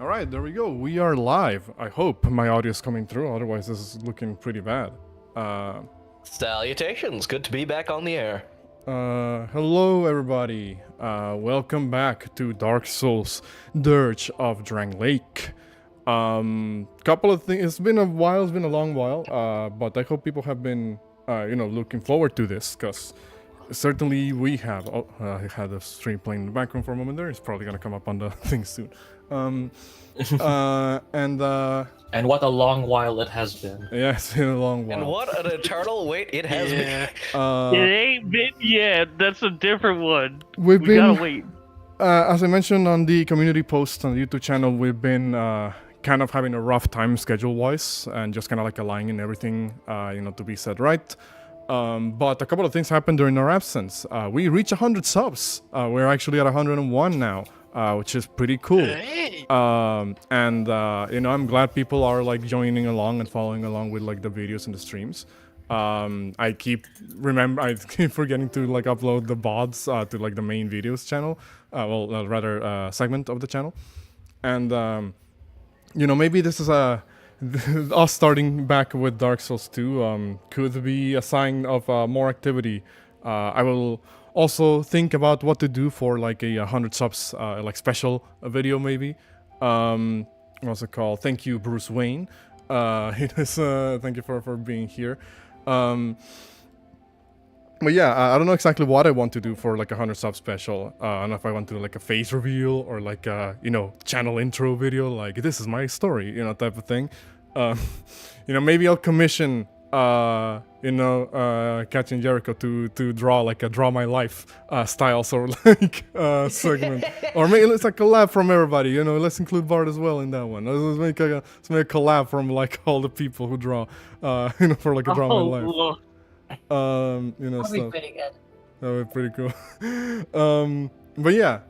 All right, there we go. We are live. I hope my audio is coming through. Otherwise, this is looking pretty bad. Salutations, good to be back on the air. Hello, everybody. Welcome back to Dark Souls: Dirge of Drangleic. Couple of things. It's been a while. It's been a long while. But I hope people have been, looking forward to this because certainly we have. Oh, I had a stream playing in the background for a moment there. It's probably gonna come up on the thing soon. And And what a long while it has been. yeah, it's been a long while. And what an eternal wait it has been. It ain't been yet. That's a different one. We've We been, gotta wait. as I mentioned on the community post on the YouTube channel, we've been kind of having a rough time schedule-wise, and just kind of like aligning everything, to be set right. But a couple of things happened during our absence. We reached 100 subs. We're actually at 101 now, which is pretty cool. I'm glad people are like joining along and following along with like the videos and the streams. I keep forgetting to like upload the VODs to like the main videos channel, segment of the channel, and maybe this is us starting back with Dark Souls 2 could be a sign of more activity. I will also think about what to do for like a 100 subs like special video maybe. What's it called? Thank you, Bruce Wayne. Thank you for being here. But yeah, I don't know exactly what I want to do for like a 100 sub special. I don't know if I want to do like a face reveal or like a, channel intro video, like this is my story, type of thing. Maybe I'll commission, Catching Jericho to draw like a Draw My Life style sort of like segment. Or maybe it's a collab from everybody, let's include Bart as well in that one. Let's make a collab from like all the people who draw, for like a Draw My Life. Look. That'd be Stuff. pretty good. That would be pretty cool. But yeah,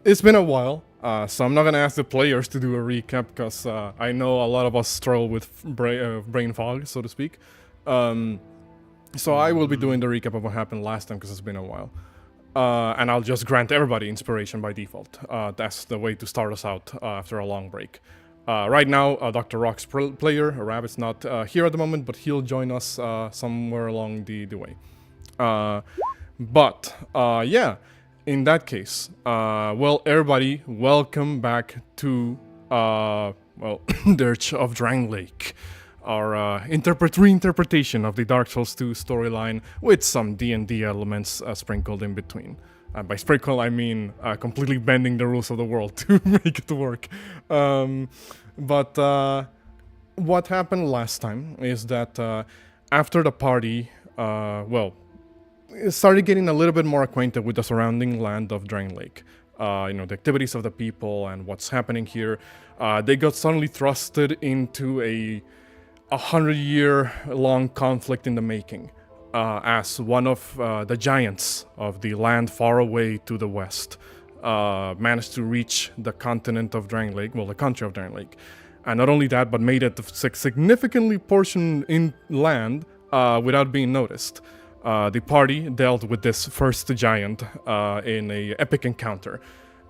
it's been a while, so I'm not gonna ask the players to do a recap because I know a lot of us struggle with brain fog, so to speak. So I will be doing the recap of what happened last time because it's been a while. And I'll just grant everybody inspiration by default. That's the way to start us out after a long break. Right now, Dr. Rock's player, Rabbit's not here at the moment, but he'll join us somewhere along the way. Yeah, in that case, everybody, welcome back to, Dirge of Drangleic, our reinterpretation of the Dark Souls 2 storyline with some D&D elements sprinkled in between. By sprinkle, I mean completely bending the rules of the world to make it work. What happened last time is that after the party, started getting a little bit more acquainted with the surrounding land of Drangleic. The activities of the people and what's happening here. They got suddenly thrusted into a 100-year-long conflict in the making. As one of the giants of the land far away to the west managed to reach the continent of Drangleic, the country of Drangleic. And not only that, but made it significantly portioned in land without being noticed. The party dealt with this first giant in an epic encounter.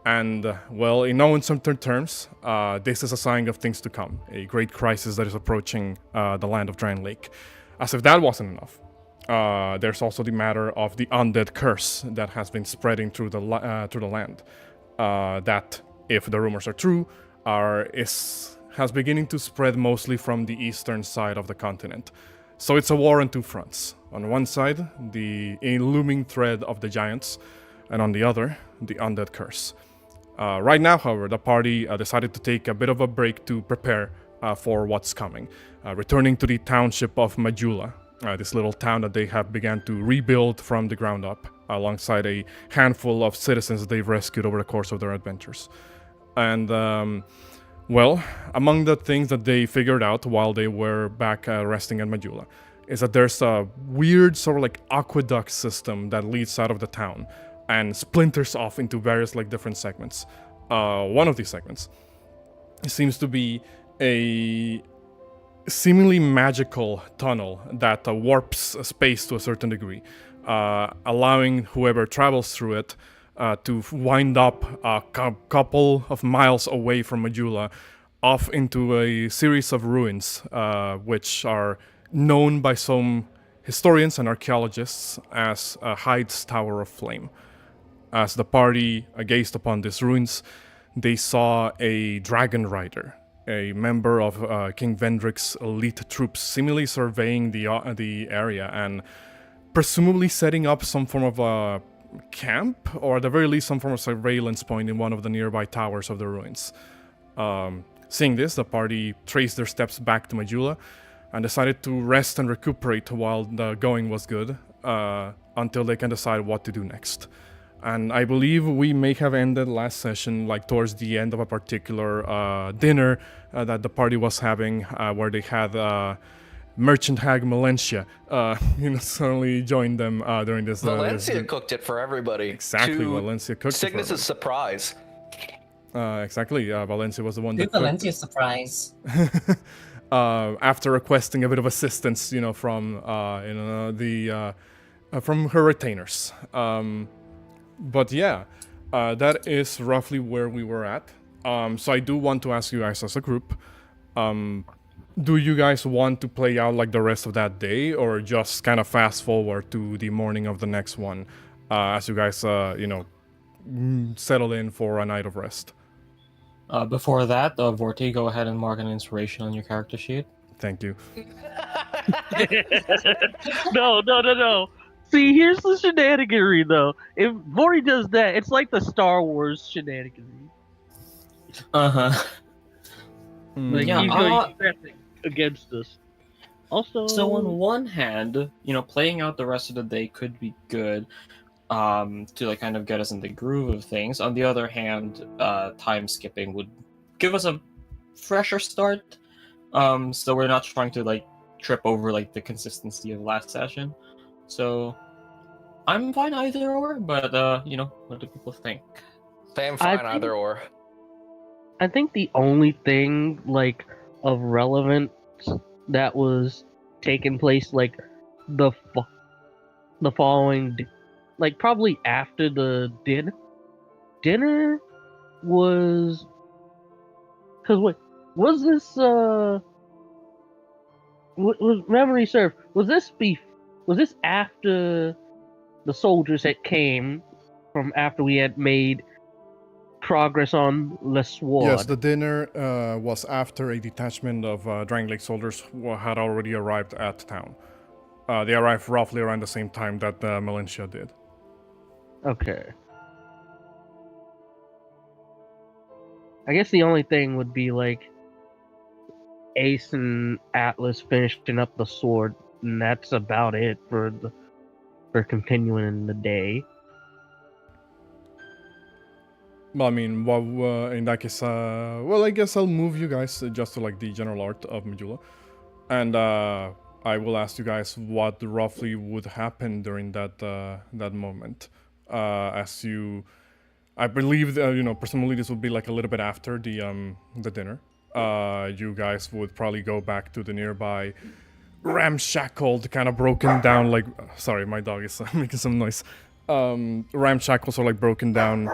And, in no uncertain terms, this is a sign of things to come. A great crisis that is approaching the land of Drangleic. As if that wasn't enough. There's also the matter of the undead curse that has been spreading through the land. That, if the rumors are true, has beginning to spread mostly from the eastern side of the continent. So it's a war on two fronts. On one side, the looming threat of the giants, and on the other, the undead curse. Right now, however, the party decided to take a bit of a break to prepare for what's coming, returning to the township of Majula. This little town that they have begun to rebuild from the ground up, alongside a handful of citizens they've rescued over the course of their adventures. And, among the things that they figured out while they were back resting at Majula, is that there's a weird sort of like aqueduct system that leads out of the town and splinters off into various like different segments. One of these segments seems to be a seemingly magical tunnel that warps space to a certain degree, allowing whoever travels through it to wind up a couple of miles away from Majula, off into a series of ruins, which are known by some historians and archaeologists as Heide's Tower of Flame. As the party gazed upon these ruins, they saw a dragon rider, a member of King Vendrick's elite troops, seemingly surveying the area and presumably setting up some form of a camp, or at the very least some form of surveillance point in one of the nearby towers of the ruins. Seeing this, the party traced their steps back to Majula and decided to rest and recuperate while the going was good, until they can decide what to do next. And I believe we may have ended last session like towards the end of a particular dinner that the party was having, where they had merchant hag Valencia suddenly joined them during this. Valencia cooked it for everybody. Exactly, Valencia cooked it for Signis' surprise. exactly, Valencia was the one that Valencia's surprise. after requesting a bit of assistance, from from her retainers. But yeah, that is roughly where we were at. So I do want to ask you guys as a group, do you guys want to play out like the rest of that day, or just kind of fast forward to the morning of the next one, as you guys, settle in for a night of rest? Before that, Vorti, go ahead and mark an inspiration on your character sheet. Thank you. No. See, here's the shenaniganry, though. If Vorti does that, it's like the Star Wars shenaniganry. Uh-huh. Like, Yeah, he's going against us. Also... So on one hand, playing out the rest of the day could be good, to like kind of get us in the groove of things. On the other hand, time skipping would give us a fresher start. So we're not trying to like trip over like the consistency of last session. So I'm fine either or, but what do people think? Same fine either or. I think the only thing like of relevance that was taking place like the following, like probably after the dinner was, because wait, was this was memory serve? Was this after the soldiers had came from after we had made progress on Le Sword? Yes, the dinner was after a detachment of Drangleic soldiers who had already arrived at town. They arrived roughly around the same time that Valencia did. Okay. I guess the only thing would be like Ace and Atlas finishing up the sword, and that's about it for continuing in the day. Well, I mean, in that case, I guess I'll move you guys just to like the general art of Majula, and I will ask you guys what roughly would happen during that moment. As you, I believe, presumably this would be like a little bit after the dinner. You guys would probably go back to the nearby ramshackled, kind of broken down, like, sorry, my dog is making some noise. Ramshackled, or like broken down,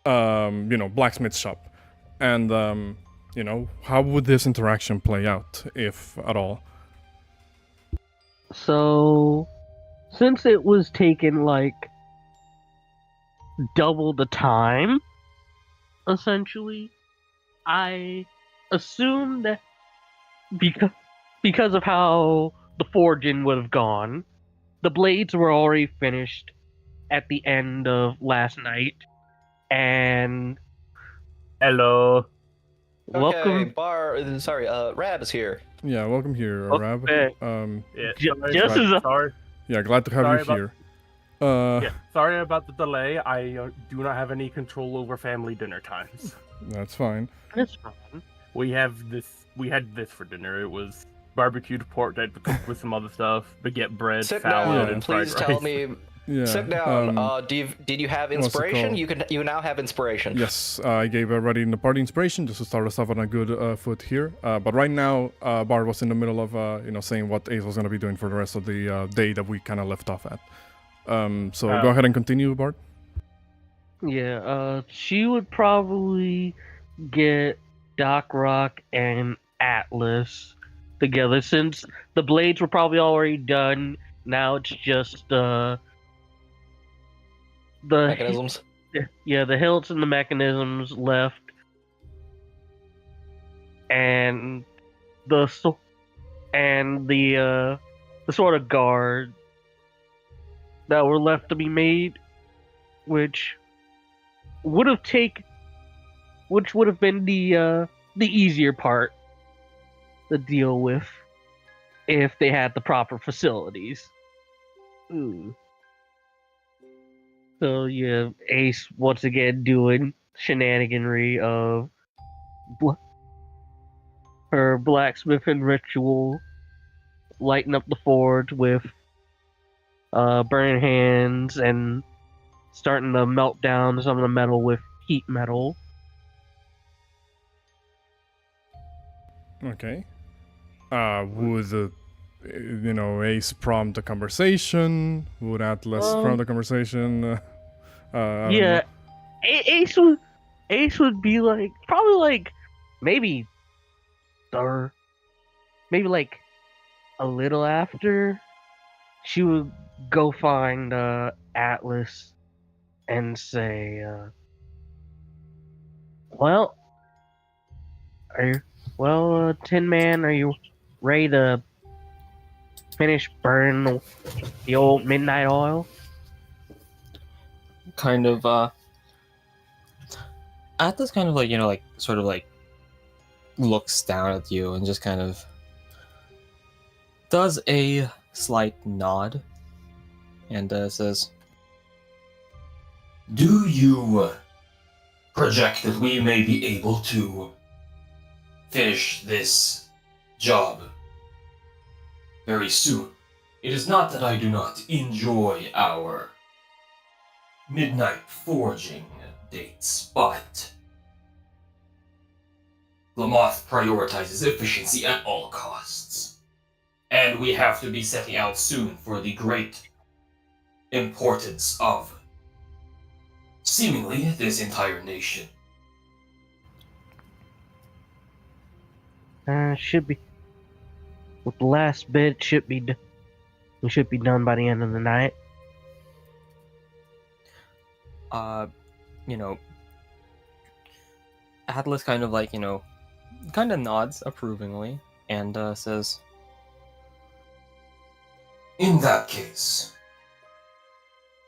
blacksmith shop. And, how would this interaction play out, if at all? So, since it was taken like double the time, essentially, I assume that because of how the forging would have gone, the blades were already finished at the end of last night, and Hello. welcome. Rab is here. Yeah, welcome here, Rab. Okay. Yeah, Just as a- sorry. Yeah, glad to have Sorry you about- here. Yeah, sorry about the delay. I do not have any control over family dinner times. That's fine. That's fine. We had this for dinner. It was barbecued pork that cooked with some other stuff, baguette bread, Sit salad, down. and fried Please rice. tell me. Yeah. Sit down. Did you have what's it inspiration? called? You now have inspiration. Yes, I gave everybody in the party inspiration just to start us off on a good foot here. But right now, Bard was in the middle of, saying what Ace was going to be doing for the rest of the day that we kind of left off at. So go ahead and continue, Bard. Yeah, she would probably get Doc Rock and Atlas together since the blades were probably already done. Now it's just the Mechanisms. yeah, the hilts and the mechanisms left, and the and the sort of guard that were left to be made, which would have take which would have been the easier part to deal with if they had the proper facilities. Ooh. So yeah, Ace once again doing shenaniganry of bl- her blacksmithing ritual, lighting up the forge with burning hands and starting to melt down some of the metal with heat metal. Okay. Would Ace prompt a conversation? Would Atlas prompt a conversation? I don't Yeah, know. Ace would be like probably like maybe or maybe like a little after she would go find Atlas and say, "Well, are you Tin Man? Are you ready to finish burning the old midnight oil?" Kind of, Atlas kind of like, like, sort of like, looks down at you and just kind of does a slight nod and says, Do you project that we may be able to finish this job very soon? It is not that I do not enjoy our midnight forging dates, but Lamoth prioritizes efficiency at all costs. And we have to be setting out soon for the great importance of seemingly this entire nation. Should be with the last bit. We should be done by the end of the night. you know, Atlas kind of like, kind of nods approvingly and says, In that case,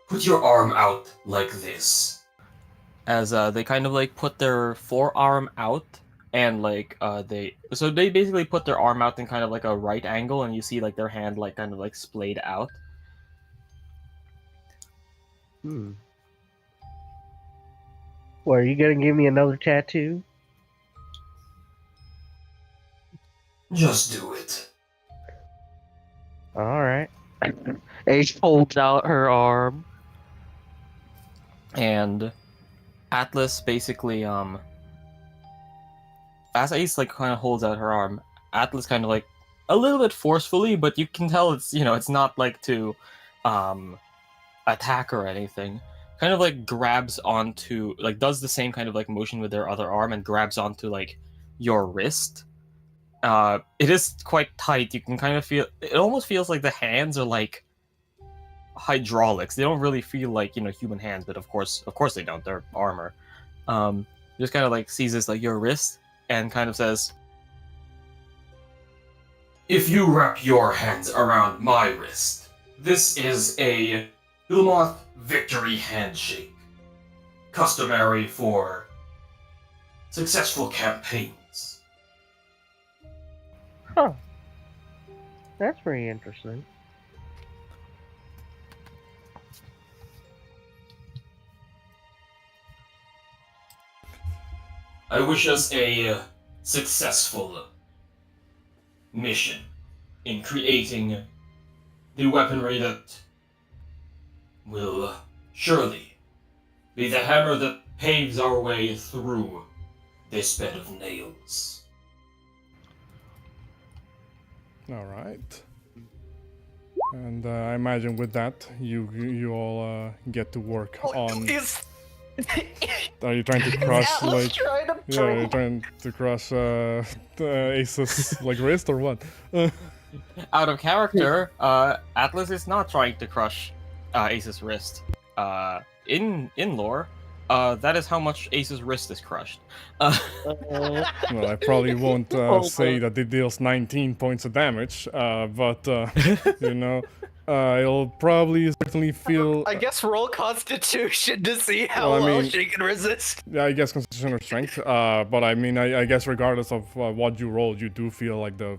put your arm out like this. as they kind of like put their forearm out and like they basically put their arm out in kind of like a right angle, and you see like their hand like kind of like splayed out. What, are you gonna give me another tattoo? Just do it. Alright. Ace holds out her arm. And Atlas basically as Ace like kind of holds out her arm, Atlas kind of like a little bit forcefully, but you can tell it's it's not like to attack or anything, kind of like grabs onto, like does the same kind of like motion with their other arm and grabs onto like your wrist. It is quite tight. You can kind of feel it, almost feels like the hands are like hydraulics. They don't really feel like human hands, but of course they don't. They're armor. Just kind of like seizes like your wrist and kind of says, If you wrap your hands around my wrist, this is a Ilmoth victory handshake, customary for successful campaigns. Huh. That's pretty interesting. I wish us a successful mission in creating the weaponry that will surely be the hammer that paves our way through this bed of nails. All right. And I imagine with that, you all get to work on. Are you trying to crush Atlas like? trying to Yeah, are you trying to crush Ace's like wrist or what? Out of character, Atlas is not trying to crush Ace's wrist. In lore, that is how much Ace's wrist is crushed. Uh, Well, I probably won't Hold say on. that it deals 19 points of damage, but you know, it'll probably certainly feel. I guess roll Constitution to see how Well, I well mean- she can resist. Yeah, I guess Constitution or Strength. But I mean, I guess regardless of what you rolled, you do feel like the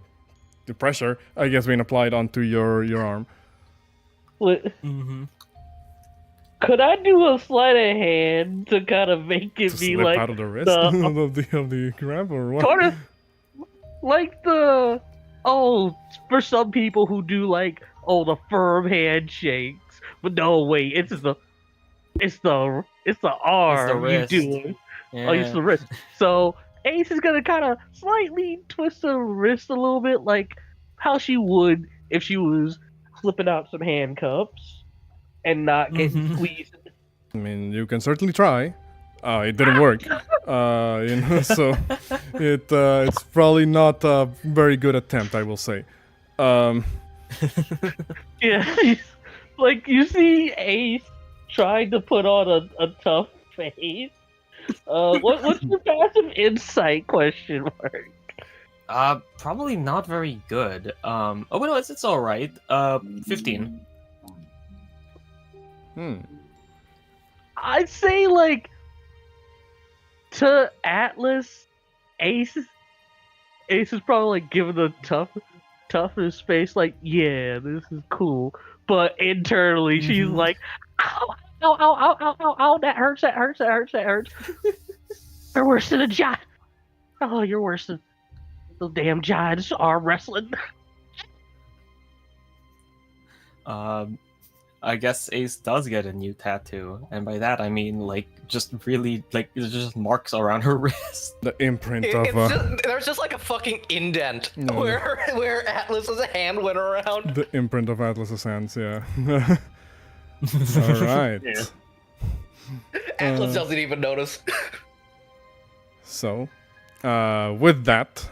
pressure, I guess, being applied onto your arm. Mm-hmm. Could I do a sleight of hand to kind of make it To be slip like out of the wrist the- of the grab or what? sort of like the for some people who do like the firm handshakes, but no wait, it's the arm wrist. you do it. Yeah. Oh, it's the wrist. So Ace is gonna kind of slightly twist her wrist a little bit, like how she would if she was slipping out some handcuffs and not getting Mhm. squeezed. I mean, you can certainly try. It didn't work, you know. So it's probably not a very good attempt, I will say. Yeah, like you see Ace trying to put on a tough face. What's your passive insight question mark? Probably not very good. Oh, well, no, it's all right. 15. I'd say like to Atlas, Ace is probably like giving the toughest face, like, yeah, this is cool. But internally she's Mhm. like, ow, ow, ow, ow, ow, ow, ow, that hurts, that hurts, that hurts, that hurts. You're worse than a giant. Oh, you're worse than the damn giants arm wrestling. I guess Ace does get a new tattoo, and by that I mean like just really like it's just marks around her wrist. The imprint It's of there's just like a fucking indent No. where Atlas's hand went around. the imprint of Atlas's hands. Yeah. All right. Yeah. Atlas doesn't even notice. So, with that,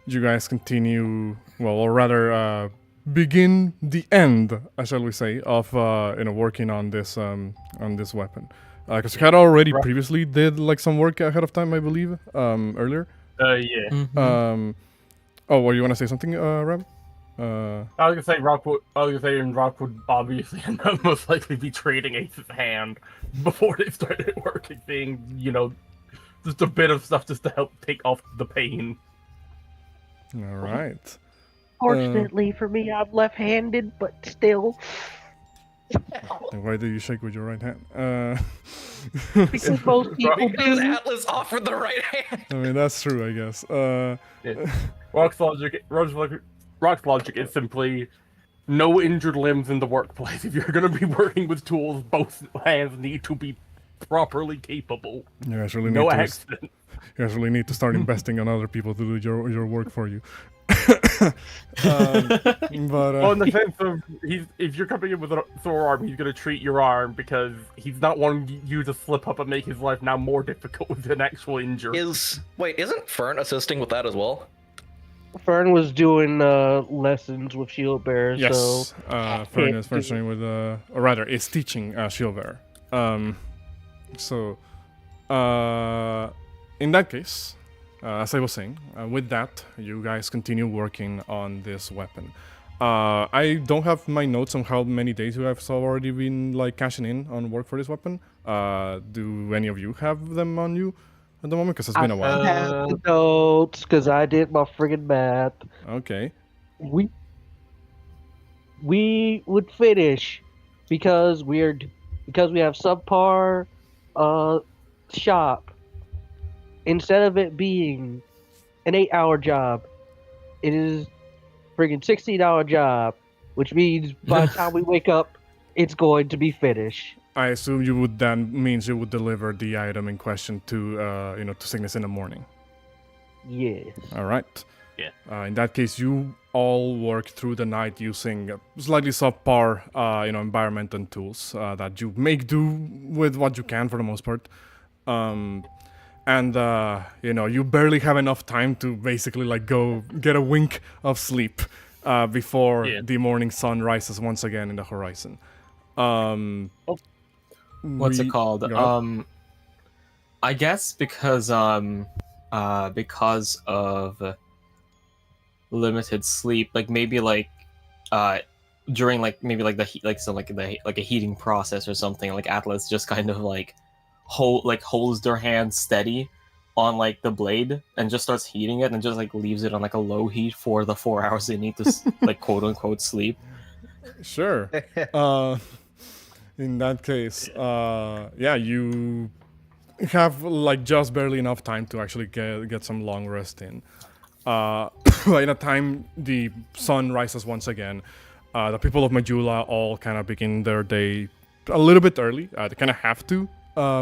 you guys continue, well, or rather, begin the end, shall we say, of working on this weapon. Because you had already previously did like some work ahead of time, I believe, earlier. Yeah. Mhm. Oh, well, you want to say something, Rab? I was gonna say Rock would obviously most likely be trading Ace's hand before they started working, being, you know, just a bit of stuff just to help take off the pain. All right. Fortunately for me, I'm left-handed, but still. And why do you shake with your right hand? Because most people Because do. Atlas offered the right hand. I mean, that's true, I guess. Rock's logic is simply no injured limbs in the workplace. If you're gonna be working with tools, both hands need to be properly capable. You guys really No need to accident. You guys really need to start investing on other people to do your work for you. But Well, in the sense of if you're coming in with a sore arm, he's gonna treat your arm because he's not wanting you to slip up and make his life now more difficult with an actual injury. Isn't Fern assisting with that as well? Fern was doing lessons with shield bearers, yes, so Fern is finishing with, or rather, is teaching Shieldbearer. In that case, as I was saying, with that, you guys continue working on this weapon. I don't have my notes on how many days you have already been like cashing in on work for this weapon. Do any of you have them on you at the moment? Because it's been a while. I have the notes because I did my friggin' math. Okay. We would finish because we have subpar shop. Instead of it being an 8-hour job, it is friggin' 16-hour job, which means by the time we wake up, it's going to be finished. I assume you would means you would deliver the item in question to to Signis in the morning. Yes. All right. Yeah. In that case, you all work through the night using slightly subpar, environment and tools that you make do with what you can for the most part. You barely have enough time to basically like go get a wink of sleep before the morning sun rises once again in the horizon. What's it called? Go ahead. I guess because of limited sleep, like maybe like during like maybe like the heat, like some like the like a heating process or something, like Atlas just kind of like holds their hand steady on like the blade and just starts heating it and just like leaves it on like a low heat for the 4 hours they need to like quote unquote sleep. Sure. In that case, you have like just barely enough time to actually get some long rest in. By the time the sun rises once again, the people of Majula all kind of begin their day a little bit early. They kind of have to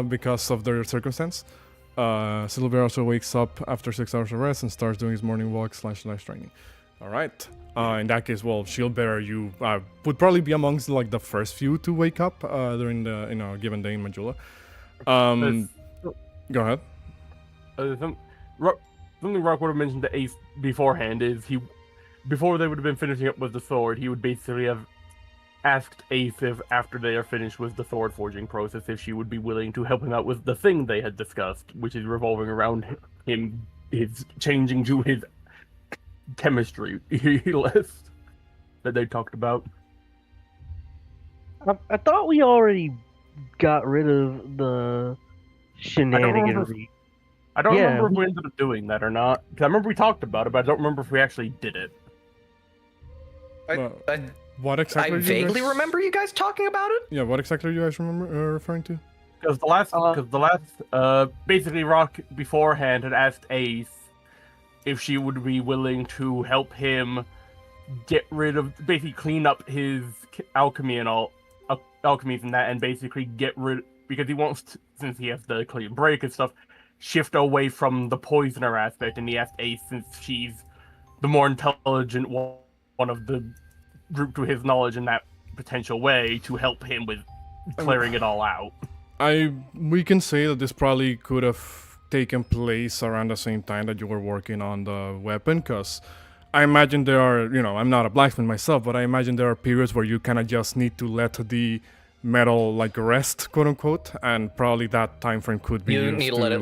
because of their circumstance. Silver also wakes up after 6 hours of rest and starts doing his morning walk / training. All right. In that case, well, Shieldbearer, you would probably be amongst like the first few to wake up during the given day in Majula. Go ahead. Something Rock would have mentioned to Ace beforehand is before they would have been finishing up with the sword, he would basically have asked Ace if after they are finished with the sword forging process, if she would be willing to help him out with the thing they had discussed, which is revolving around his changing to his chemistry list that they talked about. I thought we already got rid of the shenaniganry. I don't remember if we ended up doing that or not. Because I remember we talked about it, but I don't remember if we actually did it. What exactly? I vaguely remember you guys talking about it. Yeah, what exactly are you guys referring to? Because the last, basically Rock beforehand had asked Ace if she would be willing to help him get rid of, basically clean up his alchemies and that, and basically get rid, because he wants to, since he has the clean break and stuff, shift away from the poisoner aspect, and he asked Ace, since she's the more intelligent one of the group to his knowledge in that potential way, to help him with clearing it all out. We can say that this probably could have taken place around the same time that you were working on the weapon, because I imagine there are, I'm not a blacksmith myself, but I imagine there are periods where you kind of just need to let the metal like rest, quote unquote, and probably that time frame could be You need to let it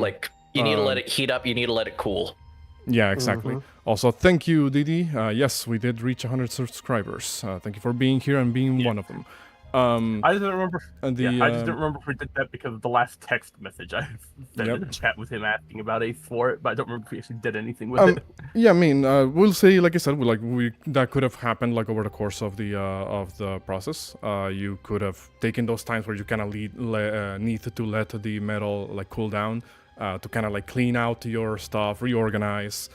you need to let it heat up, you need to let it cool. Yeah, exactly. Also, thank you, Didi. Yes, we did reach 100 subscribers. Thank you for being here and being one of them. I just didn't remember. I just didn't remember if we did that because of the last text message I sent in the chat with him asking about Ace for it, but I don't remember if we actually did anything with it. Yeah, I mean, we'll say, like I said, that could have happened like over the course of the process. You could have taken those times where you kind of need to let the metal like cool down, to kind of like clean out your stuff, reorganize.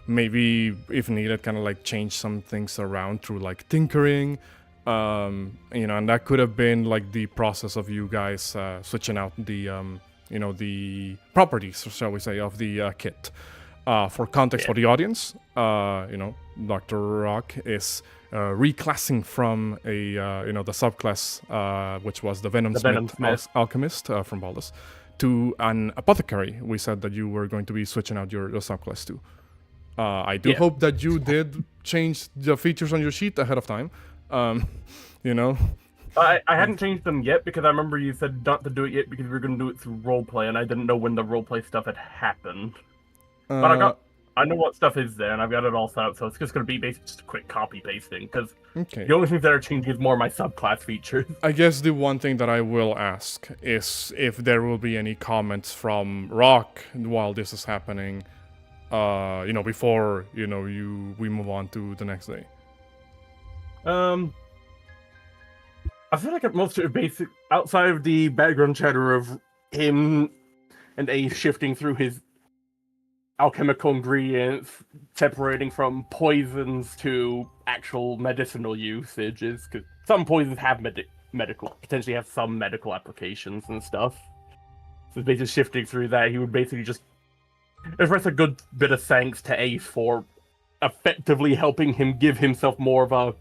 Maybe if needed, kind of like change some things around through like tinkering. And that could have been like the process of you guys switching out the properties, shall we say, of the kit. For context for the audience, Dr. Rock is reclassing from the subclass, which was the Venom Smith Alchemist from Baldus, to an apothecary. We said that you were going to be switching out your subclass to. I do hope that you did change the features on your sheet ahead of time. I hadn't changed them yet because I remember you said not to do it yet because we were going to do it through roleplay, and I didn't know when the roleplay stuff had happened. But I know what stuff is there, and I've got it all set up, so it's just going to be basically just a quick copy pasting. Because the only things that are changing is more my subclass features. I guess the one thing that I will ask is if there will be any comments from Rock while this is happening. Before we move on to the next day. I feel like at most basic, outside of the background chatter of him and Ace shifting through his alchemical ingredients, separating from poisons to actual medicinal usages, because some poisons have potentially have some medical applications and stuff. So basically shifting through that, he would basically just express a good bit of thanks to Ace for effectively helping him give himself more of a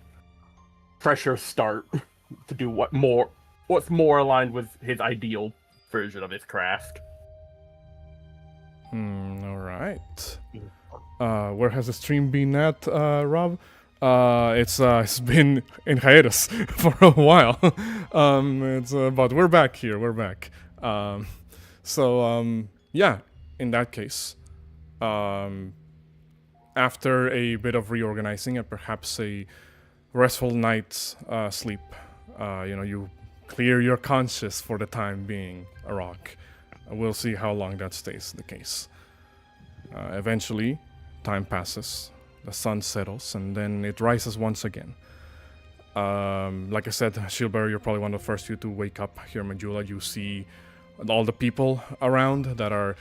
fresher start to do what's more aligned with his ideal version of his craft. All right. Where has the stream been at, Rob? It's been in hiatus for a while. But we're back here. We're back. Yeah. In that case, after a bit of reorganizing and perhaps a restful night's sleep, you clear your conscience for the time being, Arak. We'll see how long that stays the case. Eventually, time passes, the sun settles, and then it rises once again. Like I said, Shieldbearer, you're probably one of the first few to wake up here in Majula. You see all the people around that are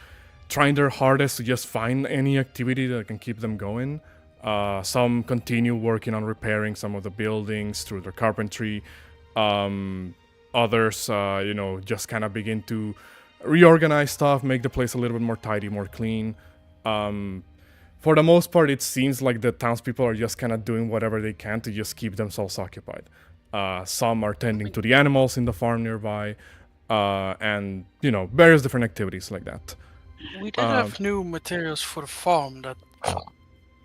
trying their hardest to just find any activity that can keep them going. Some continue working on repairing some of the buildings through their carpentry. Others, just kind of begin to reorganize stuff, make the place a little bit more tidy, more clean. For the most part, it seems like the townspeople are just kind of doing whatever they can to just keep themselves occupied. Some are tending to the animals in the farm nearby, and, various different activities like that. We did have new materials for the farm that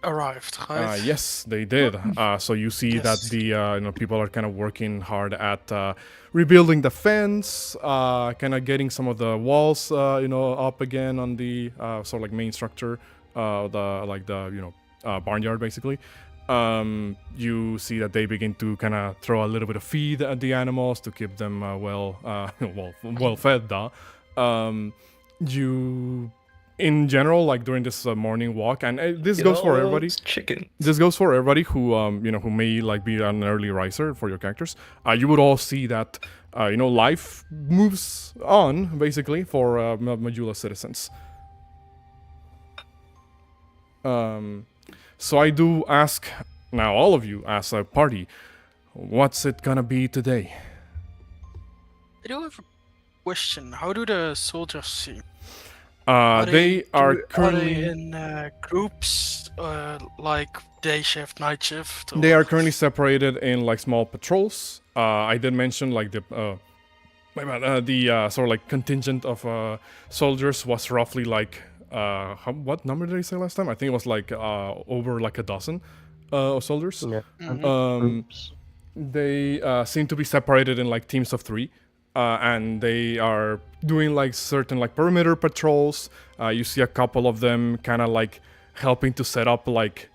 arrived, right? Yes, they did. So you see that the people are kind of working hard at rebuilding the fence, kind of getting some of the walls up again on the sort of like main structure, barnyard basically. You see that they begin to kind of throw a little bit of feed at the animals to keep them well fed. In general, like during this morning walk, and this goes for everybody. Chicken. This goes for everybody who who may like be an early riser for your characters. You would all see that life moves on basically for Majula citizens. So I do ask now, all of you as a party, what's it gonna be today? I do have a question. How do the soldiers seem? They are currently in groups, like day shift, night shift? Or... They are currently separated in like small patrols. I did mention like the sort of like contingent of soldiers was roughly like what number did I say last time? I think it was like over like a dozen of soldiers. Yeah. Groups. They seem to be separated in like teams of 3. And they are doing like certain like perimeter patrols. You see a couple of them kind of like helping to set up like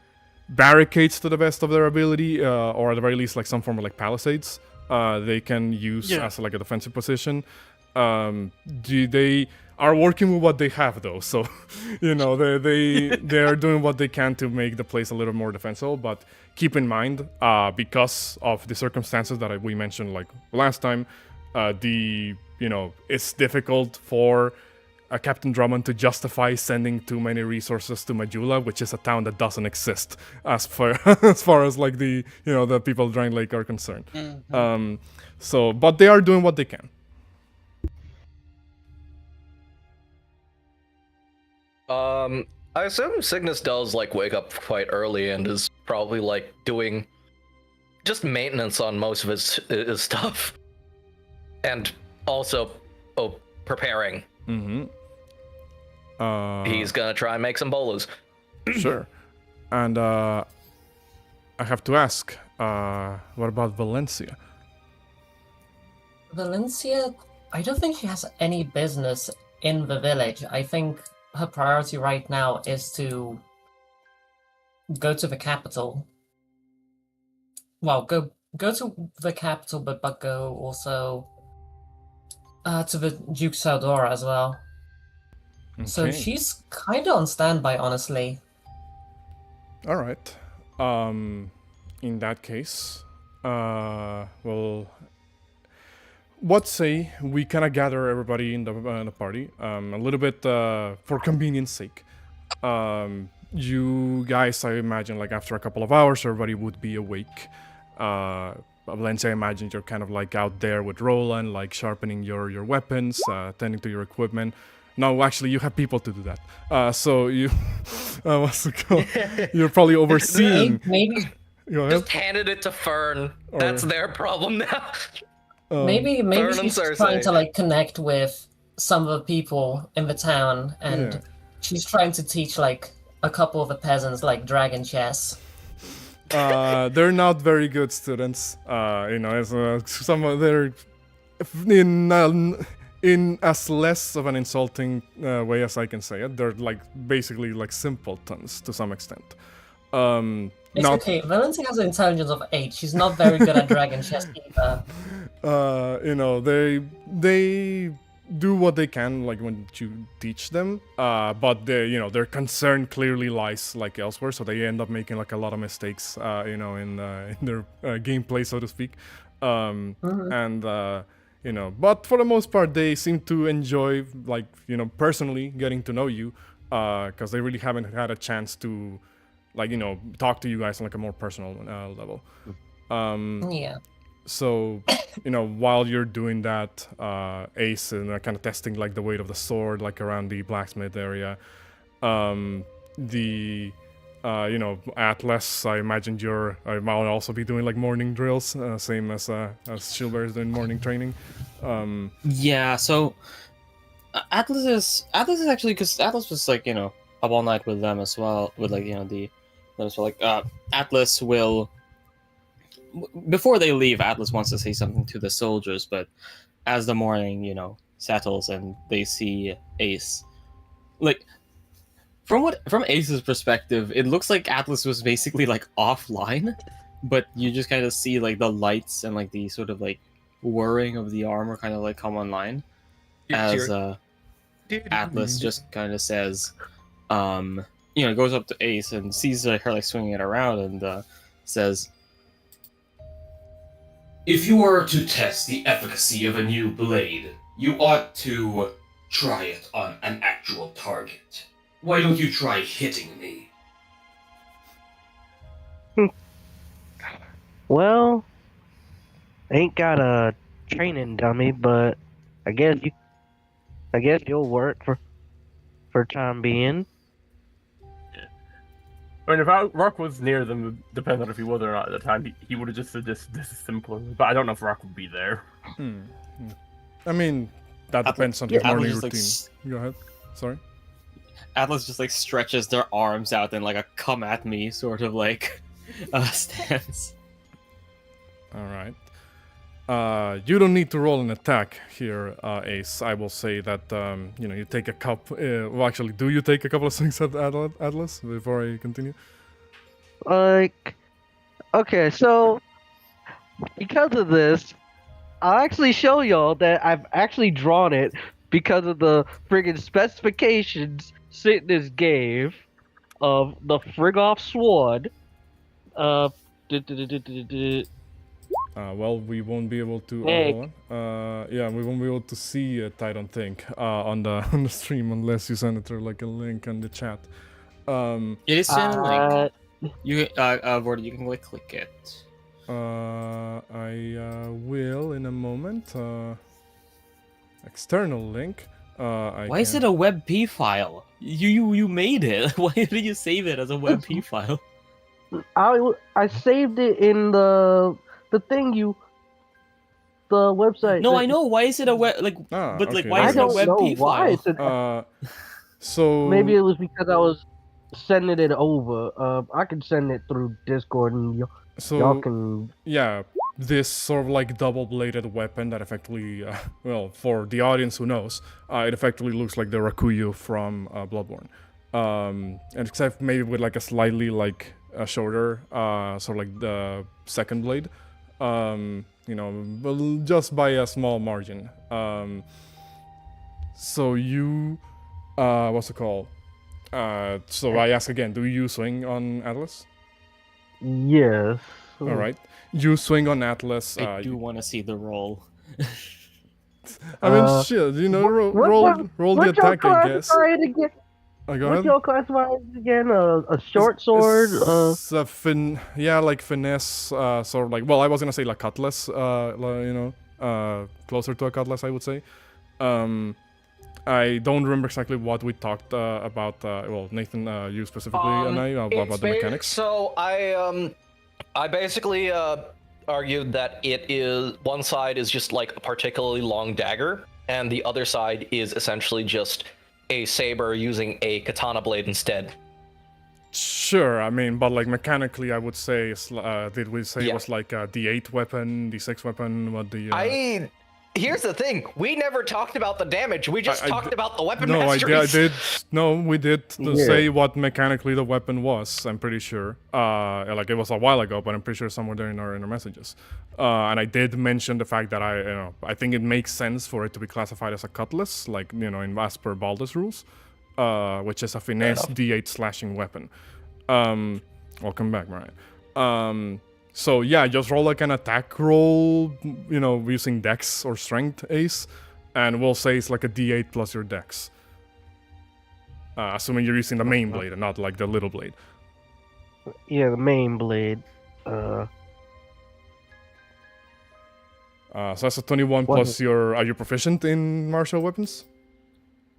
barricades to the best of their ability, or at the very least like some form of like palisades they can use as like a defensive position. They are working with what they have though, so they are doing what they can to make the place a little more defensible. But keep in mind, because of the circumstances that we mentioned like last time. It's difficult for Captain Drummond to justify sending too many resources to Majula, which is a town that doesn't exist as far as like the people of Drangleic are concerned. Mm-hmm. But they are doing what they can. I assume Signis does like wake up quite early and is probably like doing just maintenance on most of his stuff. And also, preparing. Mm-hmm. He's gonna try and make some bolas. Sure. And I have to ask, what about Valencia? Valencia, I don't think she has any business in the village. I think her priority right now is to go to the capital. Well, go to the capital, but go also to the Duke Saldora as well. Okay. So she's kind of on standby, honestly. All right. In that case, what say we kind of gather everybody in the party a little bit for convenience sake. You guys, I imagine, like after a couple of hours, everybody would be awake. Valencia, I imagine you're kind of like out there with Roland, like sharpening your weapons, tending to your equipment. No, actually, you have people to do that. So you, what's it called? You're probably overseeing. Maybe Go ahead. Just handed it to Fern. That's their problem now. maybe Fern and she's Cersei. trying to like connect with some of the people in the town, and Yeah. she's trying to teach like a couple of the peasants like dragon chess. They're not very good students. As some of they're in as less of an insulting way as I can say it. They're like basically like simpletons to some extent. It's Not okay. Valentina has an intelligence of 8. She's not very good at dragon chess either. they do what they can like when you teach them, but their concern clearly lies like elsewhere, so they end up making like a lot of mistakes in their gameplay, so to speak. And but for the most part they seem to enjoy like personally getting to know you, because they really haven't had a chance to like talk to you guys on like a more personal level. Yeah. So, while you're doing that, Ace and kind of testing like the weight of the sword, like around the blacksmith area, Atlas, I imagined I might also be doing like morning drills, same as Shilber is doing morning training. Yeah, so Atlas is actually, because Atlas was like up all night with them as well, with like Atlas will. Before they leave, Atlas wants to say something to the soldiers, but as the morning, settles and they see Ace, like from Ace's perspective, it looks like Atlas was basically like offline, but you just kind of see like the lights and like the sort of like whirring of the armor kind of like come online as Atlas just kind of says, goes up to Ace and sees her like swinging it around and says, If you were to test the efficacy of a new blade, you ought to try it on an actual target. Why don't you try hitting me? Well, ain't got a training dummy, but I guess you'll work for time being. I mean, if Rock was near them, depends on if he was or not at the time, he would have just said this is simpler. But I don't know if Rock would be there. I mean, that depends on his Atlas morning just, like, routine. Go ahead. Sorry. Atlas just like stretches their arms out in like a come at me sort of like stance. All right. You don't need to roll an attack here, Ace. I will say that you take a couple. Well, actually, do you take a couple of swings at Atlas before I continue? Okay, so because of this, I'll actually show y'all that I've actually drawn it because of the friggin' specifications Signis gave of the Frigoff sword. Well, we won't be able to. Hey. We won't be able to see it. I don't think on the stream unless you send it through like a link in the chat. It is in a link. You Vortielite, you can like click it. I will in a moment. External link. Why is it a WebP file? You made it. Why did you save it as a WebP file? I saved it in the thing the website. No, I know. Why is it a web but like okay, why is it a I don't know WebP why file? it's So maybe it was because I was sending it over. I can send it through Discord and y'all can. Yeah, this sort of like double-bladed weapon that effectively, for the audience who knows, it effectively looks like the Rakuyu from Bloodborne, and except maybe with like a slightly like a shorter, sort of like the second blade, but just by a small margin. So you, what's it called? So I ask again, do you swing on Atlas? Yes. All right. You swing on Atlas. I do want to see the roll. I mean, shit. Roll the attack, I guess. Go ahead. What's your classify it again? A short sword? It's a like finesse, sort of like. Well, I was gonna say like cutlass. Closer to a cutlass, I would say. I don't remember exactly what we talked about. Well, Nathan, you specifically, and I about the mechanics. So I basically argued that it is one side is just like a particularly long dagger, and the other side is essentially just a saber using a katana blade instead. Sure, I mean, but like mechanically, I would say, did we say it was like a D8 weapon, D6 weapon? What the? Here's the thing: we never talked about the damage. We just talked about the weapon no, masteries. I did. No, we did say what mechanically the weapon was. I'm pretty sure. Like it was a while ago, but I'm pretty sure somewhere there in our messages. And I did mention the fact that I think it makes sense for it to be classified as a cutlass, like as per Baldur's rules, which is a finesse D8 slashing weapon. Welcome back, Mariah. So yeah, just roll like an attack roll, using dex or strength, Ace, and we'll say it's like a D8 plus your dex. Assuming you're using the main blade and not like the little blade. Yeah, the main blade. So that's a 21 plus your. Are you proficient in martial weapons?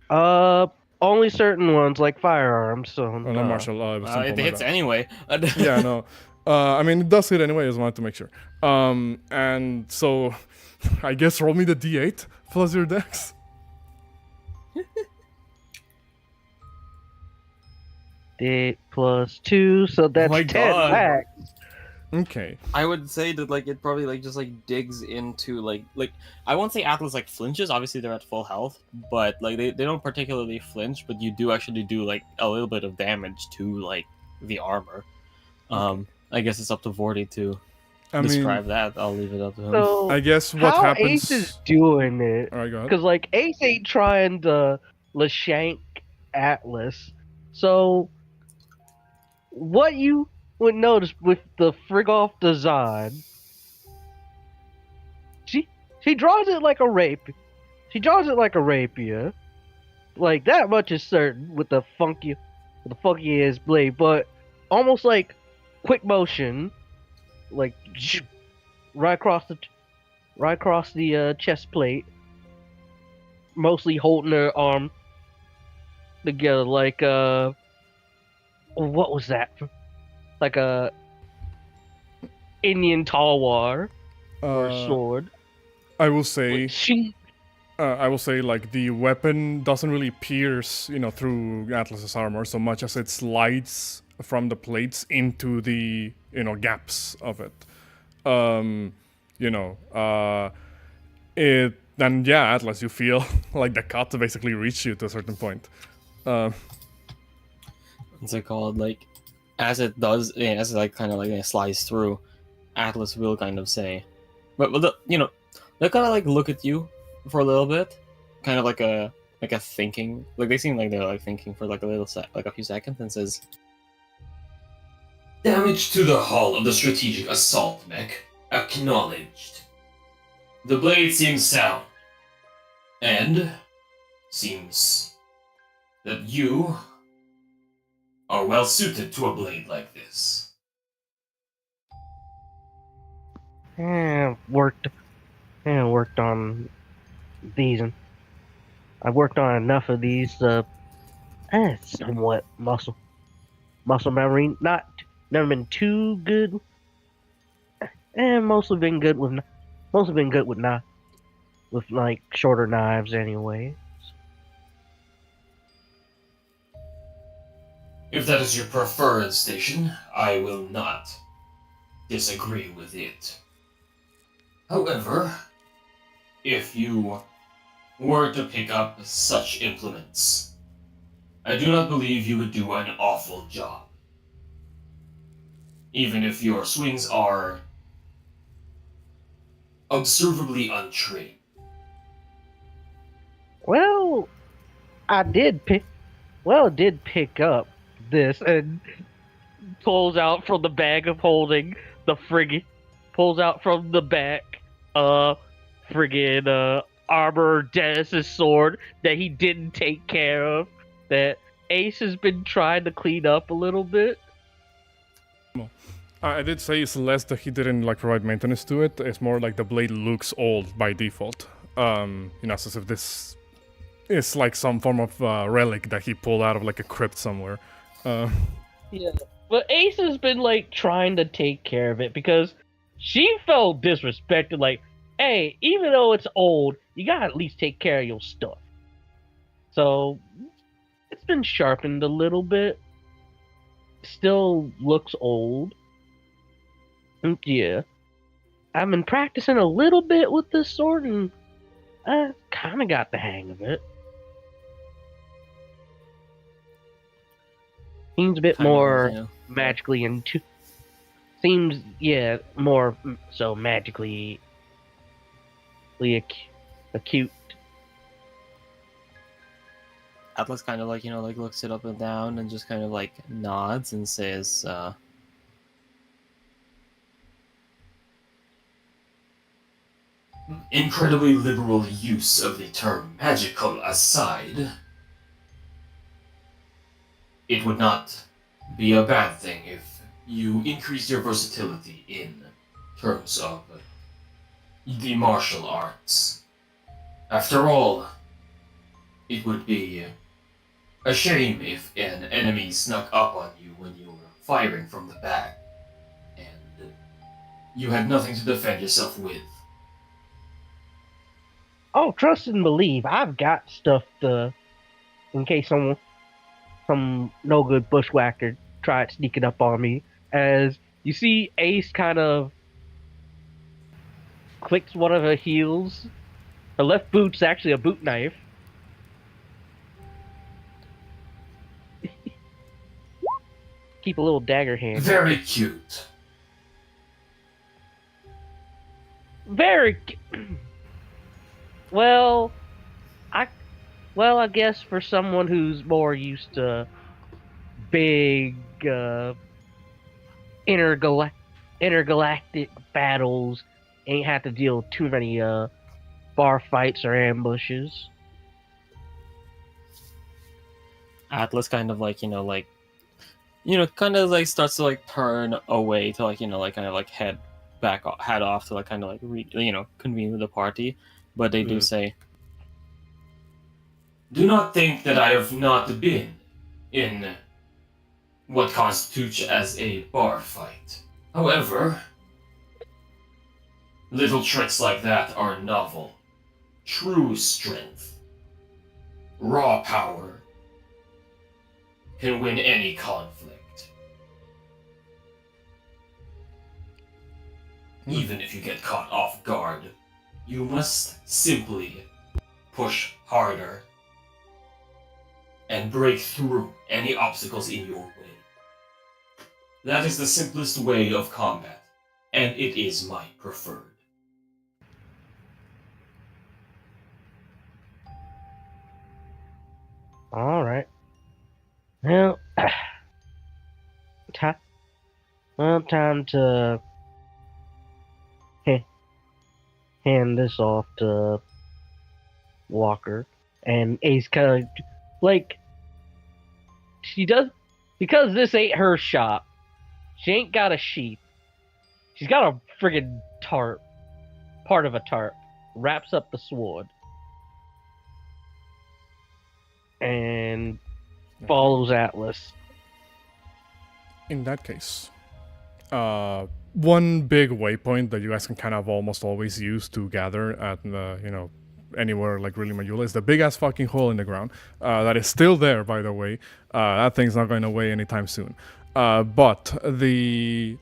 Only certain ones like firearms. So not martial. It hits anyway. Yeah, no. I mean, it does hit anyway. I just wanted to make sure. And so, I guess roll me the D8 plus your dex. D8 plus 2, so that's 10 max. Okay. I would say that it probably just digs into like I won't say Atlas flinches. Obviously they're at full health, but they don't particularly flinch. But you do actually do a little bit of damage to the armor. I guess it's up to Vorti to describe that. I'll leave it up to him. So I guess what happens. Ace is doing it. All right, go ahead. Because Ace ain't trying to Lashank Atlas. So what you would notice with the Frigoff design, she draws it like a rapier. She draws it like a rapier. Like that much is certain with the funky ass blade, but almost like quick motion, right across the chest plate, mostly holding her arm together like what was that? Like a Indian talwar or sword. I will say the weapon doesn't really pierce, through Atlas's armor so much as it slides from the plates into the, gaps of it. Atlas, you feel like the cut basically reach you to a certain point. What's it called? As it does, as it slides through, Atlas will kind of say, but they'll kind of look at you for a little bit, kind of like a thinking, they seem like they're thinking for a few seconds, and says, "Damage to the hull of the strategic assault mech acknowledged. The blade seems sound, and seems that you are well suited to a blade like this." Worked on these, and I worked on enough of these. Somewhat muscle memory. Never been too good, and mostly been good with shorter knives anyway. If that is your preferred station, I will not disagree with it. However, if you were to pick up such implements, I do not believe you would do an awful job. Even if your swings are observably untrained. Well, I did pick up this, and pulls out from the bag of holding the frigate, pulls out from the back friggin' armor Dennis's sword that he didn't take care of, that Ace has been trying to clean up a little bit. I did say it's less that he didn't provide maintenance to it. It's more like the blade looks old by default. As if this It's like some form of relic that he pulled out of like a crypt somewhere. Yeah, but Ace has been like trying to take care of it because she felt disrespected. Like, hey, even though it's old, you gotta at least take care of your stuff. So it's been sharpened a little bit. Still looks old. Yeah, I've been practicing a little bit with this sword, and I kind of got the hang of it. Seems a bit Kind of, more you know. magically seems more so magically acute. Atlas kind of like, you know, like looks it up and down and just kind of like nods and says, Incredibly liberal use of the term magical aside, it would not be a bad thing if you increased your versatility in terms of the martial arts. After all, it would be a shame if an enemy snuck up on you when you were firing from the back, and you had nothing to defend yourself with. Oh, trust and believe. I've got stuff in case some no good bushwhacker tried sneaking up on me. As you see, Ace kind of clicks one of her heels. Her left boot's actually a boot knife. Keep a little dagger hand. Very cute. Very. Well, I guess for someone who's more used to big intergalactic battles, ain't had to deal with too many bar fights or ambushes. Atlas kind of like, kind of like starts to like turn away to like, like kind of like head off to like kind of like convene with the party, but they do say, do not think that I have not been in what constitutes as a bar fight. However, little tricks like that are novel. True strength, raw power, can win any conflict. Even if you get caught off guard, you must simply push harder and break through any obstacles in your way. That is the simplest way of combat, and it is my preferred. All right. Well, time to hand this off to Walker. And Ace kind of, like, she does, because this ain't her shop, she ain't got a sheath. She's got a friggin' tarp, part of a tarp, wraps up the sword. And follows Atlas. In that case, one big waypoint that you guys can kind of almost always use to gather at anywhere like really Majula is the big ass fucking hole in the ground that is still there, by the way. That thing's not going away anytime soon. But the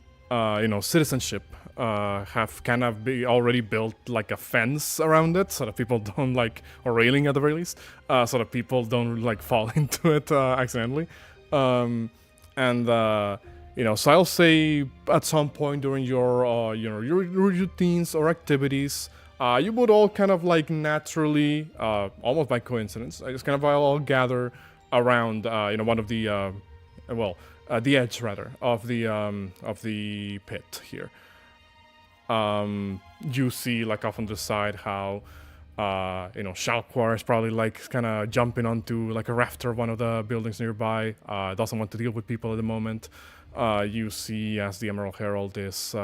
citizenship have kind of already built like a fence around it so that people don't or railing at the very least, so that people don't fall into it accidentally. So I'll say at some point during your your routines or activities, you would all kind of naturally, almost by coincidence, I just kind of all gather around one of the the edge rather of the pit here. You see off on the side how Shalquar is probably kind of jumping onto a rafter of one of the buildings nearby. Doesn't want to deal with people at the moment. You see as the Emerald Herald is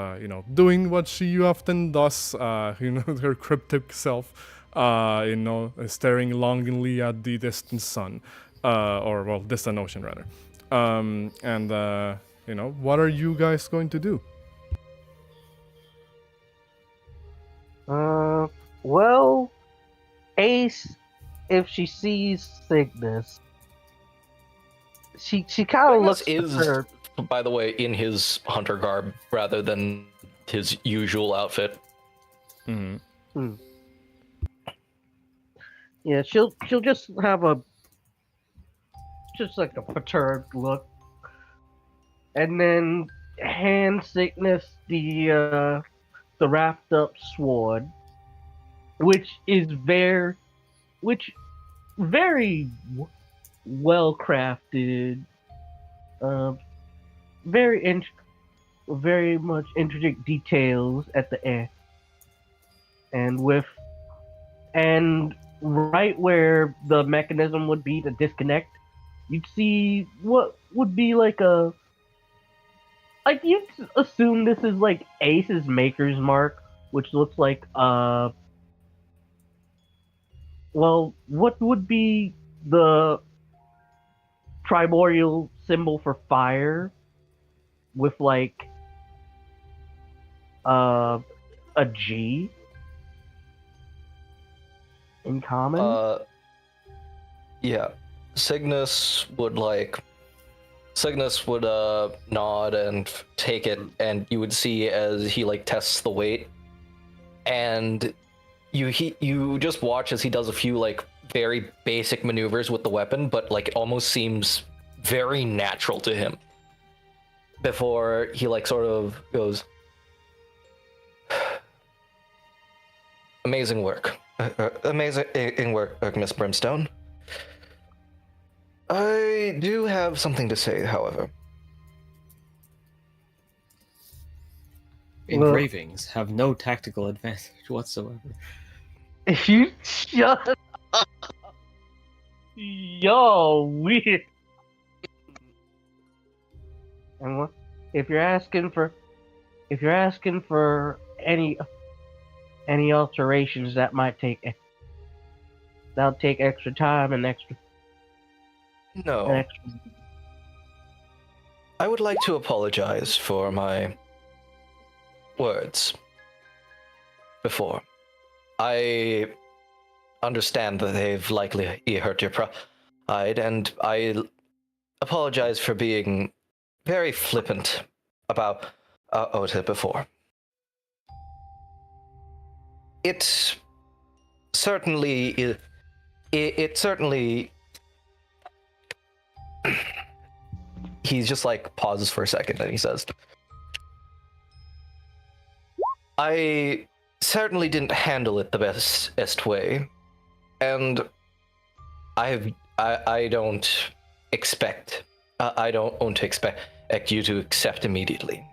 doing what she often does, her cryptic self, staring longingly at the distant sun, distant ocean rather. What are you guys going to do? Well, Ace, if she sees Signis, she kind of looks is, at her. by the way, in his hunter garb rather than his usual outfit. Mm-hmm. Yeah, she'll just have just like a perturbed look, and then hand Signis the wrapped up sword, which is very well crafted, very much intricate details at the end, and right where the mechanism would be to disconnect, you'd see what would be you'd assume this is like Ace's maker's mark, which looks like what would be the primordial symbol for fire with a G in common? Yeah. Signis would nod and take it, and you would see as he tests the weight, and you just watch as he does a few very basic maneuvers with the weapon, but it almost seems very natural to him before he sort of goes, amazing work. Amazing work, Miss Brimstone. I do have something to say, however. Engravings have no tactical advantage whatsoever. If you shut up, yo, weird. And what if you're asking for any alterations that'll take extra time and extra. No. I would like to apologize for my words before. I understand that they've likely hurt your pride, and I apologize for being very flippant about it before. It certainly he just pauses for a second and he says, I certainly didn't handle it the best way, and I don't expect you to accept immediately,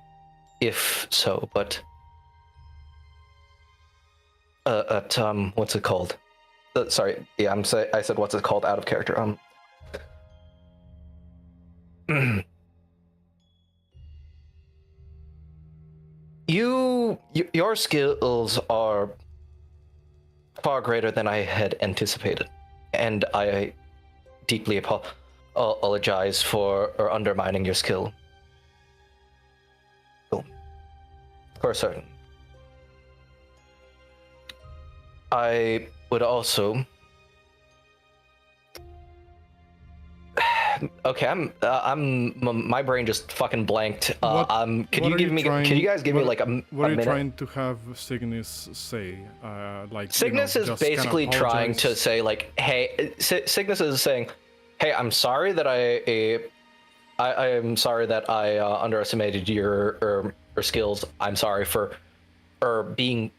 if so, but what's it called? Sorry, yeah, I said what's it called out of character. Your skills are far greater than I had anticipated, and I deeply apologize for undermining your skill. For certain. I would also. Okay, my brain just fucking blanked. Can you guys give me a minute? What are you trying to have Signis say? Cygnus is basically trying to say hey, Cygnus is saying, hey, I'm sorry that I am sorry that I underestimated your skills. I'm sorry for being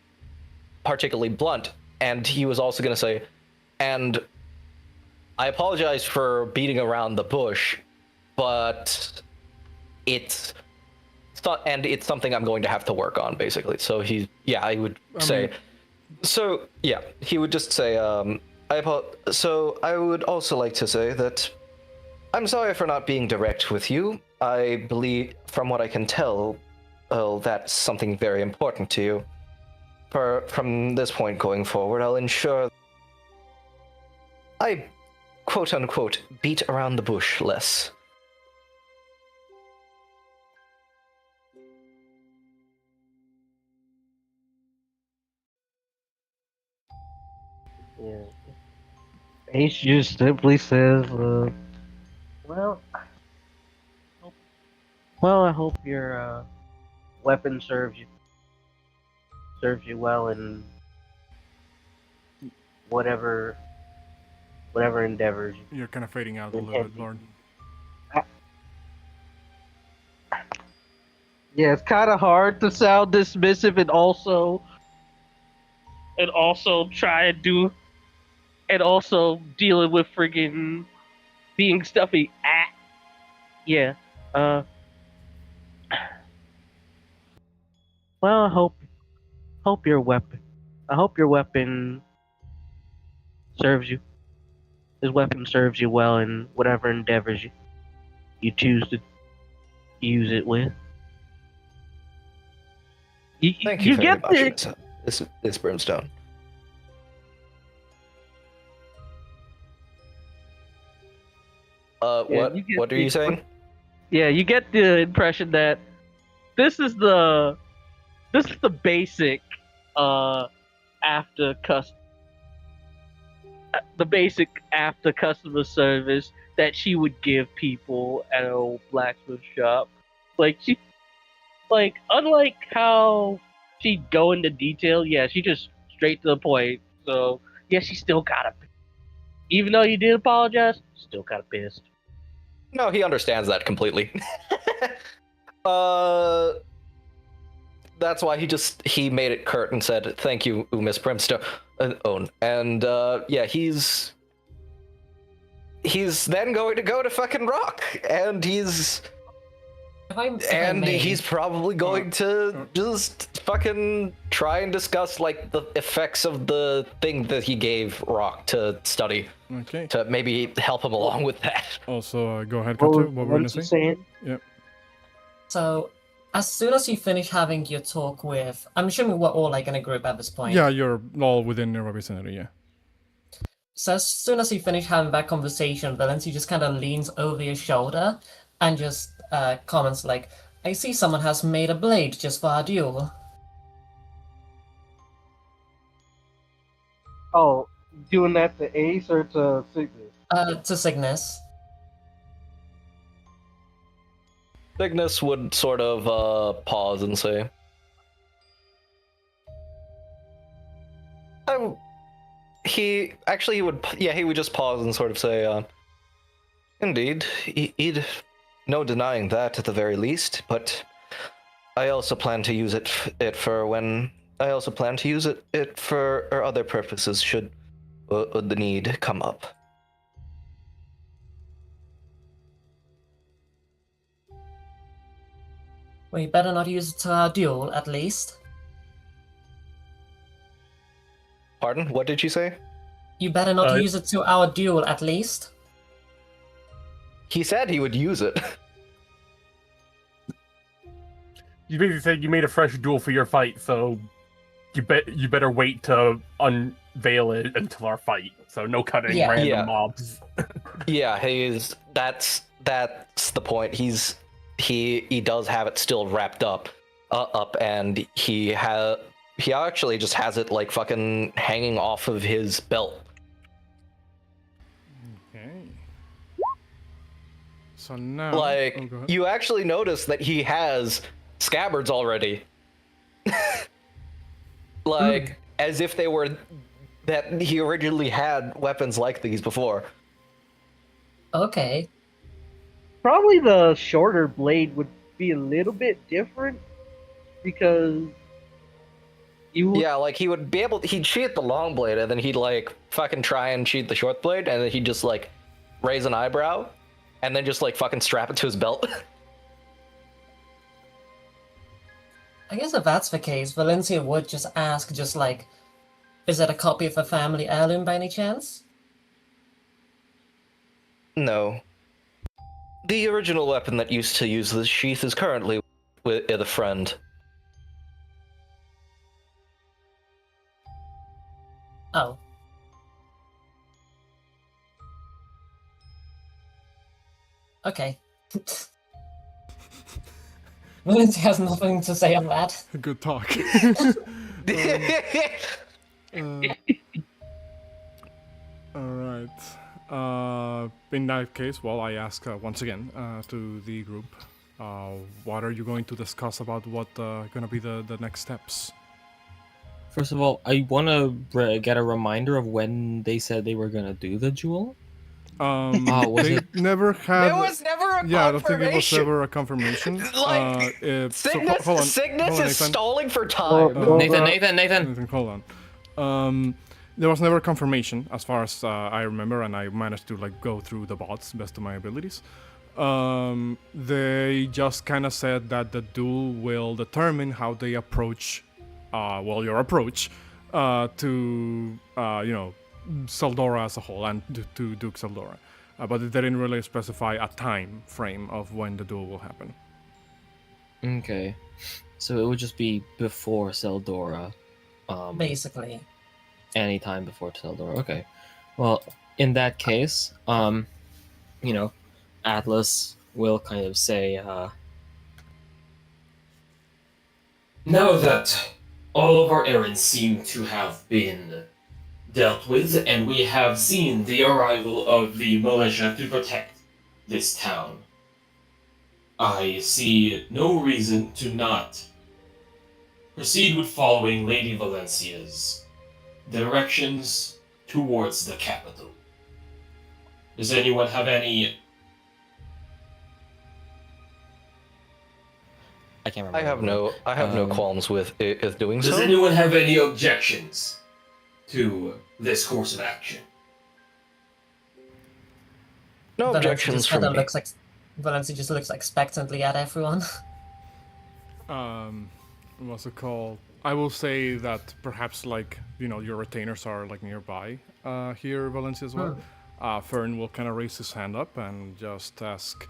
particularly blunt. And he was also going to say, and I apologize for beating around the bush, but it's something I'm going to have to work on, basically. So he would just say, so I would also like to say that I'm sorry for not being direct with you. I believe, from what I can tell, that's something very important to you. From this point going forward, I'll ensure I quote unquote beat around the bush less. Yeah. Ace just simply says, well, I hope your weapon serves you well in whatever endeavors you You're kind of fading out a little intend bit, to. Lord. Yeah, it's kind of hard to sound dismissive and also try and do and also dealing with friggin' being stuffy. Yeah. Uh. Well, hope your weapon. I hope your weapon serves you. His weapon serves you well in whatever endeavors you choose to use it with. Thank you You very get much, the Miss Brimstone. Yeah, you get What are you saying? Yeah, you get the impression that this is the basic uh after cus the basic after customer service that she would give people at an old blacksmith shop. Like unlike how she'd go into detail, yeah, she just straight to the point. So yeah, she still got it. Even though you did apologize, still got pissed. No, he understands that completely. uh, that's why he made it curt and said, "Thank you, Miss Brimstone." And yeah, he's then going to go to fucking Rock, and he's probably going to just fucking try and discuss like the effects of the thing that he gave Rock to study. Okay. To maybe help him along with that. Also, go ahead, Kato. What were you gonna say? Yep. So, as soon as you finish having your talk with, I'm assuming we're all like in a group at this point. Yeah, you're all within your vicinity, yeah. So as soon as you finish having that conversation, Valency just kind of leans over your shoulder and just comments like, "I see someone has made a blade just for our duel." Oh, doing that to Ace or to Signis? To Signis. Signis would sort of pause and say, he would just pause and sort of say, indeed, he'd no denying that at the very least, but I also plan to use it for other purposes should the need come up. We better not use it to our duel, at least. Pardon? What did you say? You better not use it to our duel, at least. He said he would use it. You basically said you made a fresh duel for your fight, so you better wait to unveil it until our fight. So no cutting random mobs. Yeah, that's the point. He does have it still wrapped up, and he actually just has it like fucking hanging off of his belt. Okay. So now, like you actually notice that he has scabbards already, like as if they were that he originally had weapons like these before. Okay. Probably the shorter blade would be a little bit different because like he'd sheath the long blade and then he'd like fucking try and sheath the short blade and then he'd just like raise an eyebrow and then just like fucking strap it to his belt. I guess if that's the case, Valencia would just ask, just like, is it a copy of a family heirloom by any chance? No. The original weapon that used to use this sheath is currently with a friend. Oh. Okay. Valency has nothing to say on that. Good talk. Alright. In that case, well, I ask once again to the group, what are you going to discuss about what gonna be the next steps? First of all, I want to get a reminder of when they said they were gonna do the jewel. Was they it? never had. There was never a Yeah, I don't think it was confirmation. ever a confirmation. Like, Signis, hold on, Signis hold on, is Nathan. stalling for time. Nathan. Hold on. There was never confirmation, as far as I remember, and I managed to like go through the bots best of my abilities. They just kind of said that the duel will determine how they approach, your approach to Saldora as a whole and to Duke Saldora, but they didn't really specify a time frame of when the duel will happen. Okay, so it would just be before Saldora. Basically. Anytime before Saldora. Okay. Well, in that case, Atlas will kind of say, Now that all of our errands seem to have been dealt with, and we have seen the arrival of the militia to protect this town, I see no reason to not proceed with following Lady Valencia's directions towards the capital. Does anyone have any... I can't remember. I have no qualms with doing Does so. anyone have any objections to this course of action? No objections from me. Valencia just looks expectantly at everyone. What's it called? I will say that perhaps your retainers are nearby here, Valencia as well. Fern will kind of raise his hand up and just ask,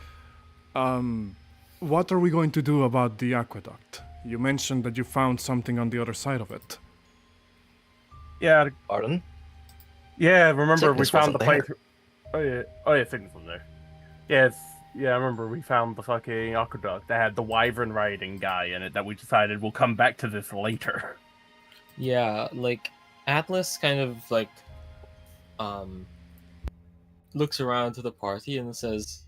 what are we going to do about the aqueduct? You mentioned that you found something on the other side of it. Yeah. Pardon? Yeah, remember we Signis found the wasn't place. Oh yeah, Signis was there. Yes, yeah, I remember we found the fucking aqueduct that had the wyvern riding guy in it that we decided we'll come back to this later. Yeah, Atlas kind of looks around to the party and says,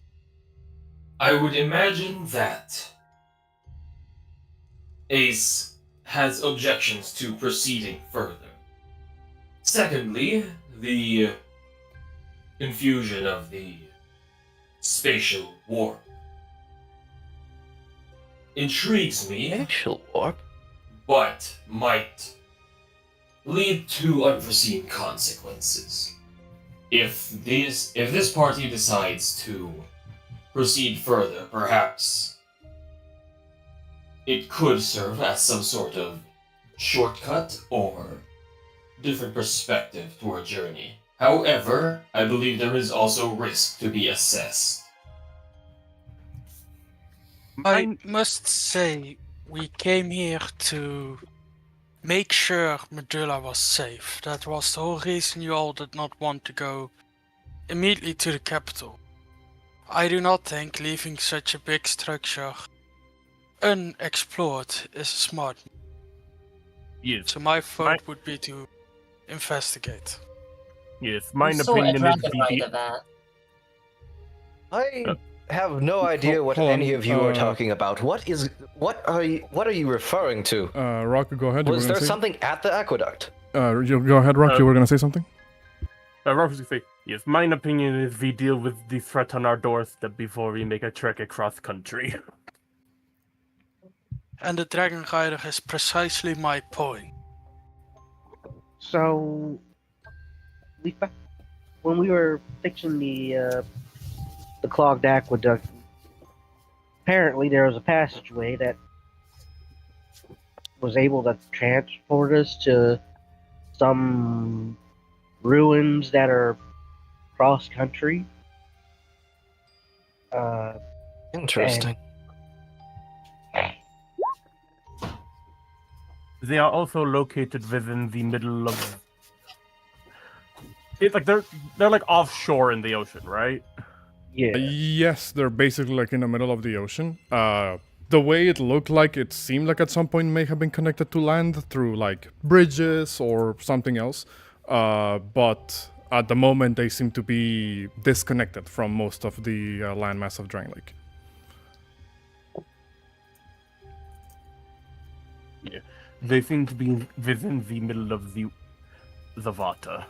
I would imagine that Ace has objections to proceeding further. Secondly, the infusion of the spatial warp intrigues me, Spatial warp? but might lead to unforeseen consequences. If this party decides to proceed further, perhaps it could serve as some sort of shortcut or different perspective to our journey. However, I believe there is also risk to be assessed. I must say, we came here to make sure Majula was safe. That was the whole reason you all did not want to go immediately to the capital. I do not think leaving such a big structure unexplored is smart. Yes. So my vote would be to investigate. Yes, my I'm so opinion is attracted by that. I have no idea what hold on, any of you are talking about. What are you referring to? Rock, go ahead. Was there something at the aqueduct? You go ahead, Rock. You were gonna say something. Yes, my opinion is we deal with the threat on our doorstep before we make a trek across country. And the Dragon Rider is precisely my point. So, when we were fixing the clogged aqueduct, apparently there was a passageway that was able to transport us to some ruins that are cross country. Interesting. They are also located within the middle of. It's they're offshore in the ocean, right? Yeah. Yes, they're basically like in the middle of the ocean. The way it looked like, it seemed like at some point may have been connected to land through like bridges or something else. But at the moment, they seem to be disconnected from most of the landmass of Drangleic. Yeah. They seem to be within the middle of the water.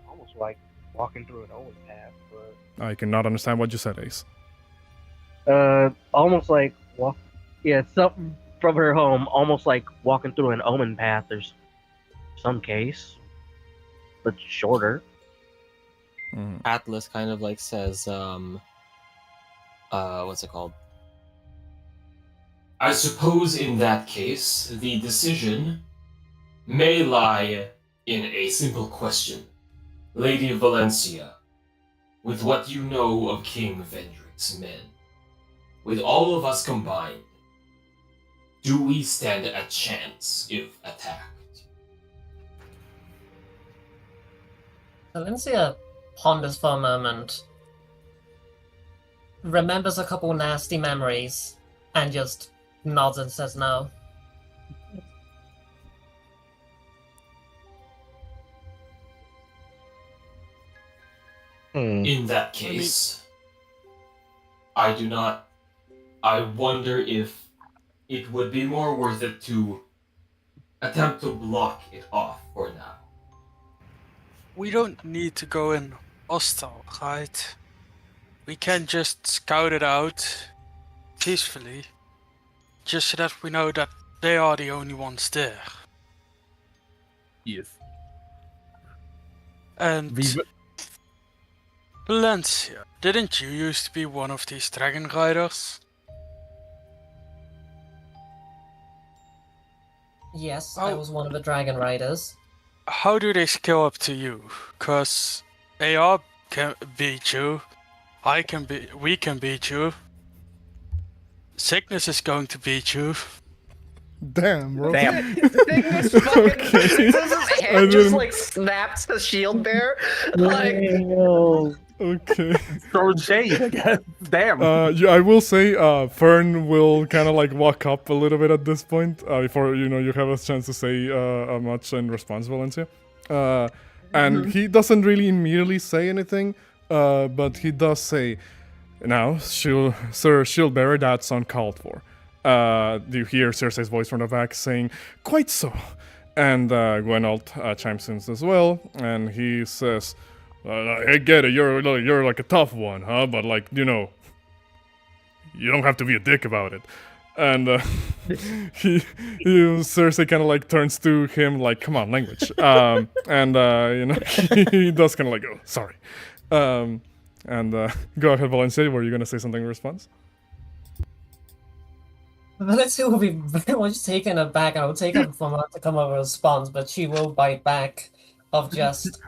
Almost like walking through an old path, but I cannot understand what you said, Ace. almost like something from her home, almost like walking through an omen path. There's some case, but shorter. Atlas kind of like says, what's it called? I suppose in that case, the decision may lie in a simple question. Lady of Valencia, with what you know of King Vendrick's men, with all of us combined, do we stand a chance if attacked? Valencia ponders for a moment, remembers a couple nasty memories, and just nods and says no. In that case, I wonder if it would be more worth it to attempt to block it off for now. We don't need to go in hostile, right? We can just scout it out peacefully, just so that we know that they are the only ones there. Yes. And The- Valencia, didn't you used to be one of these dragon riders? Yes, I Oh. was one of the dragon riders. How do they scale up to you? Cause AR can beat you, we can beat you. Signis is going to beat you. Damn, bro. Damn. Signis fucking Signis's I hand just didn't- like snaps the shield bear. Like Okay. Throwing shade, I guess. Damn. Yeah, I will say, Fern will kind of like walk up a little bit at this point before you have a chance to say much in response, Valencia. And he doesn't really immediately say anything, but he does say, "Now, Sir Shieldbearer, that's uncalled for." You hear Cersei's voice from the back saying, "Quite so." And Gwenold chimes in as well, and he says, "I get it. You're like a tough one, huh? But like you don't have to be a dick about it." And Cersei kind of like turns to him like, "Come on, language." And he does kind of like, "Oh, sorry." And go ahead, Valencia. Were you gonna say something in response? Valencia will be very much taken aback. I will take her from her to come up with a response, but she will bite back of just.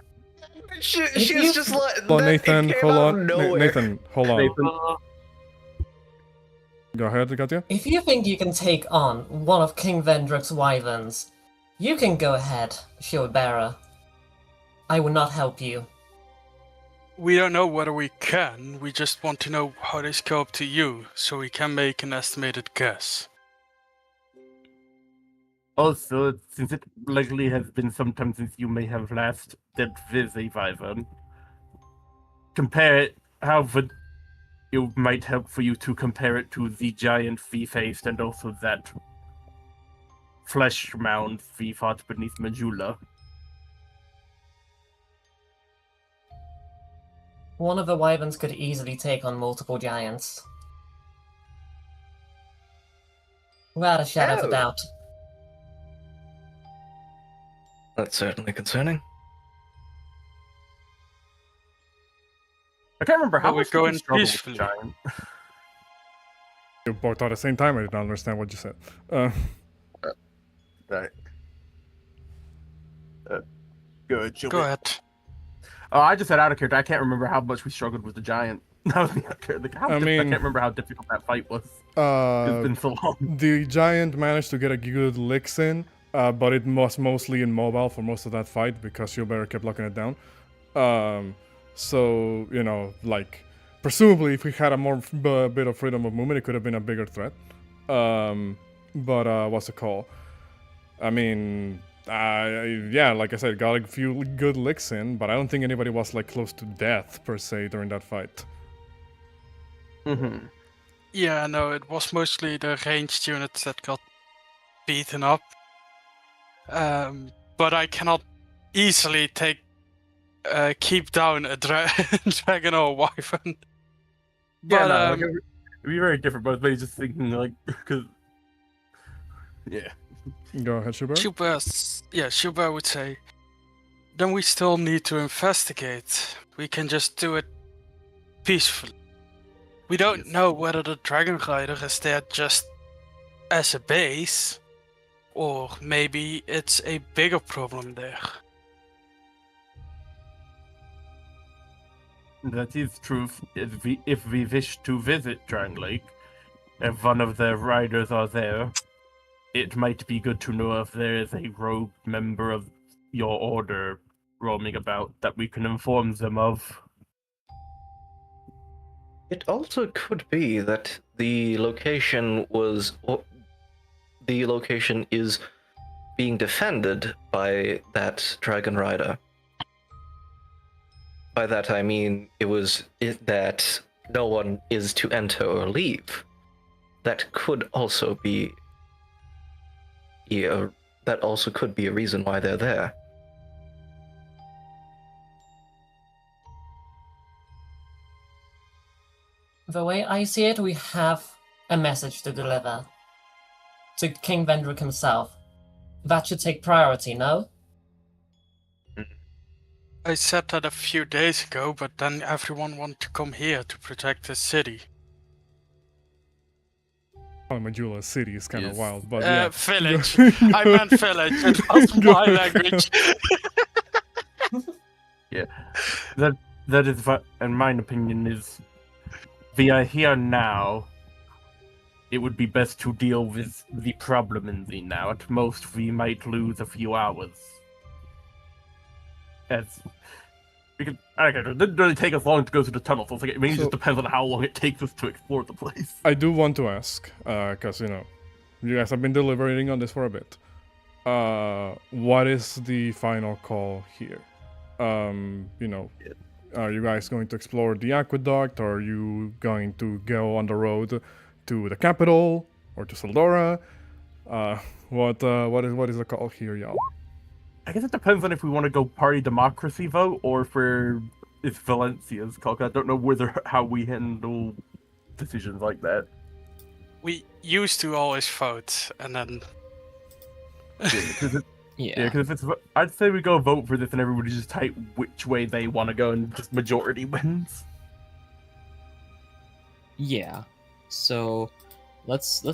she's just like Hold on, Nathan. Hold on, nowhere. Nathan. Hold on. Nathan. Go ahead, Katya. If you think you can take on one of King Vendrick's wyverns, you can go ahead, Shieldbearer. I will not help you. We don't know whether we can, we just want to know how they scale up to you, so we can make an estimated guess. Also, since it likely has been some time since you may have last dealt with a wyvern, compare it, how would it might help for you to compare it to the giant V-faced and also that flesh mound we fought beneath Majula. One of the wyverns could easily take on multiple giants. Without a shadow of Oh. a doubt. That's certainly concerning. I can't remember how Well, we much go we in struggled with peacefully. giant. You both at the same time. I did not understand what you said. Right. Good. Go ahead. Oh, I just said out of character. I can't remember how much we struggled with the giant. That was me out of character. I can't remember how difficult that fight was. It's been so long. The giant managed to get a good licks in, but it was mostly immobile for most of that fight because Shieldbearer kept locking it down. So, like, presumably if we had a more bit of freedom of movement, it could have been a bigger threat. But what's it called? I mean, yeah, like I said, got a few good licks in, but I don't think anybody was like close to death per se during that fight. Mm-hmm. Yeah, no, it was mostly the ranged units that got beaten up. But I cannot easily keep down a dragon or a wyvern. Yeah, But, it'd be very different, but maybe just thinking, like, because... Yeah. Go ahead, Schubert. Schubert would say, then we still need to investigate. We can just do it peacefully. We don't know whether the Dragon Rider is there just as a base, or maybe it's a bigger problem there. That is true. If we wish to visit Drangleic, if one of the riders are there, it might be good to know if there is a rogue member of your order roaming about that we can inform them of. It also could be that the location is being defended by that Dragon Rider. By that I mean that no one is to enter or leave. That could also be a reason why they're there. The way I see it, we have a message to deliver to King Vendrick himself. That should take priority, no? I said that a few days ago, but then everyone wanted to come here to protect the city. Majula city is kind of Yes. wild, but yeah. Village. I meant village. It was my language. Yeah, that is what, in my opinion, is we are here now. It would be best to deal with the problem in the now. At most, we might lose a few hours. It didn't really take us long to go through the tunnel, so it's like, it mainly just depends on how long it takes us to explore the place. I do want to ask, because, you guys have been deliberating on this for a bit. What is the final call here? Are you guys going to explore the aqueduct, or are you going to go on the road to the capital, or to Saldora? What is the call here, y'all? I guess it depends on if we want to go party democracy vote, or if it's Valencia's call. I don't know how we handle decisions like that. We used to always vote, and then... Because I'd say we go vote for this, and everybody just type which way they want to go, and just majority wins. Yeah. So let's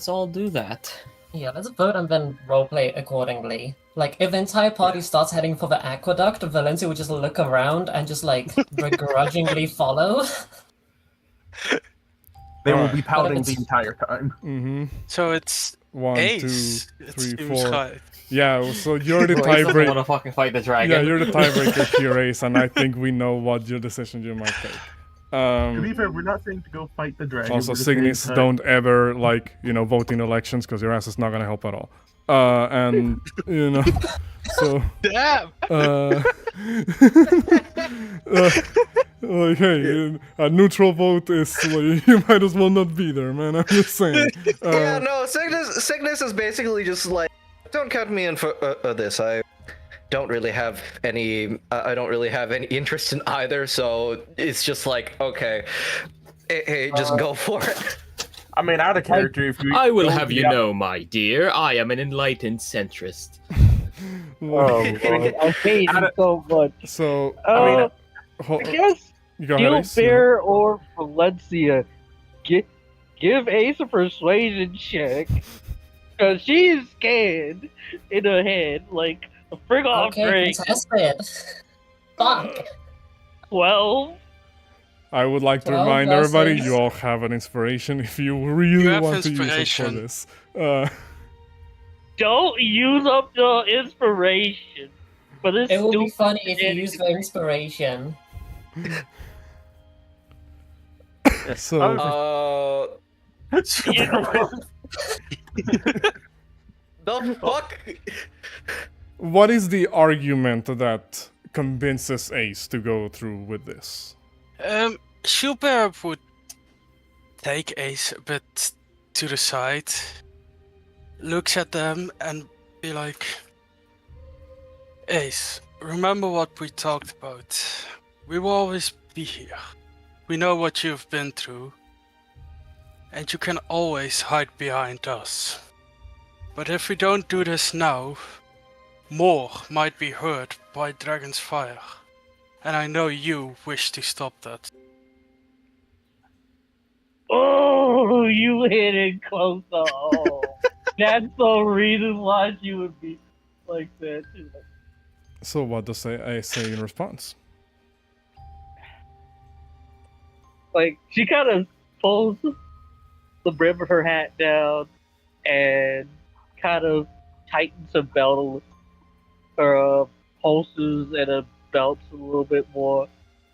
all do that. Yeah, let's vote and then roleplay accordingly. Like, if the entire party starts heading for the aqueduct, Valencia would just look around and just, like, begrudgingly follow. They will be pouting the entire time. Mm-hmm. So it's 1, Ace. 2, 3, It seems 4. right. Yeah, so you're the Ace doesn't tiebreaker. want to fucking fight the dragon. Yeah, you're the tiebreaker here, Ace, and I think we know what your decision you might take. To be fair, we're not saying to go fight the dragon. Also, we're just saying Signis, don't ever vote in elections because your ass is not gonna help at all. And so. Damn! Hey, a neutral vote is like, you might as well not be there, man. I'm just saying. Yeah, no, Signis is basically just like, don't count me in for this. I don't really have any interest in either, so it's just like, okay, hey, just go for it. I mean, out of character, if you... I will have you know, my dear, I am an enlightened centrist. Oh, Lord. I hate him so much. So, I guess Bear or Valencia, give Ace a persuasion check, because she's scared in her head, like a frig off drink. Contested. Fuck. 12. I would like to remind everybody, you all have an inspiration if you really want to use it for this. Don't use up the inspiration. But it will be funny if you use the inspiration. So, The fuck? what is the argument that convinces Ace to go through with this? Schubert would take Ace a bit to the side, looks at them and be like, Ace, remember what we talked about. We will always be here. We know what you've been through, and you can always hide behind us. But if we don't do this now, more might be hurt by Dragon's Fire. And I know you wish to stop that. Oh, you hit it close to home. That's the reason why she would be like that. So what does Ace say in response? Like, she kind of pulls the brim of her hat down and kind of tightens her belt, her holsters and her belts a little bit more,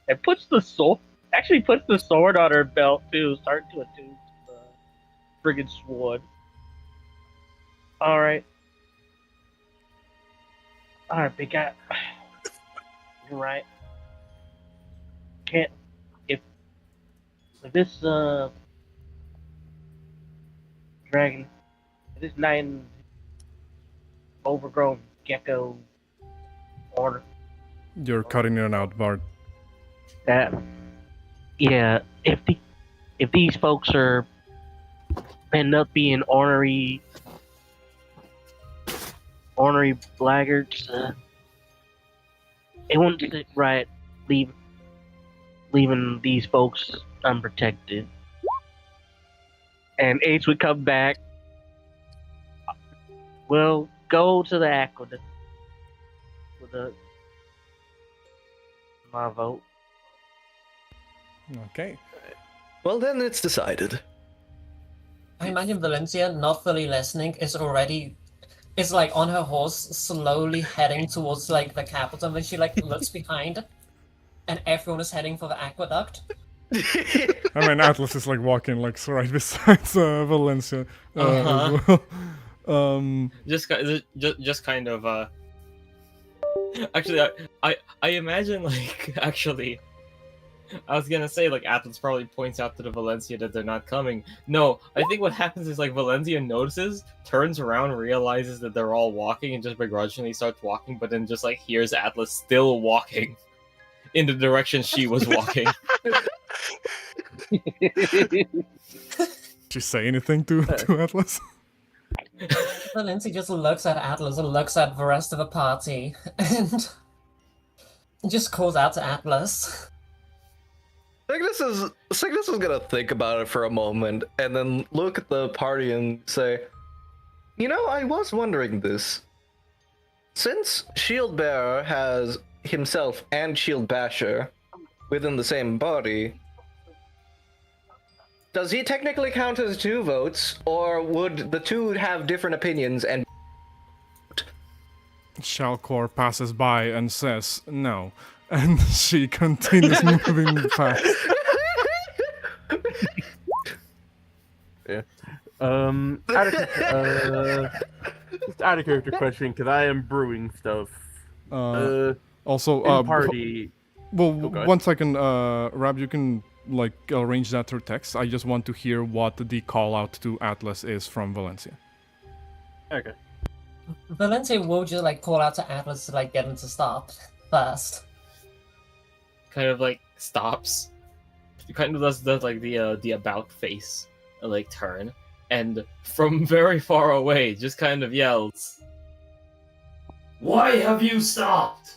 and puts the sword on her belt too, starting to attune to the friggin' sword. Alright, big guy. You're right. Can't if this dragon, this nine overgrown gecko order. You're cutting it out, Bart. Yeah, if these folks end up being ornery blaggards, it wouldn't sit right leaving these folks unprotected. And Ace would come back. We'll go to the aqueduct with my vote. Okay. Well, then it's decided. I imagine Valencia, not fully listening, is like on her horse, slowly heading towards like the capital, when she like looks behind, and everyone is heading for the aqueduct. I mean, Atlas is like walking like right beside Valencia. Uh-huh. As well. Just kind of actually, I imagine like actually, I was gonna say like Atlas probably points out to the Valencia that they're not coming. No, I think what happens is like Valencia notices, turns around, realizes that they're all walking, and just begrudgingly starts walking, but then just like hears Atlas still walking in the direction she was walking. Did you say anything to Atlas? Valencia just looks at Atlas and looks at the rest of the party, and just calls out to Atlas. Signis is gonna think about it for a moment and then look at the party and say, you know, I was wondering this. Since Shieldbearer has himself and Shield Basher within the same body, does he technically count as 2 votes, or would the two have different opinions and Shalcor passes by and says no, and she continues moving past. Yeah. Just out of character question, because I am brewing stuff. Also, In party. Well, go ahead. 1 second, Rab, you can like arrange that through text. I just want to hear what the call out to Atlas is from Valencia. Okay. Valencia will just like call out to Atlas to like get him to stop first. Kind of like stops. He kind of does like the about face, like turn, and from very far away just kind of yells, "Why have you stopped?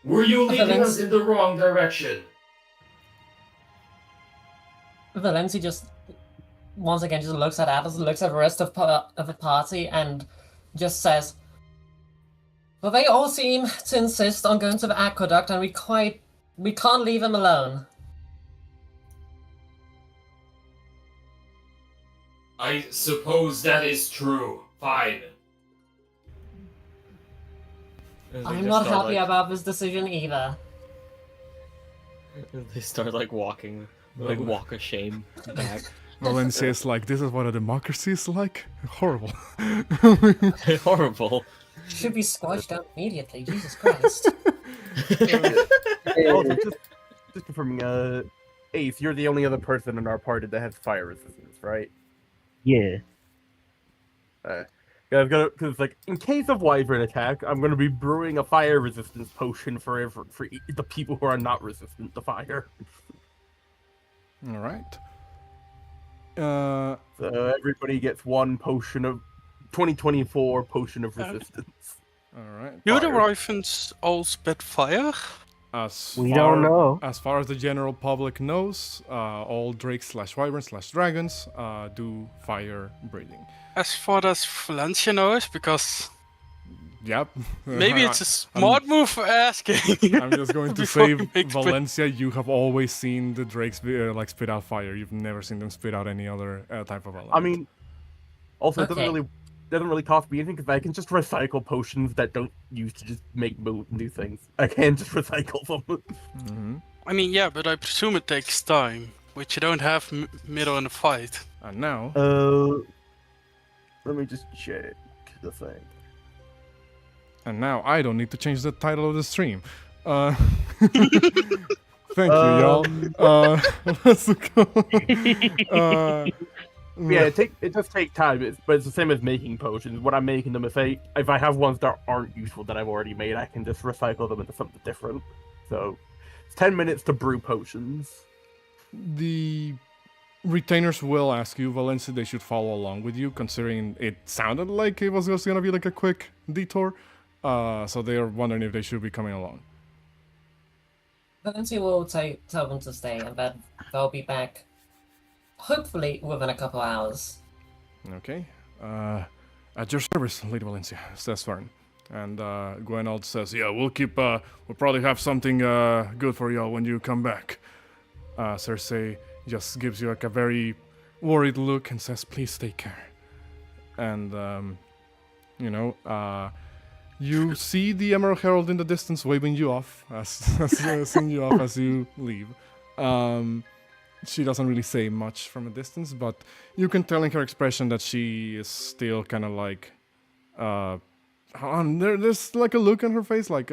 Were you leading us in the wrong direction?" Valencia just once again just looks at Atlas, looks at the rest of the party, and just says, "Well, they all seem to insist on going to the aqueduct, and we can't leave them alone." I suppose that is true. Fine. And they I'm just not start, happy like- about this decision either. They start like walking, like Well- walk of shame back. Valencia is like, this is what a democracy is like? Horrible. Horrible. Should be squashed out immediately. Jesus Christ. Also, just confirming, Ace, you're the only other person in our party that has fire resistance, right? Yeah. Yeah, because like in case of wyvern attack, I'm gonna be brewing a fire resistance potion for the people who are not resistant to fire. All right. So everybody gets one potion of 2024 potion of resistance. All right. Do the Fire. Ravens all spit fire? We don't know. As far as the general public knows, all drakes / wyverns / dragons do fire breathing. As far as Valencia knows, because Yep. maybe it's a smart move for asking. I'm just going to before say, we make split. Valencia, you have always seen the drakes like spit out fire. You've never seen them spit out any other type of element. I mean, also it Okay. doesn't really cost me anything because I can just recycle potions that don't use to just make new things. I can just recycle them. hmm I mean, yeah, but I presume it takes time, which you don't have middle in the fight. And now, Let me just check the thing. I don't need to change the title of the stream. Thank you, y'all. Let's go. Yeah, it does take time, but it's the same as making potions. When I'm making them, if I have ones that aren't useful that I've already made, I can just recycle them into something different. So it's 10 minutes to brew potions. The retainers will ask you, Valencia, they should follow along with you, considering it sounded like it was just gonna be like a quick detour. So they are wondering if they should be coming along. Valencia will tell them to stay, and then they'll be back, hopefully within a couple hours. Okay. At your service, Lady Valencia, says Fern. And Gwenold says, yeah, we'll probably have something good for y'all when you come back. Cersei just gives you like a very worried look and says, please take care. And, you see the Emerald Herald in the distance waving you off, seeing you off as you leave. She doesn't really say much from a distance, but you can tell in her expression that she is still kind of like, there's like a look on her face, like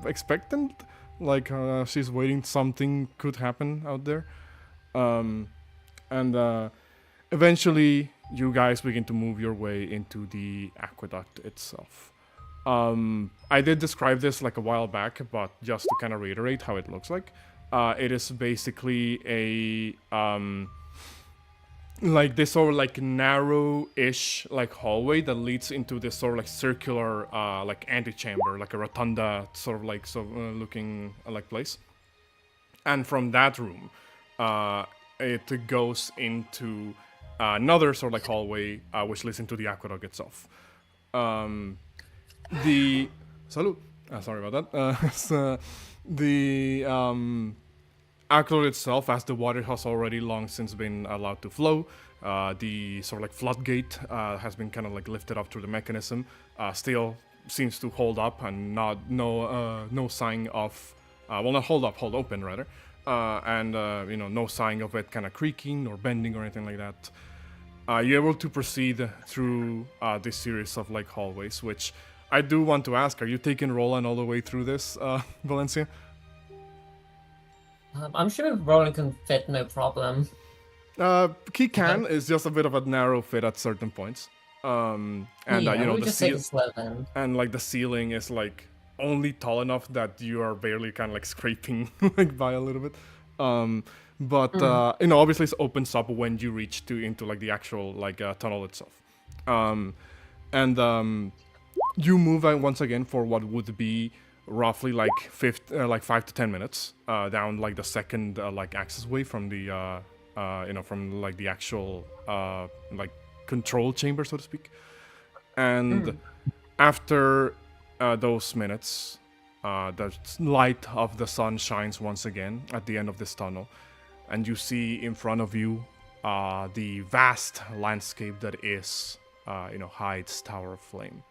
expectant, like she's waiting something could happen out there. Eventually, you guys begin to move your way into the aqueduct itself. I did describe this like a while back, but just to kind of reiterate how it looks like. It is basically a like this sort of like narrow-ish like hallway that leads into this sort of like circular like antechamber, like a rotunda sort of like looking like place. And from that room, it goes into another sort of like hallway which leads into the aqueduct itself. The salute. Sorry about that. So the aqueduct itself, as the water has already long since been allowed to flow, the sort of like floodgate has been kind of like lifted up through the mechanism. Still seems to hold up and no sign of not hold open rather, and no sign of it kind of creaking or bending or anything like that. You're able to proceed through this series of like hallways, which I do want to ask, are you taking Roland all the way through this, Valencia? I'm sure Roland can fit no problem. He can, it's just a bit of a narrow fit at certain points. We'll The just take it slow then. and like the ceiling is like only tall enough that you are barely kind of like scraping like by a little bit. Obviously it opens up when you reach into like the actual like tunnel itself. You move once again for what would be roughly like 5 to 10 minutes down like the second like access way from the from like the actual like control chamber, so to speak. And after those minutes, the light of the sun shines once again at the end of this tunnel, and you see in front of you the vast landscape that is Heide's Tower of Flame.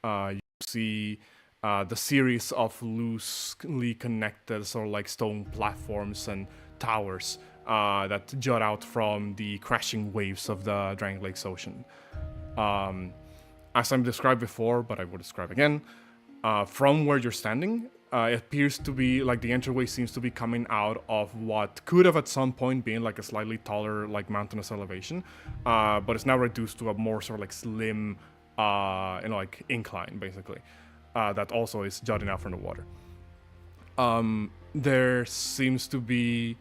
You see the series of loosely connected sort of like stone platforms and towers that jut out from the crashing waves of the Drangleic Ocean. As I described before, but I will describe again, from where you're standing, it appears to be like the entryway seems to be coming out of what could have at some point been like a slightly taller like mountainous elevation, but it's now reduced to a more sort of like slim, like incline basically, that also is jutting out from the water. There seems to be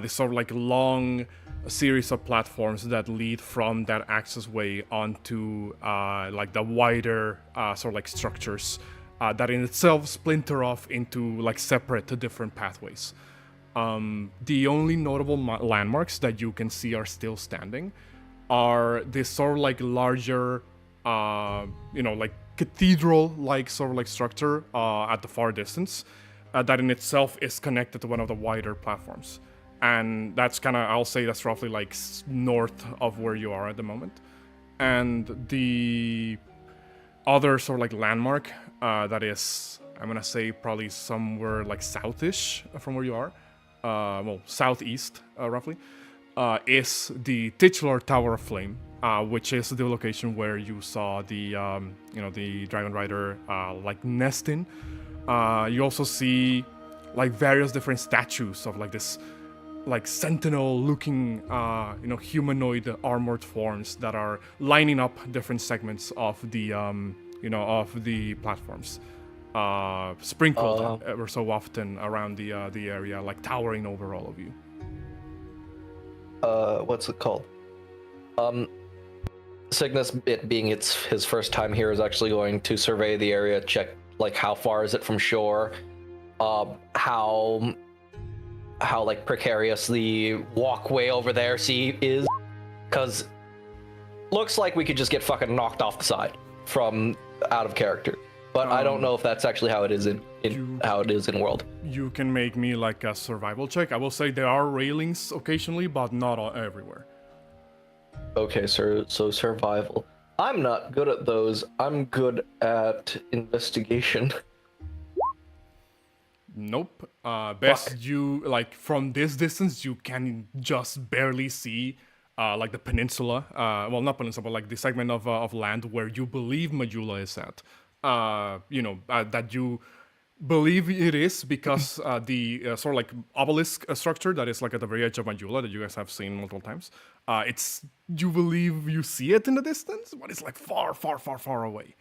this sort of like long series of platforms that lead from that accessway onto like the wider sort of like structures that in itself splinter off into like separate different pathways. The only notable landmarks that you can see are still standing are this sort of like larger, like cathedral-like sort of like structure at the far distance that in itself is connected to one of the wider platforms. And that's kind of, I'll say that's roughly like north of where you are at the moment. And the other sort of like landmark that is, I'm gonna say probably somewhere like southish from where you are, southeast roughly, is the titular Tower of Flame, which is the location where you saw the the Dragon Rider like nest in. You also see like various different statues of like this like sentinel-looking, humanoid armored forms that are lining up different segments of the, of the platforms, sprinkled ever so often around the area, like towering over all of you. What's it called? Cygnus, it being his first time here, is actually going to survey the area, check like how far is it from shore, how like precarious the walkway over there is, because looks like we could just get fucking knocked off the side from out of character, but I don't know if that's actually how it is in world. You can make me like a survival check. I will say there are railings occasionally, but not everywhere. Okay, so survival. I'm not good at those. I'm good at investigation. Nope. Best you like from this distance you can just barely see like the peninsula. Well, not peninsula, but like the segment of land where you believe Majula is at. That you believe it is because the sort of like obelisk structure that is like at the very edge of Majula that you guys have seen multiple times. It's you believe you see it in the distance, but it's like far, far, far, far away.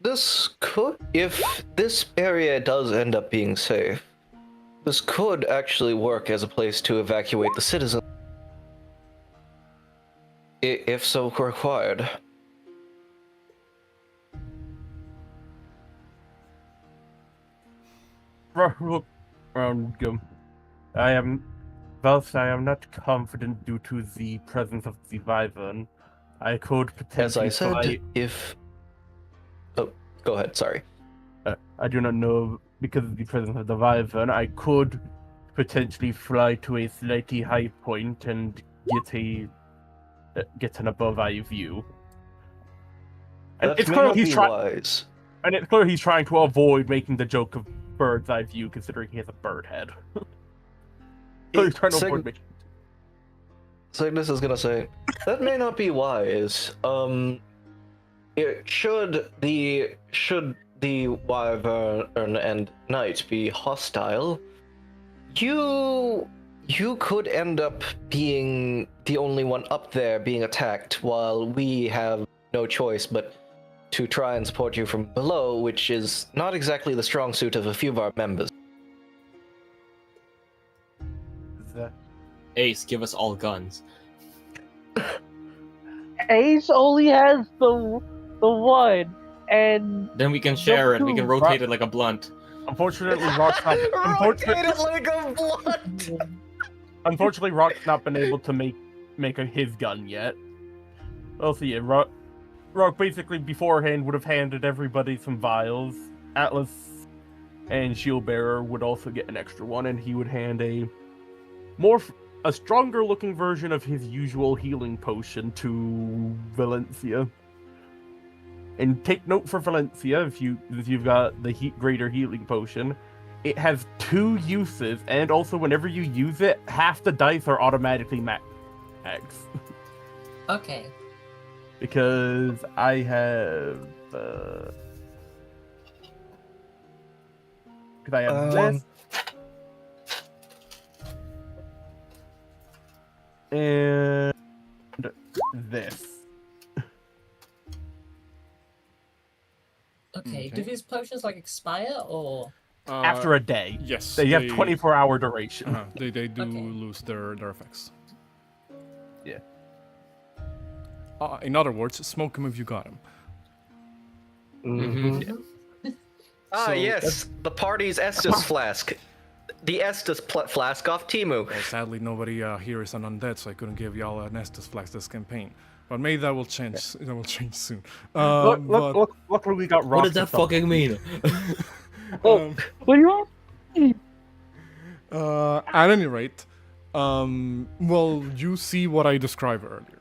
This could, if this area does end up being safe, this could actually work as a place to evacuate the citizens, if so required. Look, I am not confident due to the presence of the Wyvern. I could potentially. As I said, if. Oh, go ahead. Sorry. I do not know, because of the presence of the Wyvern, I could potentially fly to a slightly high point and get an above eye view. And it's clear he's wise. And it's clear he's trying to avoid making the joke of bird's eye view, considering he has a bird head. So he's trying to avoid making. Cygnus is gonna say that may not be wise. Should the Wyvern and Knight be hostile, you could end up being the only one up there being attacked, while we have no choice but to try and support you from below, which is not exactly the strong suit of a few of our members. Ace, give us all guns. Ace only has the one, and then we can share it. We can rotate it like a blunt. Unfortunately, Rock's not. Rotate it like a blunt. Unfortunately, Rock's not been able to make his gun yet. We'll see. Rock basically beforehand would have handed everybody some vials. Atlas and Shieldbearer would also get an extra one, and he would hand a stronger looking version of his usual healing potion to Valencia. And take note for Valencia, if you've got the greater healing potion, it has 2 uses, and also whenever you use it, half the dice are automatically max. Okay. Because I have this and this. Okay. Do these potions like expire or? After a day. Yes. They have 24-hour duration. They do Okay. lose their effects. Yeah. In other words, smoke him if you got him. So- Yes, the party's Estus flask. The Estus flask off Timu. Well, sadly, nobody here is an undead, so I couldn't give y'all an Estus flask this campaign. But maybe that will change. That will change soon. Look, luckily we got What does that Roxas up. fucking mean? Um, What do you want? at any rate, well, you see what I described earlier.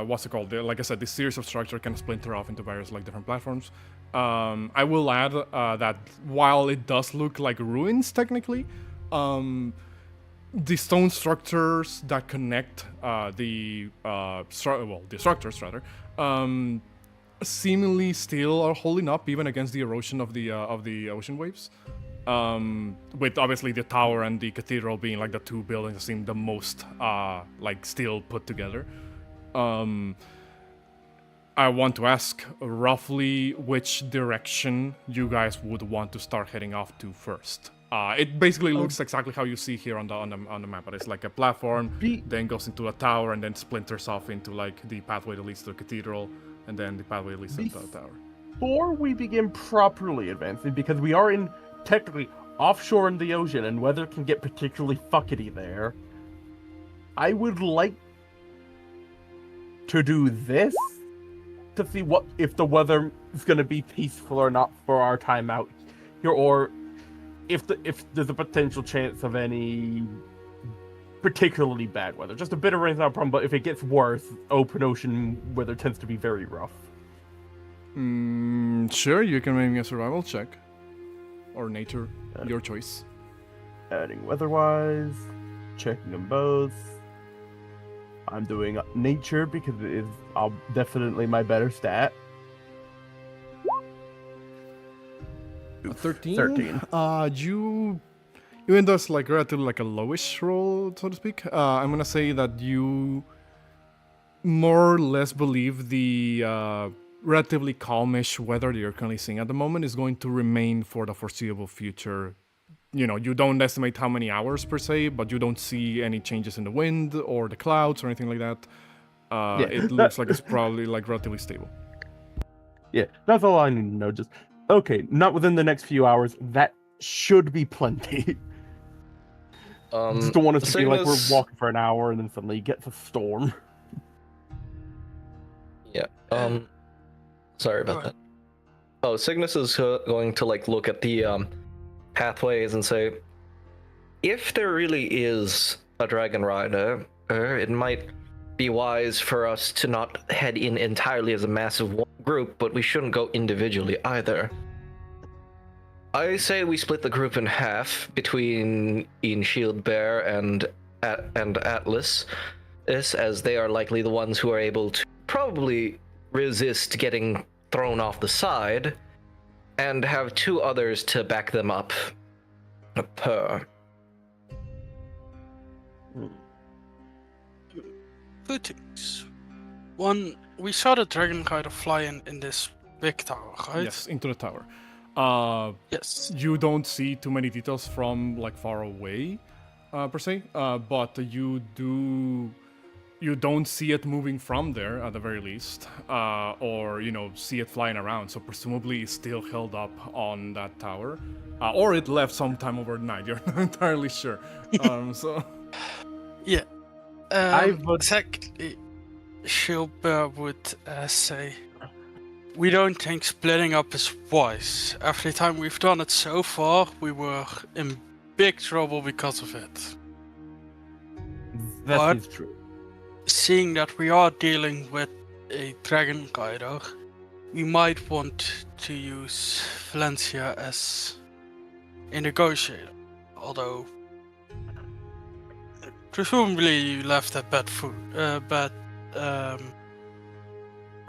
What's it called? Like I said, this series of structure can splinter off into various like different platforms. I will add that while it does look like ruins technically, the stone structures that connect the structures rather, seemingly still are holding up even against the erosion of the ocean waves. With obviously the tower and the cathedral being like the 2 buildings that seem the most like still put together. I want to ask roughly which direction you guys would want to start heading off to first. It basically looks exactly how you see here on the map, but it's like a platform, then goes into a tower, and then splinters off into like the pathway that leads to the cathedral, and then the pathway that leads to the tower. Before we begin properly advancing, because we are in technically offshore in the ocean, and weather can get particularly fuckety there, I would like to do this to see what if the weather is going to be peaceful or not for our time out here, or if there's a potential chance of any particularly bad weather. Just a bit of rain's not a problem, but if it gets worse, open ocean weather tends to be very rough. Sure, you can make me a survival check. Or nature, your choice. Adding weather-wise, checking them both. I'm doing nature because it is definitely my better stat. 13? 13. Even though it's like relatively like a lowish roll, so to speak, I'm gonna say that you more or less believe the relatively calmish weather that you're currently seeing at the moment is going to remain for the foreseeable future. You know, you don't estimate how many hours per se, but you don't see any changes in the wind or the clouds or anything like that. It looks like it's probably like relatively stable. Yeah, that's all I need to know. Just okay, not within the next few hours. That should be plenty. Just don't want us to be like we're walking for an hour and then suddenly gets a storm. Yeah. Sorry about that. Oh, Signis is going to like look at the pathways and say, if there really is a dragon rider, it might be wise for us to not head in entirely as a massive group, but we shouldn't go individually either. I say we split the group in half between Shield Bear and Atlas, as they are likely the ones who are able to probably resist getting thrown off the side, and have 2 others to back them up per. Two things. One, we saw the dragon rider fly in this big tower, right? Yes, into the tower. Yes. You don't see too many details from like far away, per se, but you don't see it moving from there at the very least, or see it flying around. So presumably it's still held up on that tower, or it left sometime overnight. You're not entirely sure. So Yeah. I would- Exactly. Shilbear would say, we don't think splitting up is wise. Every time we've done it so far, we were in big trouble because of it. That What? is true. Seeing that we are dealing with a dragon rider, we might want to use Valencia as a negotiator. Although, presumably you left a bad food, how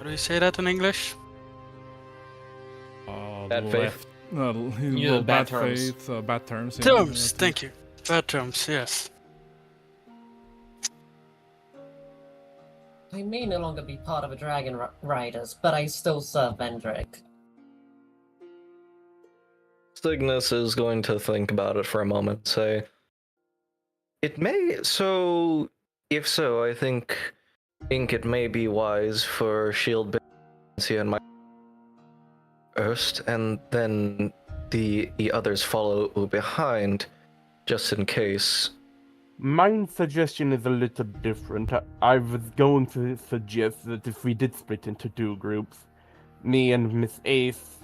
do you say that in English? Bad faith. Well, bad terms. faith, bad terms. Terms, thank you. Bad terms, yes. I may no longer be part of a Dragon Riders, but I still serve Vendrick. Signis is going to think about it for a moment. Say, it may. So, if so, I think it may be wise for Shield Valencia and my first, and then the others follow behind, just in case. My suggestion is a little different. I was going to suggest that if we did split into 2 groups, me and Miss Ace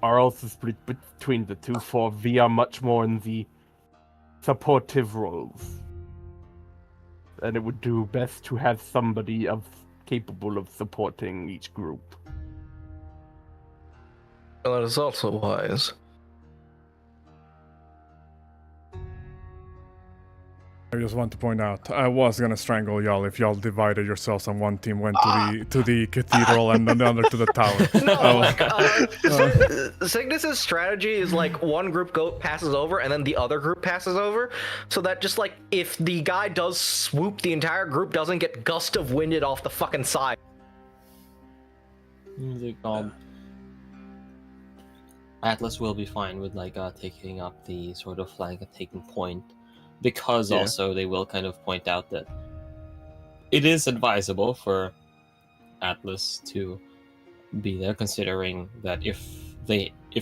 are also split between the 2, for we are much more in the supportive roles. And it would do best to have somebody capable of supporting each group. Well, that is also wise. I just want to point out, I was gonna strangle y'all if y'all divided yourselves and one team went to the cathedral and then the other to the tower. Signis's strategy is like one group passes over and then the other group passes over, so that just like if the guy does swoop, the entire group doesn't get gust of winded off the fucking side. Atlas will be fine with taking up the sort of flank and taking point. Because also they will kind of point out that it is advisable for Atlas to be there, considering that if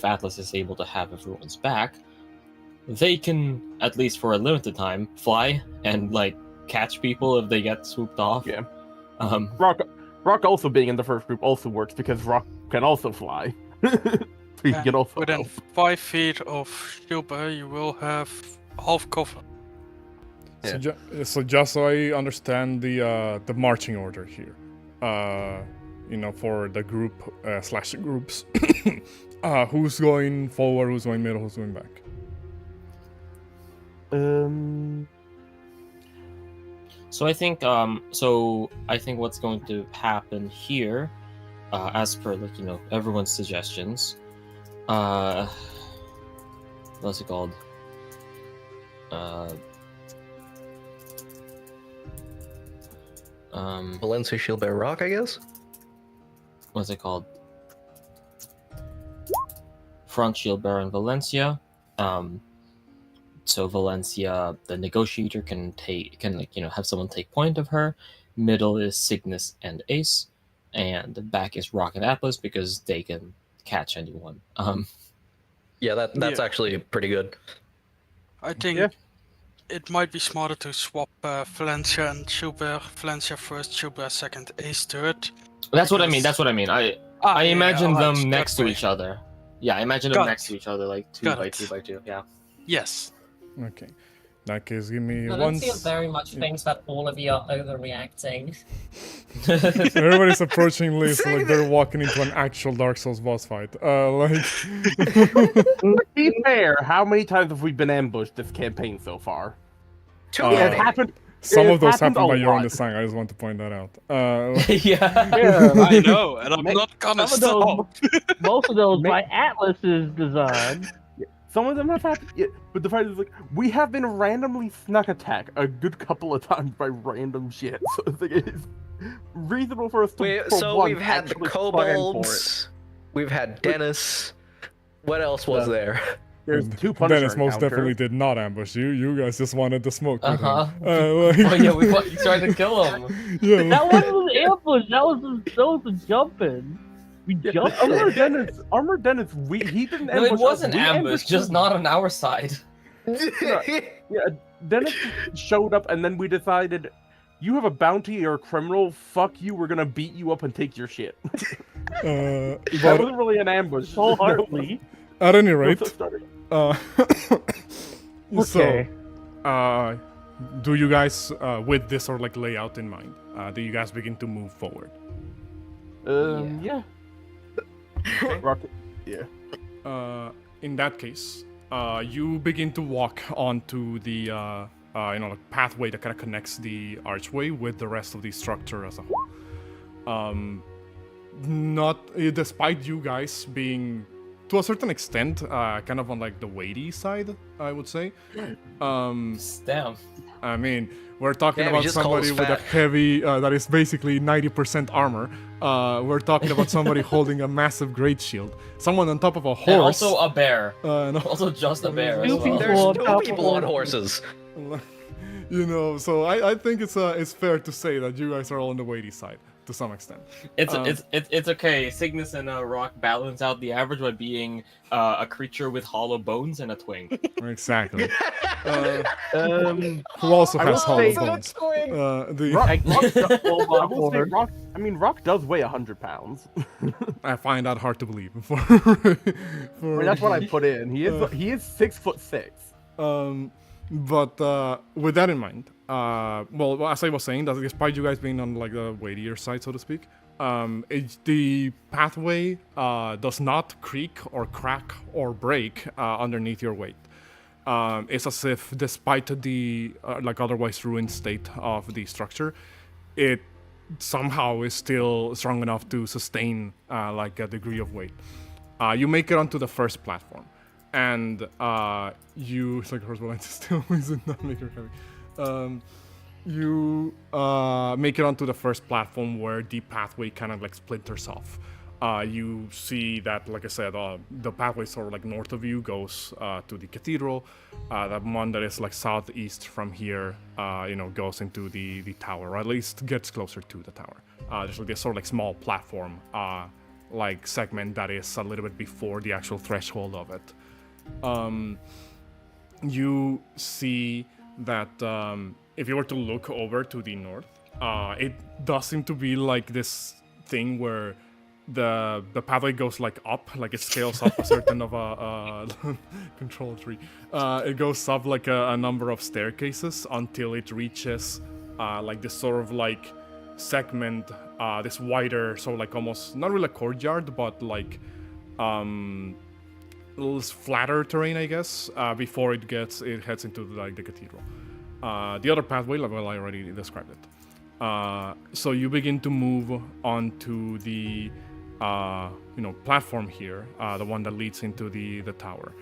Atlas is able to have everyone's back, they can, at least for a limited time, fly and catch people if they get swooped off. Yeah. Rock also being in the first group also works because Rock can also fly. He can also within help. 5 feet of Shilba, you will have half cover. So, so just so I understand the marching order here, for the group slash groups, who's going forward, who's going middle, who's going back? So I think what's going to happen here, as per everyone's suggestions, what's it called? Valencia Shield Bear Rock, I guess? What's it called? Front Shield Bear in Valencia. So Valencia, the negotiator, can have someone take point of her. Middle is Signis and Ace, and the back is Rock and Atlas because they can catch anyone. Yeah, that's actually pretty good. I think it might be smarter to swap Valencia and Shilbear. Valencia first, Shilbear second, Ace third. That's what I mean. I imagine them next to way. each other. Yeah, I imagine them next to each other, like 2 by 2 by 2. Yeah. Yes. Okay. In that case, give me one. Valencia very much thinks that all of you are overreacting. Everybody's approaching Liz like they're walking into an actual Dark Souls boss fight. To be fair, how many times have we been ambushed this campaign so far? It happened. Some of those happened happened by a your own lot. design. I just want to point that out. Yeah. I know, and I'm not gonna stop. Most of those by Atlas's design. Some of them have happened, but the fact is, we have been randomly snuck attacked a good couple of times by random shit. So it's reasonable for us to. We've had the kobolds, we've had Dennis. What else was there? There's 2 Punisher Dennis most encounters. definitely did not ambush you. You guys just wanted to smoke with him. We fucking tried to kill him. Yeah. That wasn't an ambush. That was a jumping. We jumped. Armored Dennis. He didn't No, ambush it was us. an We ambush, ambushed just him. not on our side. Dennis showed up, and then we decided, you have a bounty or a criminal. Fuck you. We're gonna beat you up and take your shit. That wasn't really an ambush. Wholeheartedly. At any rate, Okay. do you guys, with this sort of like layout in mind, do you guys begin to move forward? Yeah. Rocket. Yeah. In that case, you begin to walk onto the like pathway that kind of connects the archway with the rest of the structure as a whole. Not despite you guys being, to a certain extent, kind of on like the weighty side, I would say. Damn. I mean, we're talking Yeah, we about just call somebody us with a fat. heavy, that is basically 90% armor. We're talking about somebody holding a massive great shield. Someone on top of a horse. And also a bear. No. Also just a bear as Two well. people There's on two top of people on horses. horses. You know, so I think it's fair to say that you guys are all on the weighty side to some extent. It's okay. Signis and Rock balance out the average by being a creature with hollow bones and a twing. Exactly. Um, Who also I has will hollow say- bones. Rock does weigh 100 pounds. I find that hard to believe. That's what I put in. He is 6'6". But with that in mind, well, as I was saying, that despite you guys being on like the weightier side, so to speak, the pathway does not creak or crack or break underneath your weight. It's as if, despite the like otherwise ruined state of the structure, it somehow is still strong enough to sustain like a degree of weight. You make it onto the first platform. And you, it's like horse balance still is not make it heavy. You make it onto the first platform where the pathway kind of like splinters off. You see that, like I said, the pathway sort of like north of you goes to the cathedral. The one that is like southeast from here, goes into the tower, or at least gets closer to the tower. There's like this sort of like small platform, like segment that is a little bit before the actual threshold of it. You see that if you were to look over to the north, it does seem to be like this thing where the pathway goes like up, like it scales up a certain of a control tree. It goes up like a number of staircases until it reaches like this sort of like segment, this wider, sort of like almost not really a courtyard, but like little flatter terrain, I guess, before it heads into like the cathedral. The other pathway, well, I already described it. So you begin to move onto the platform here, the one that leads into the tower.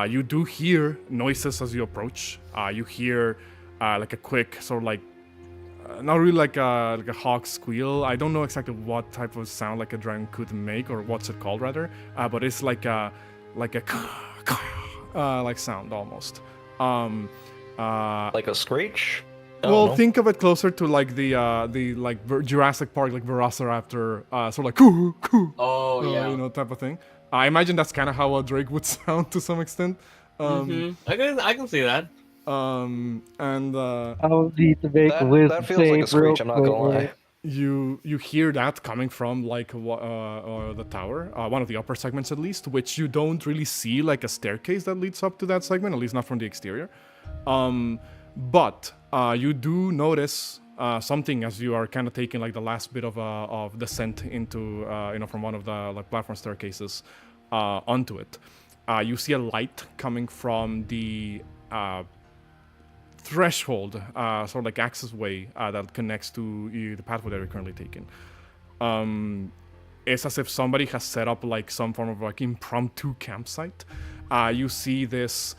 You do hear noises as you approach. You hear like a quick sort of like not really like a hawk squeal. I don't know exactly what type of sound like a dragon could make, or what's it called rather, but it's like a like sound almost. Like a screech? Well, think of it closer to like the like Jurassic Park, like Velociraptor, sort of like coo coo. Oh yeah. Type of thing. I imagine that's kind of how a drake would sound to some extent. I can see that. And I'll need to make a list that feels like a screech, I'm not gonna lie. you hear that coming from like the tower, one of the upper segments at least, which you don't really see like a staircase that leads up to that segment, at least not from the exterior. But you do notice something as you are kind of taking like the last bit of descent into from one of the like platform staircases onto it. You see a light coming from the threshold, sort of like access way that connects to the pathway that you're currently taking. It's as if somebody has set up like some form of like impromptu campsite. You see this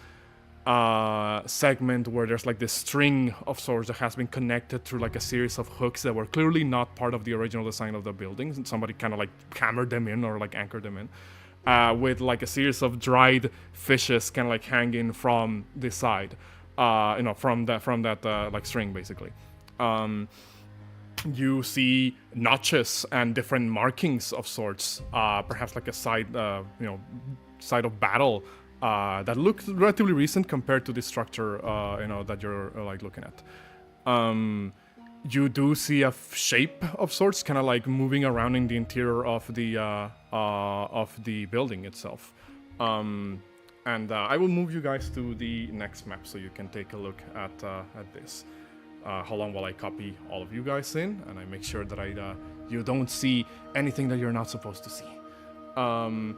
segment where there's like this string of sorts that has been connected through like a series of hooks that were clearly not part of the original design of the buildings, and somebody kind of like hammered them in or like anchored them in, with like a series of dried fishes kind of like hanging from the side, from that like string basically. You see notches and different markings of sorts, perhaps like a side of battle that look relatively recent compared to the structure that you're like looking at. You do see a shape of sorts kind of like moving around in the interior of the building itself. And I will move you guys to the next map so you can take a look at this. Hold on while I copy all of you guys in, and I make sure that you don't see anything that you're not supposed to see. I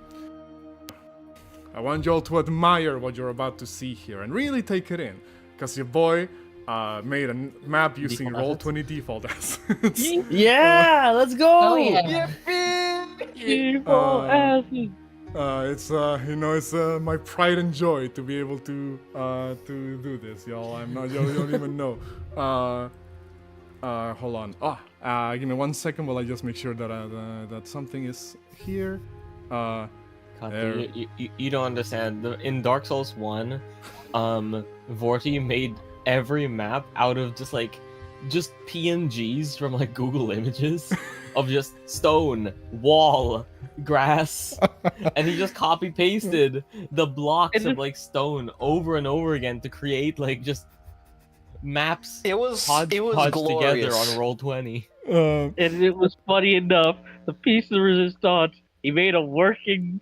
want you all to admire what you're about to see here and really take it in, because your boy made a map using Roll20 default assets. Yeah, let's go. Oh yeah. Default assets. It's it's my pride and joy to be able to do this, y'all. Y'all don't even know. Hold on. Give me 1 second while I just make sure that something is here. You don't understand. In Dark Souls 1, Vorti made every map out of just PNGs from like Google Images of just stone, wall, grass, and he just copy pasted the blocks of like stone over and over again to create like just maps. It was hodgepodge glorious. together on Roll20. And it was funny enough. The piece of resistance, he made a working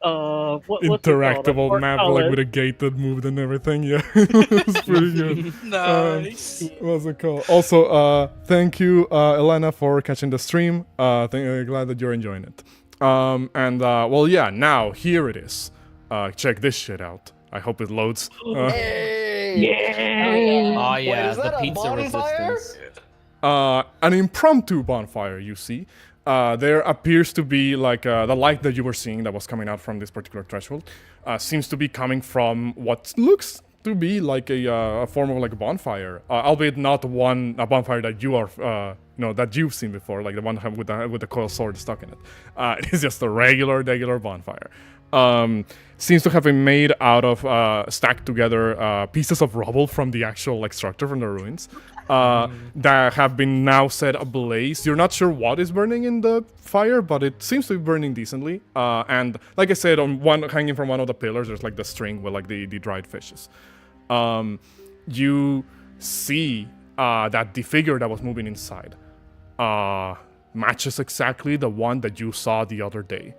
interactable map like with a gate that moved and everything. Yeah, it was pretty good. Nice. What's it called? Also, thank you, Elena, for catching the stream. Glad that you're enjoying it. Now here it is. Check this shit out. I hope it loads. Hey! Yeah. Oh yeah, Wait, is that the a pizza bonfire? resistance. An impromptu bonfire, you see. There appears to be like the light that you were seeing that was coming out from this particular threshold seems to be coming from what looks to be like a form of like a bonfire, albeit not a bonfire that you are that you've seen before, like the one with the coiled sword stuck in it. It is just a regular bonfire. Seems to have been made out of stacked together pieces of rubble from the actual like structure from the ruins that have been now set ablaze. You're not sure what is burning in the fire, but it seems to be burning decently. And like I said, hanging from one of the pillars, there's like the string with like the dried fishes. You see that the figure that was moving inside matches exactly the one that you saw the other day.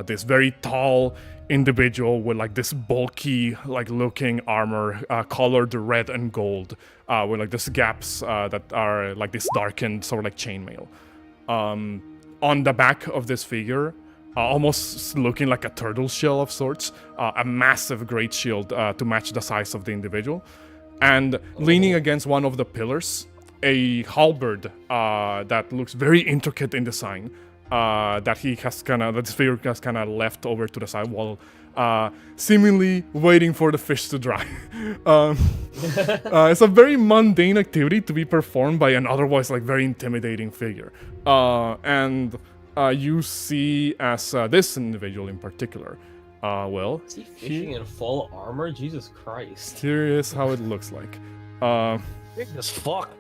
This very tall individual with like this bulky like looking armor colored red and gold with like these gaps that are like this darkened sort of like chainmail. On the back of this figure, almost looking like a turtle shell of sorts, a massive great shield to match the size of the individual, and leaning against one of the pillars, a halberd that looks very intricate in design. That this figure has kind of left over to the side while seemingly waiting for the fish to dry. It's a very mundane activity to be performed by an otherwise like very intimidating figure. And you see as this individual in particular, Is he fishing in full armor? Jesus Christ. Here is how it looks like. Big as fuck.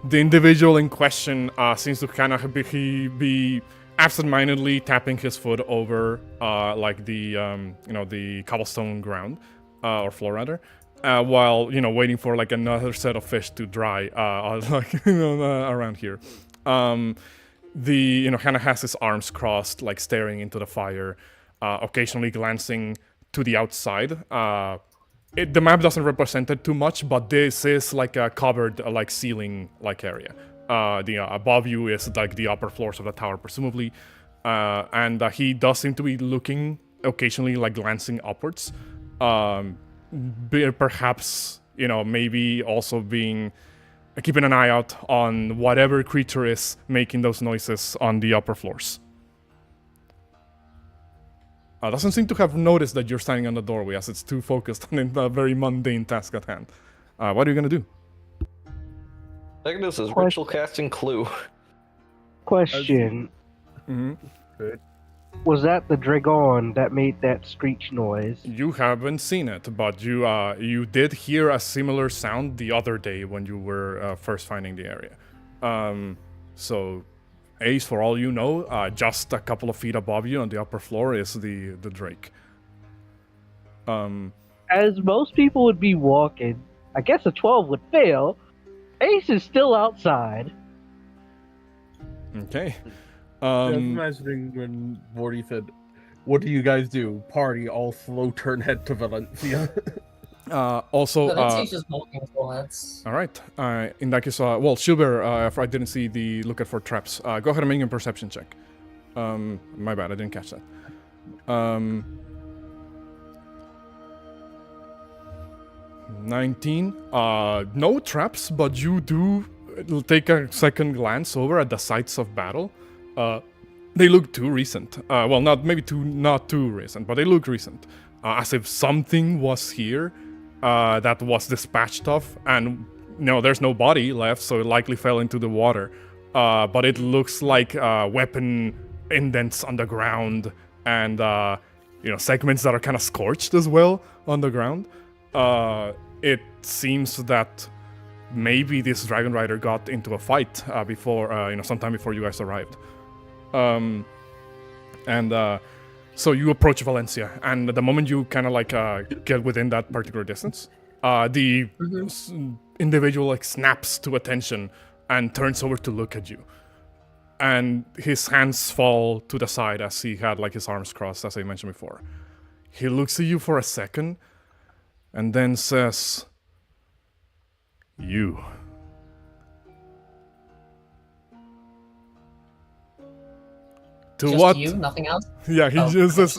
The individual in question seems to kind of be absentmindedly tapping his foot over like the cobblestone ground or floor rather, while waiting for like another set of fish to dry around here. Kind of has his arms crossed, like staring into the fire, occasionally glancing to the outside. The map doesn't represent it too much, but this is like a covered like ceiling like area. Above you is like the upper floors of the tower, presumably, and he does seem to be looking occasionally, like glancing upwards. Perhaps maybe also keeping an eye out on whatever creature is making those noises on the upper floors. Doesn't seem to have noticed that you're standing on the doorway, as it's too focused on the very mundane task at hand. What are you gonna do? Signis is ritual casting clue. Question. Was that the dragon that made that screech noise? You haven't seen it, but you did hear a similar sound the other day when you were first finding the area. So, Ace, for all you know, just a couple of feet above you on the upper floor is the Drake. As most people would be walking, I guess a 12 would fail. Ace is still outside. Okay. I was imagining when Vorti said, What do you guys do? Party, all slow turn head to Valencia. Also, Valencia's just walking towards. all right. In that case, well, Schubert, if I didn't see the lookout for traps, go ahead and make a perception check. My bad, I didn't catch that. 19. No traps, but you do take a second glance over at the sites of battle. They look too recent. Well, not too recent, but they look recent. As if something was here that was dispatched of, and there's no body left, so it likely fell into the water. But it looks like weapon indents on the ground, and segments that are kind of scorched as well on the ground. It seems that maybe this Dragon Rider got into a fight before, sometime before you guys arrived. So you approach Valencia, and the moment you kind of get within that particular distance, the individual snaps to attention and turns over to look at you. And his hands fall to the side as he had his arms crossed, as I mentioned before. He looks at you for a second, and then says, "You." To Just what? you, nothing else? Yeah, he just says,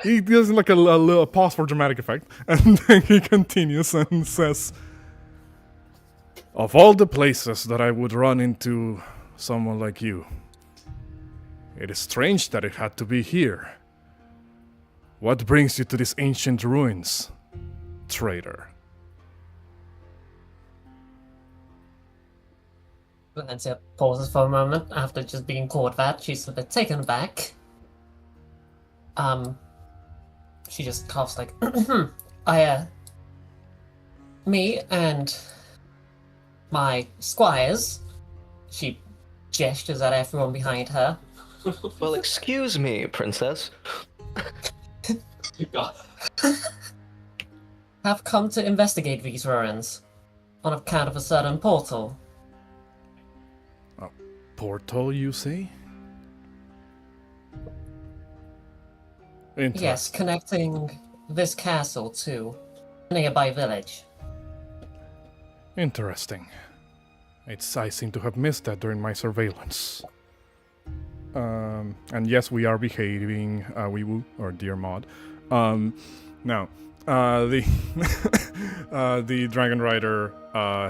he does a little pause for dramatic effect, and then he continues and says, "Of all the places that I would run into someone like you, it is strange that it had to be here. What brings you to these ancient ruins, traitor?" Valencia pauses for a moment after just being called that. She's a bit taken aback. She just coughs me and my squires. She gestures at everyone behind her. Well, excuse me, princess. Have come to investigate these ruins on account of a certain portal. Portal, you say? Yes, connecting this castle to a nearby village. Interesting. I seem to have missed that during my surveillance. And yes, we are behaving, Weewoo, or Dear Mod. Now, the Dragon Rider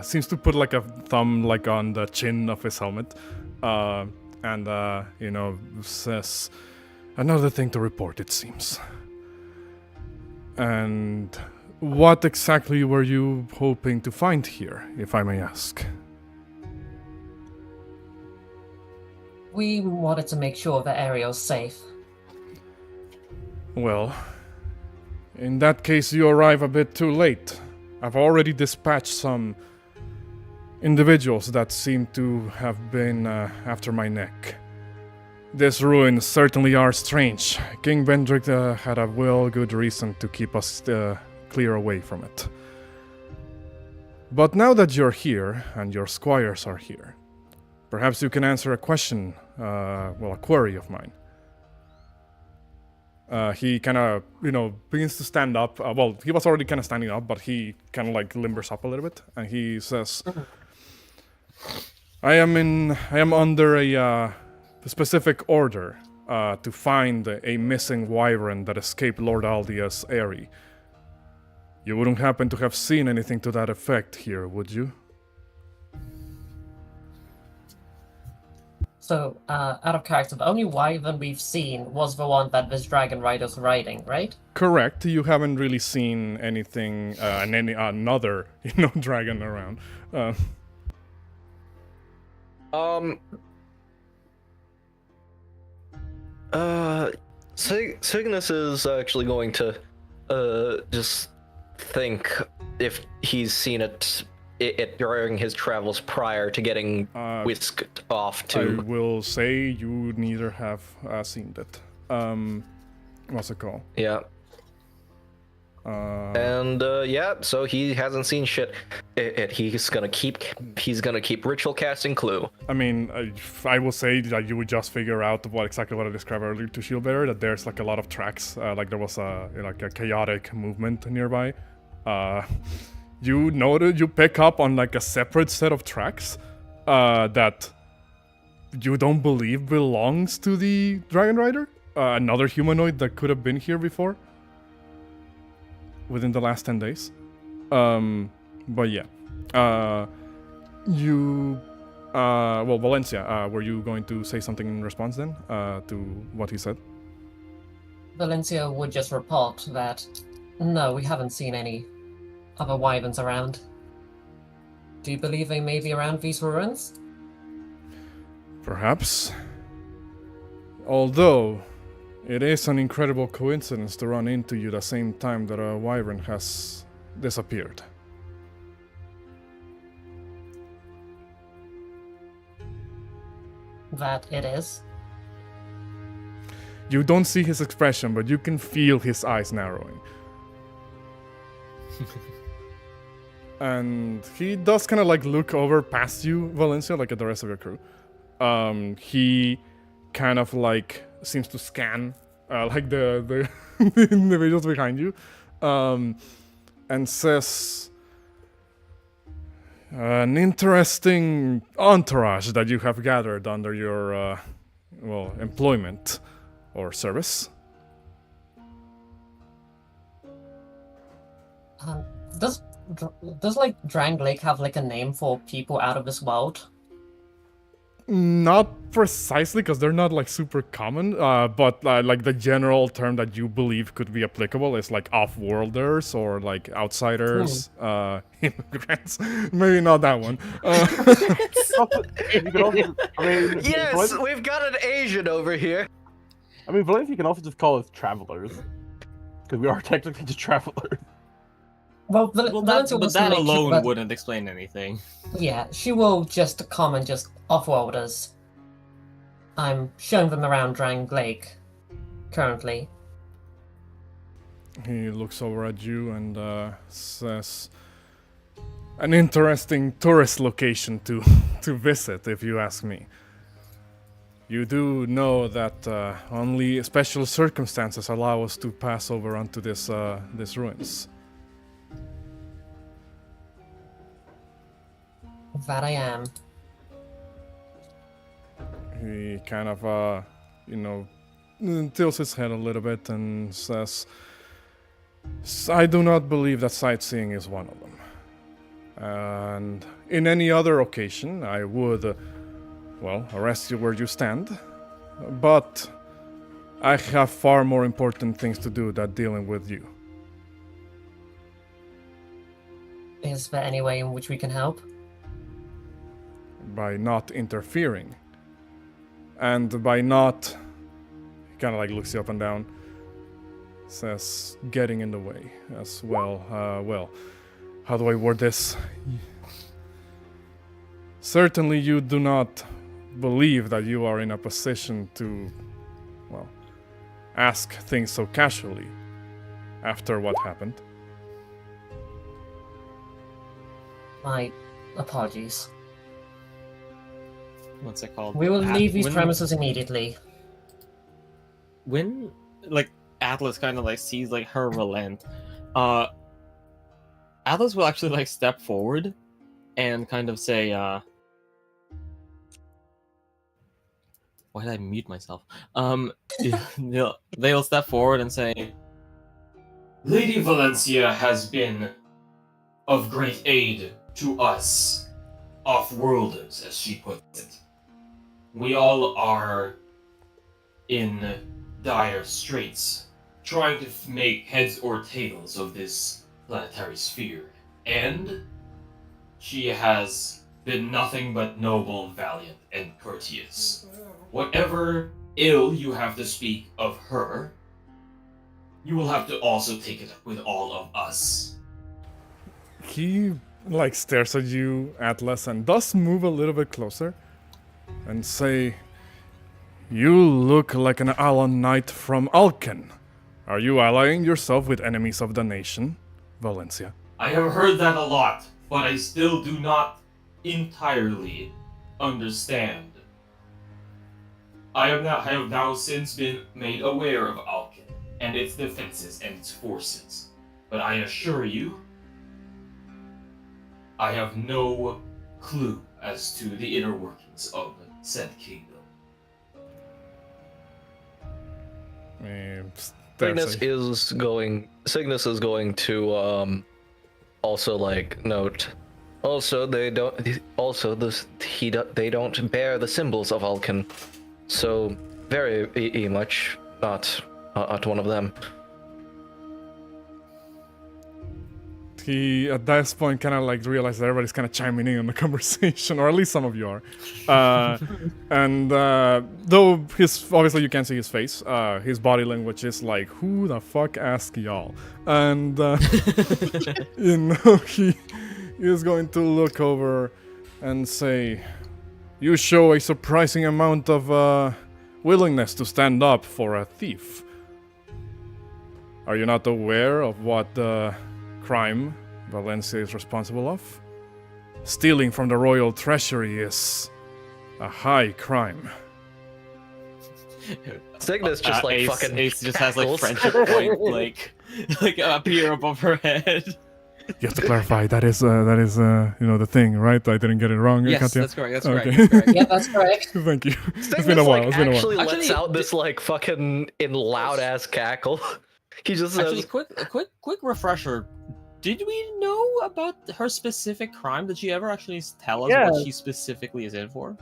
seems to put a thumb on the chin of his helmet, and says, "Another thing to report, it seems." And what exactly were you hoping to find here, if I may ask? We wanted to make sure the area was safe. Well, in that case, you arrive a bit too late. I've already dispatched some individuals that seem to have been after my neck. These ruins certainly are strange. King Vendrick had a good reason to keep us clear away from it. But now that you're here, and your squires are here, perhaps you can answer a question, a query of mine. He kind of, begins to stand up. Well, he was already kind of standing up, but he kind of limbers up a little bit, and he says, I am under a specific order to find a missing wyvern that escaped Lord Aldia's eyrie. You wouldn't happen to have seen anything to that effect here, would you? So, out of character, the only wyvern we've seen was the one that this Dragon Rider's riding, right? Correct. You haven't really seen anything, another, dragon around. Signis is actually going to, just think if he's seen it during his travels prior to getting whisked off to... I will say you neither have seen that. What's it called? Yeah. And yeah, so he hasn't seen shit. He's gonna keep ritual casting Clue. I mean, I will say that you would just figure out exactly what I described earlier to Shieldbearer, that there's like a lot of tracks, like there was a chaotic movement nearby. You pick up on like a separate set of tracks that you don't believe belongs to the Dragon Rider, another humanoid that could have been here before within the last 10 days. But yeah. Valencia, were you going to say something in response then to what he said? Valencia would just report that no, we haven't seen any other wyverns around. Do you believe they may be around these ruins? Perhaps. Although, it is an incredible coincidence to run into you the same time that a wyvern has disappeared. That it is. You don't see his expression, but you can feel his eyes narrowing. And he does kind of like look over past you, Valencia, like at the rest of your crew. He kind of like seems to scan like the individuals behind you, and says, an interesting entourage that you have gathered under your employment or service. Does like Drangleic have like a name for people out of this world? Not precisely, because they're not like super common, but like the general term that you believe could be applicable is like off-worlders or like outsiders, immigrants. Maybe not that one. Yes, we've got an Asian over here. I mean, Valencia can also just call us travelers, because we are technically just travelers. Well, that alone wouldn't explain anything. Yeah, she will just come and just off-worlders. I'm showing them around Drangleic currently. He looks over at you and says, an interesting tourist location to visit, if you ask me. You do know that only special circumstances allow us to pass over onto this ruins. That I am. He kind of, tilts his head a little bit and says, I do not believe that sightseeing is one of them. And in any other occasion, I would, arrest you where you stand. But I have far more important things to do than dealing with you. Is there any way in which we can help? By not interfering. And by not... He kind of like looks you up and down. Says, getting in the way as well. How do I word this? Certainly you do not believe that you are in a position to, ask things so casually after what happened. My apologies. What's it called? We will leave these premises immediately. When, Atlas kind of, sees, her relent, Atlas will actually, step forward and kind of say, why did I mute myself? They'll step forward and say, Lady Valencia has been of great aid to us, off-worlders, as she puts it. We all are in dire straits, trying to make heads or tails of this planetary sphere, and she has been nothing but noble, valiant, and courteous. Whatever ill you have to speak of her, you will have to also take it up with all of us. He, stares at you, Atlas, and does move a little bit closer and say, you look like an Allen Knight from Alken. Are you allying yourself with enemies of the nation, Valencia? I have heard that a lot, but I still do not entirely understand. I have now since been made aware of Alkin and its defenses and its forces, but I assure you, I have no clue as to the inner workings of said kingdom. Signis is going to also like note. Also, they don't bear the symbols of Alkin, so very much not one of them. He, at this point, kind of like realized that everybody's kind of chiming in on the conversation, or at least some of you are. And though obviously you can't see his face, his body language is like, who the fuck asked y'all? And, he is going to look over and say, you show a surprising amount of willingness to stand up for a thief. Are you not aware of what crime Valencia is responsible of? Stealing from the royal treasury is a high crime. Signis just like Ace, fucking Ace just has like cackles. friendship point like appear above her head. You have to clarify, that is the thing, right? I didn't get it wrong. Yes, Katya? that's correct. That's Okay. correct. That's correct. Yeah, that's correct. Thank you. Signis It's been a while. like It's been a while. actually lets Actually, out this like fucking in loud ass cackle. He just Actually, says, quick refresher. Did we know about her specific crime? Did she ever actually tell us Yeah. what she specifically is in for?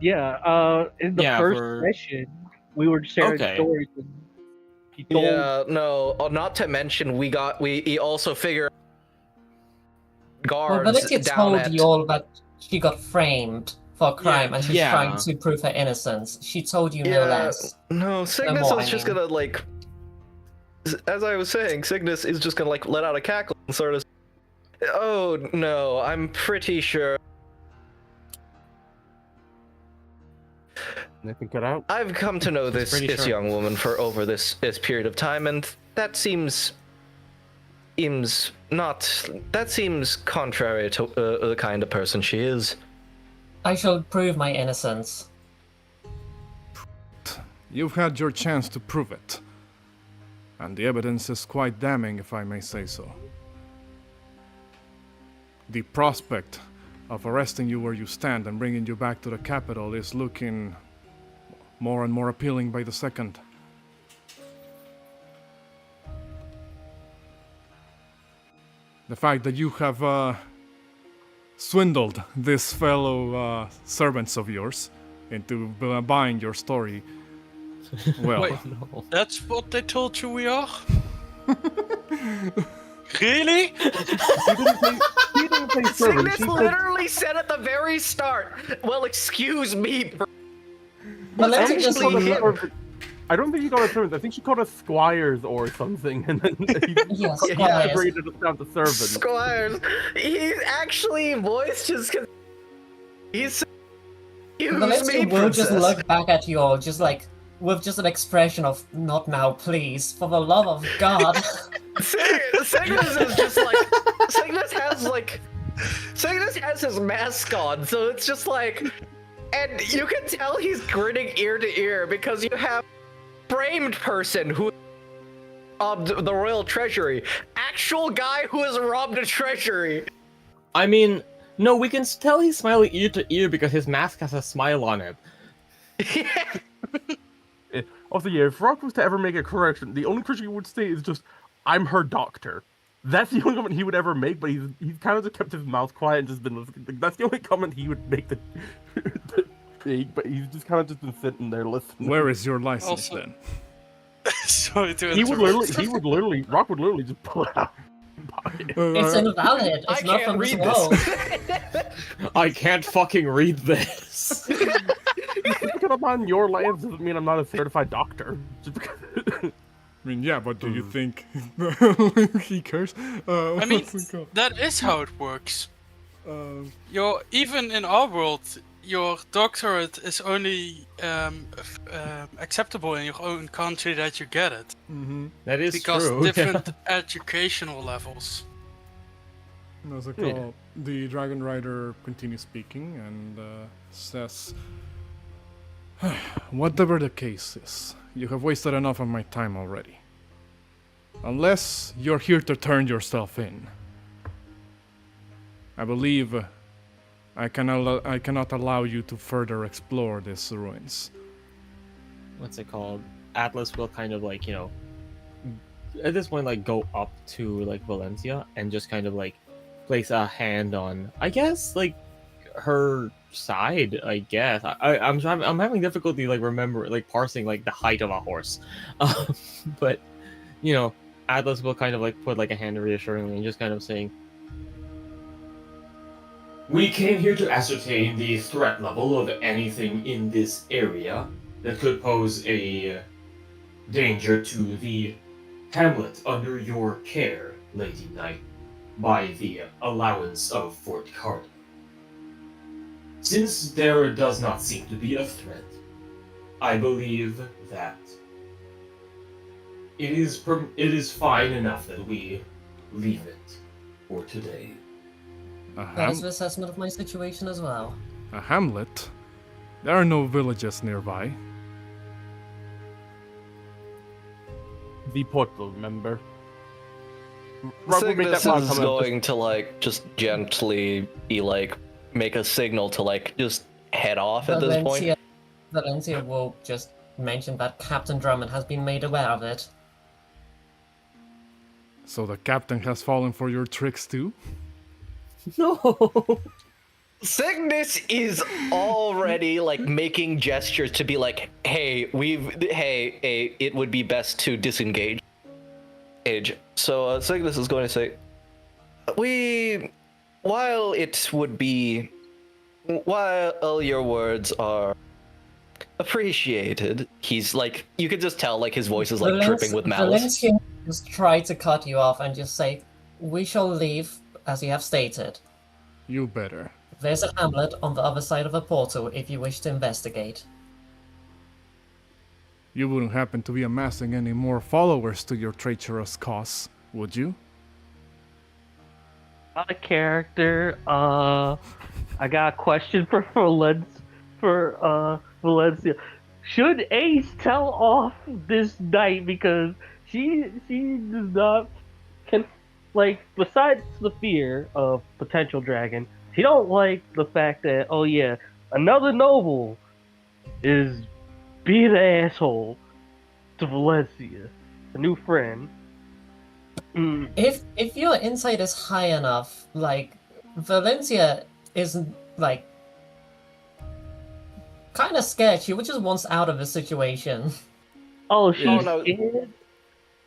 Yeah, in the Yeah, first for- session, we were sharing Okay. stories. And he told yeah, no. Not to mention, we also figured Well, guards Valencia down told at. you all that she got framed for a crime and she's Yeah. trying to prove her innocence. She told you no less. No, Signis more, is just I mean. gonna like. As I was saying, Signis is just gonna like let out a cackle and sort of. Oh no, I'm pretty sure. Anything cut out? I've come to know this pretty sure. young woman for over this period of time, and that seems contrary to the kind of person she is. I shall prove my innocence. You've had your chance to prove it. And the evidence is quite damning, if I may say so. The prospect of arresting you where you stand and bringing you back to the capital is looking more and more appealing by the second. The fact that you have swindled this fellow servants of yours into buying your story, well, Wait, that's what they told you we are? Really? He didn't say servant. Signis She said, literally said at the very start, well, excuse me. Valencia I just think Actually, she him. called us- I don't think he called us servants. I think she called us squires or something, and then he Yes, Yeah, squires. upgraded us down to servants. Squires. He actually voiced his. He's. Excuse Valencia me, will just princess. look back at you all, just like with just an expression of "not now, please, for the love of God." Signis is just like. Signis has his mask on, so it's just like. And you can tell he's grinning ear to ear because you have framed person who robbed the royal treasury. Actual guy who has robbed a treasury. I mean, no, we can tell he's smiling ear to ear because his mask has a smile on it. Also, yeah, if Rock was to ever make a correction, the only correction he would say is just, "I'm her doctor." That's the only comment he would ever make, but he's kind of just kept his mouth quiet and just been listening. Like, that's the only comment he would make that big, but he's just kind of just been sitting there listening. where is your license Also- then? Sorry to He interrupt. would literally, Rock would literally just pull it out. and buy it. It's invalid. I It's not can't from this read world. this. I can't fucking read this. Just because I'm on your lands doesn't mean I'm not a certified doctor. Just because... I mean, yeah, but do you think he cares? I mean, what's it called? that is how it works. Um, You're even in our world. your doctorate is only acceptable in your own country that you get it. Mm-hmm. That is Because true. different educational levels. As a Yeah. call, the Dragon Rider continues speaking and says, whatever the case is, you have wasted enough of my time already. Unless you're here to turn yourself in. I believe I cannot allow you to further explore these ruins. What's it called? Atlas will kind of like, at this point, like go up to like Valencia and just kind of like place a hand on, I guess, like her side. I guess I'm having difficulty like parsing like the height of a horse, but Atlas will kind of like put like a hand reassuringly and just kind of saying, We came here to ascertain the threat level of anything in this area that could pose a danger to the hamlet under your care, Lady Knight, by the allowance of Fort Cardinal. Since there does not seem to be a threat, I believe that it is fine enough that we leave it for today. That is the assessment of my situation as well. A hamlet? There are no villages nearby. The portal, remember? Rob will make Signis that one is comment. going to like just gently make a signal to like just head off at this point. Valencia will just mention that Captain Drummond has been made aware of it. So the captain has fallen for your tricks too? no. Signis is already like making gestures to be like, hey, it would be best to disengage. So Signis is going to say, while your words are appreciated, he's like, you could just tell like his voice is like dripping with malice. Valencia just try to cut you off and just say, we shall leave as you have stated. You better. There's a hamlet on the other side of the portal if you wish to investigate. You wouldn't happen to be amassing any more followers to your treacherous cause, would you? Out of character, I got a question for Valencia. Should Ace tell off this night because she does not besides the fear of potential dragon, she don't like the fact that another noble is being an asshole to Valencia, a new friend. If your insight is high enough, like Valencia isn't like kind of scared. She just wants out of the situation. Oh, she's no. scared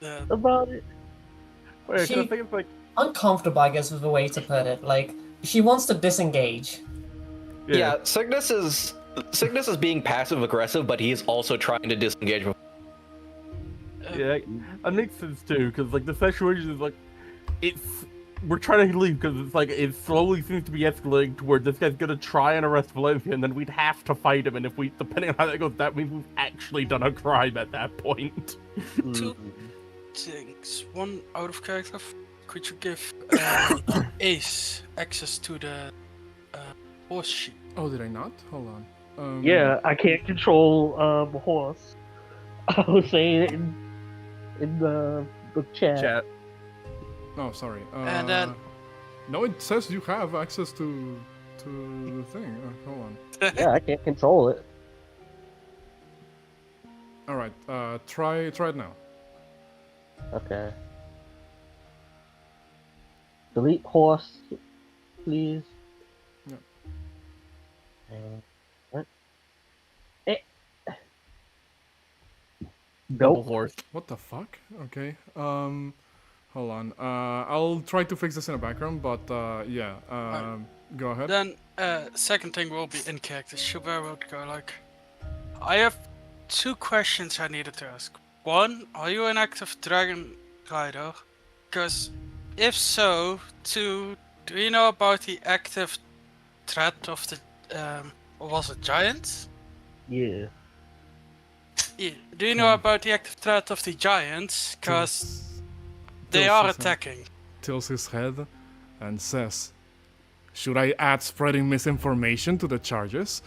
Yeah. about it. Wait, 'cause She- I think it's like, Uncomfortable, I guess, is the way to put it. Like she wants to disengage. Yeah, Signis is being passive aggressive, but he is also trying to disengage. Yeah, that makes sense too, because like the situation is like, we're trying to leave because it's like it slowly seems to be escalating to where this guy's gonna try and arrest Valencia, and then we'd have to fight him, and if we, depending on how that goes, that means we've actually done a crime at that point. Two things. One out of character. Could you give Ace access to the horse sheep? Oh, did I not? Hold on. Yeah, I can't control the horse. I was saying it in the chat. Oh, sorry. And then- No, it says you have access to the thing. Hold on. Yeah, I can't control it. All right. Try it now. Okay. Delete horse, please. Yeah. What? Double Nope. horse. What the fuck? Okay. Hold on. I'll try to fix this in the background, but yeah. Go ahead. Then second thing will be in character. Shubar will go like, I have two questions I needed to ask. One, are you an active dragon rider? Because if so, two, do you know about the active threat of the Or was it giants? Yeah. Yeah. Do you know about the active threat of the giants? Because they are attacking. Tilts his head and says, should I add spreading misinformation to the charges?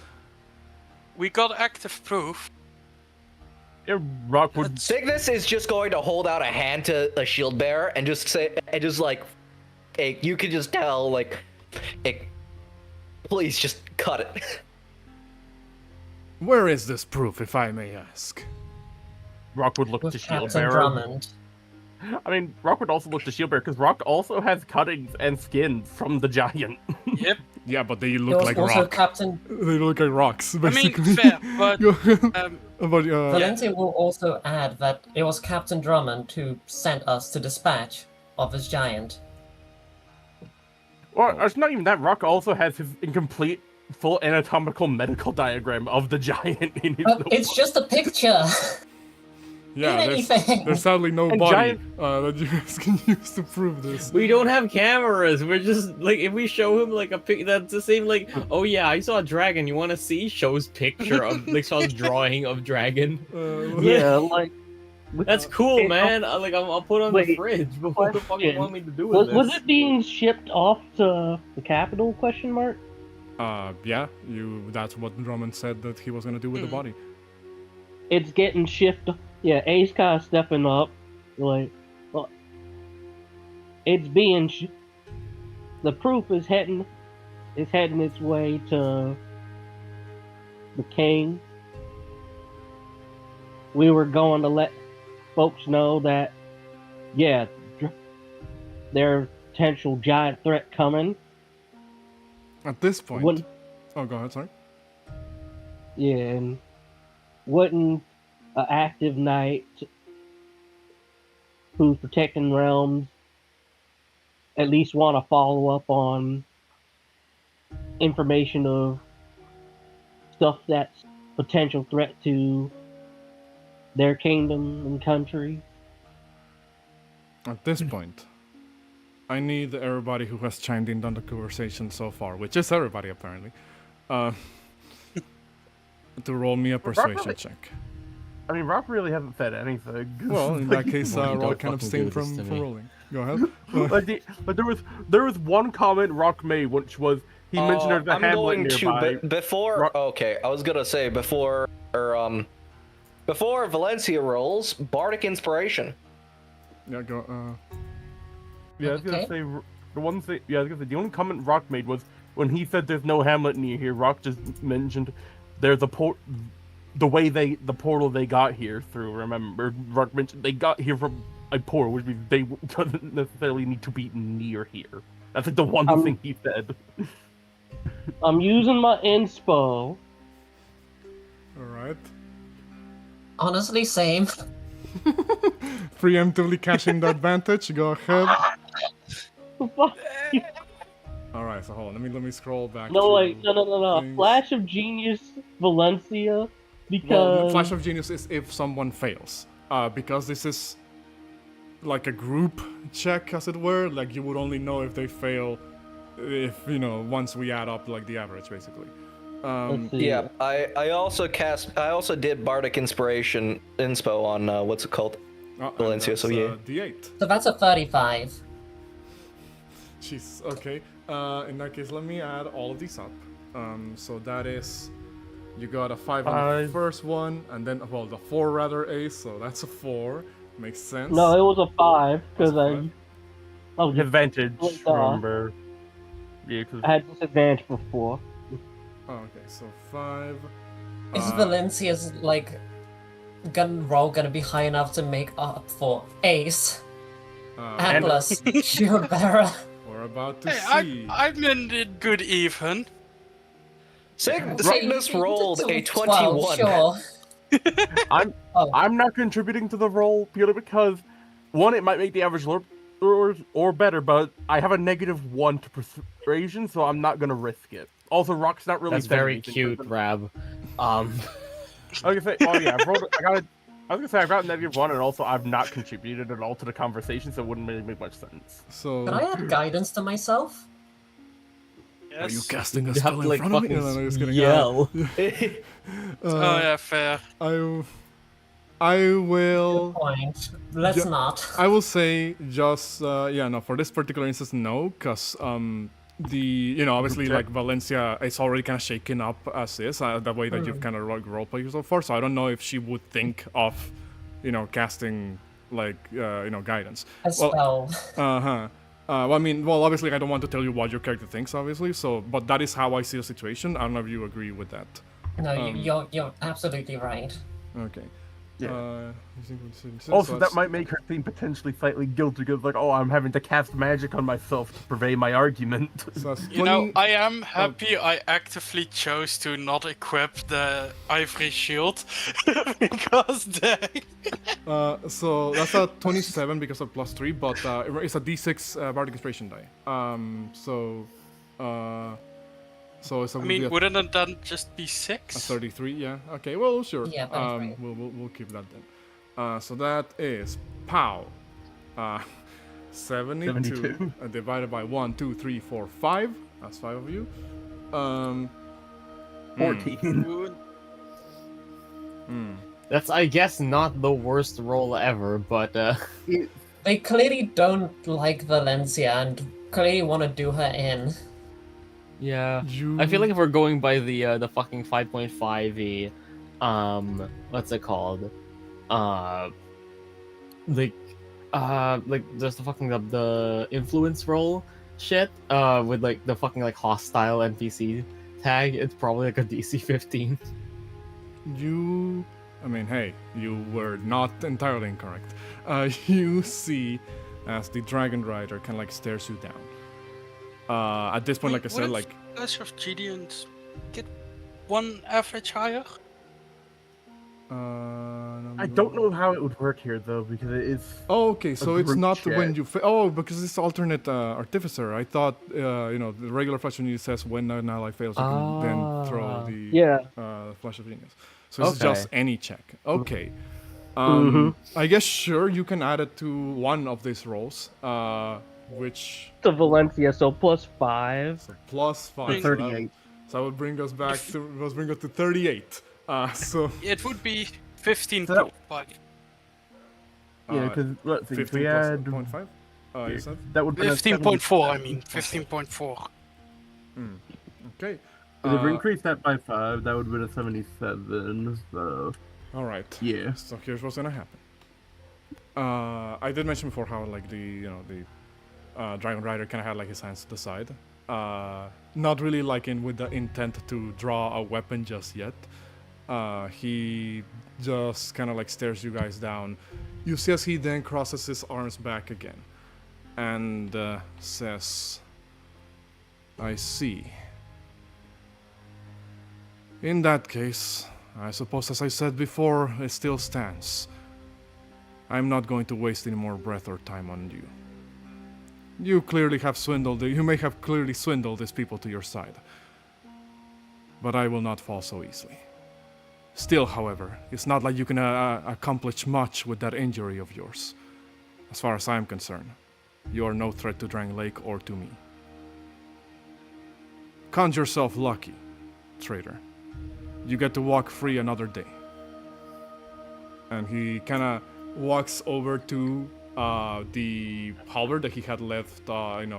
We got active proof. Yeah, Rockwood. Signis is just going to hold out a hand to a shield bearer and just say, and just like, hey, you can just tell, like, hey, please just cut it. Where is this proof, if I may ask? Rockwood looked to With shield Captain bearer. Drummond. I mean, Rockwood also looked to shield bearer because Rock also has cuttings and skin from the giant. Yep. Yeah, but they There look was like also rock. Captain They look like rocks, I mean, basically. fair, but Go- um, but, Valencia will also add that it was Captain Drummond who sent us to dispatch of his giant. Or it's not even that. Rock also has his incomplete, full anatomical medical diagram of the giant in his. It's just a picture. yeah, anything. there's sadly no And body that you guys can use to prove this. We don't have cameras. We're just like, if we show him like a pic, that's the same. Like, oh yeah, I saw a dragon. You want to see? Shows picture of like shows drawing of dragon. Yeah, like. That's cool, man. I'll put it on the Wait, fridge. But what the fuck do you question. want me to do with Was this? it being shipped off to the capital? Question mark. Yeah, that's what Drummond said that he was gonna do with the body. It's getting shifted. Yeah, Ace kind of stepping up. Like, well, it's being. The proof is heading its way to the king. We were going to let folks know that, yeah, there's potential giant threat coming. At this point, Wouldn't- oh, go ahead, sorry. Yeah, and wouldn't an active knight who's protecting realms at least want to follow up on information of stuff that's potential threat to their kingdom and country? At this point, I need everybody who has chimed in on the conversation so far, which is everybody apparently, to roll me a persuasion check. I mean, Rock really hasn't said anything. Well, in that case, Well, you Rock don't can fucking abstain do this from to me. rolling. Go ahead. But there was one comment Rock made, which was he mentioned there's a I'm hamlet going nearby. to before. Rock- Okay, I was gonna say before Valencia rolls bardic inspiration. Yeah, go. Yeah, I was gonna Okay. say the one thing. Yeah, I was gonna say the only comment Rock made was when he said there's no hamlet near here. Rock just mentioned there's a port. The way the portal they got here through. Remember, Rock mentioned they got here from a portal, which means they doesn't necessarily need to be near here. That's like the one thing he said. I'm using my inspo. All right. Honestly, same. Preemptively cashing the advantage. Go ahead. Fuck. All right. So hold on. Let me scroll back. No, to wait, no. things. Flash of Genius Valencia, because Well, Flash of Genius is if someone fails. Because this is like a group check, as it were. Like you would only know if they fail, if once we add up like the average, basically. Let's see. Yeah, I also did bardic inspiration inspo on what's it called? And Valencia, that's, so yeah. D8. So that's a 35. Jeez. Okay. In that case, let me add all of these up. So that is, you got a 5 on the Five. first one, and then the 4 rather, Ace. So that's a 4. Makes sense. No, it was a 5 because That's a 5. oh, Advantage, Like, remember? Yeah, 'cause I had disadvantage before. Oh, okay. So 5. Is Valencia's gun roll gonna be high enough to make up for Ace, Atlas, Shield Bearer? We're about to Hey, see. I'm in it good even. Cygnus rolled a 12, 21. sure. I'm not contributing to the roll purely because one, it might make the average or better, but I have a -1 to persuasion, so I'm not gonna risk it. Also, Rock's not really. That's said very anything, cute, but- Rab. I was gonna say, oh yeah, I was gonna say I got a -1, and also I've not contributed at all to the conversation, so it wouldn't really make much sense. So Can I add guidance to myself? Are you Yes. casting a You have spell to in like front of me? fucking No, no, just kidding. yell. Oh yeah, fair. I Good will. point. Let's Ju- not. I will say just yeah, no, for this particular instance, no, because obviously like Valencia is already kind of shaken up as is, the way that you've kind of roleplayed so far. So I don't know if she would think of, casting like guidance. A spell. Well, I mean, well, obviously I don't want to tell you what your character thinks, obviously. So, but that is how I see the situation. I don't know if you agree with that. No, you're absolutely right. Okay. Yeah. So Also, that that's- might make her seem potentially slightly guilty because, like, oh, I'm having to cast magic on myself to purvey my argument. so that's You know, 20 I am happy I actively chose to not equip the ivory shield because they. So that's a 27 because of +3, but it's a D6 Bardic Inspiration die. So it's a, I mean, would be wouldn't it then just be a 6? 33, yeah. Okay, well, sure. Yeah, that's right. We'll keep that then. So that is pow. 72 divided by 1, 2, 3, 4, 5. That's 5 of you. 14. That's, I guess, not the worst roll ever, but They clearly don't like Valencia and clearly want to do her in. yeah. I feel like if we're going by the fucking 5.5e, what's it called? Like just the fucking the influence roll shit, with like the fucking like hostile NPC tag, it's probably like a DC 15. I mean, hey, you were not entirely incorrect. You see as the Dragon Rider kind of like stares you down. At this point, like I said, like Clash of Gideons get one average higher? I don't know how it would work here, though, because it is... Oh, okay, so it's group not when chat. you... because it's alternate artificer. I thought, the regular Flash of Genius says when an ally fails, you can then throw the Yeah. Flash of Genius. So it's Okay. just any check. Okay. Mhm. I guess, sure, you can add it to one of these rolls, which... To Valencia, so +5. So plus 5. Bring- So that- 38. So that would bring us back to... Let's bring us to 38. So... It would be 15 So- but Yeah, because, let's see, if 15 we plus add... 0.5? You said? That would be 15.4, I mean, 15.4. Okay. If we increase that by 5, that would be a 77, so... Alright. Yeah. So here's what's gonna happen. I did mention before how like the Dragon Rider kind of had like his hands to the side. Not really like with the intent to draw a weapon just yet. He just kind of like stares you guys down. You see as he then crosses his arms back again and says, "I see. In that case, I suppose, as I said before, it still stands. I'm not going to waste any more breath or time on you. You clearly have swindled, you may have clearly swindled these people to your side. But I will not fall so easily. Still, however, it's not like you can accomplish much with that injury of yours. As far as I'm concerned, you are no threat to Drangleic or to me. Count yourself lucky, traitor. You get to walk free another day." And he kind of walks over to the halberd that he had left, kind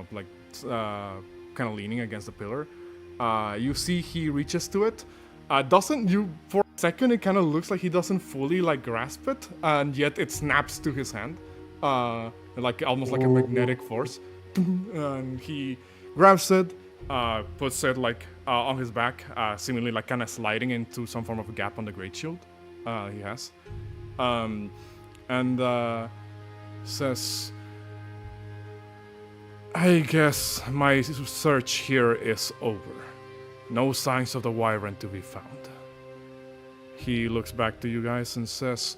of leaning against the pillar. You see he reaches to it. For a second it kind of looks like he doesn't fully like grasp it, and yet it snaps to his hand, like almost like a magnetic force. And he grabs it, puts it like on his back, seemingly like kind of sliding into some form of a gap on the great shield he has, and says, "I guess my search here is over. No signs of the Wyvern to be found." He looks back to you guys and says,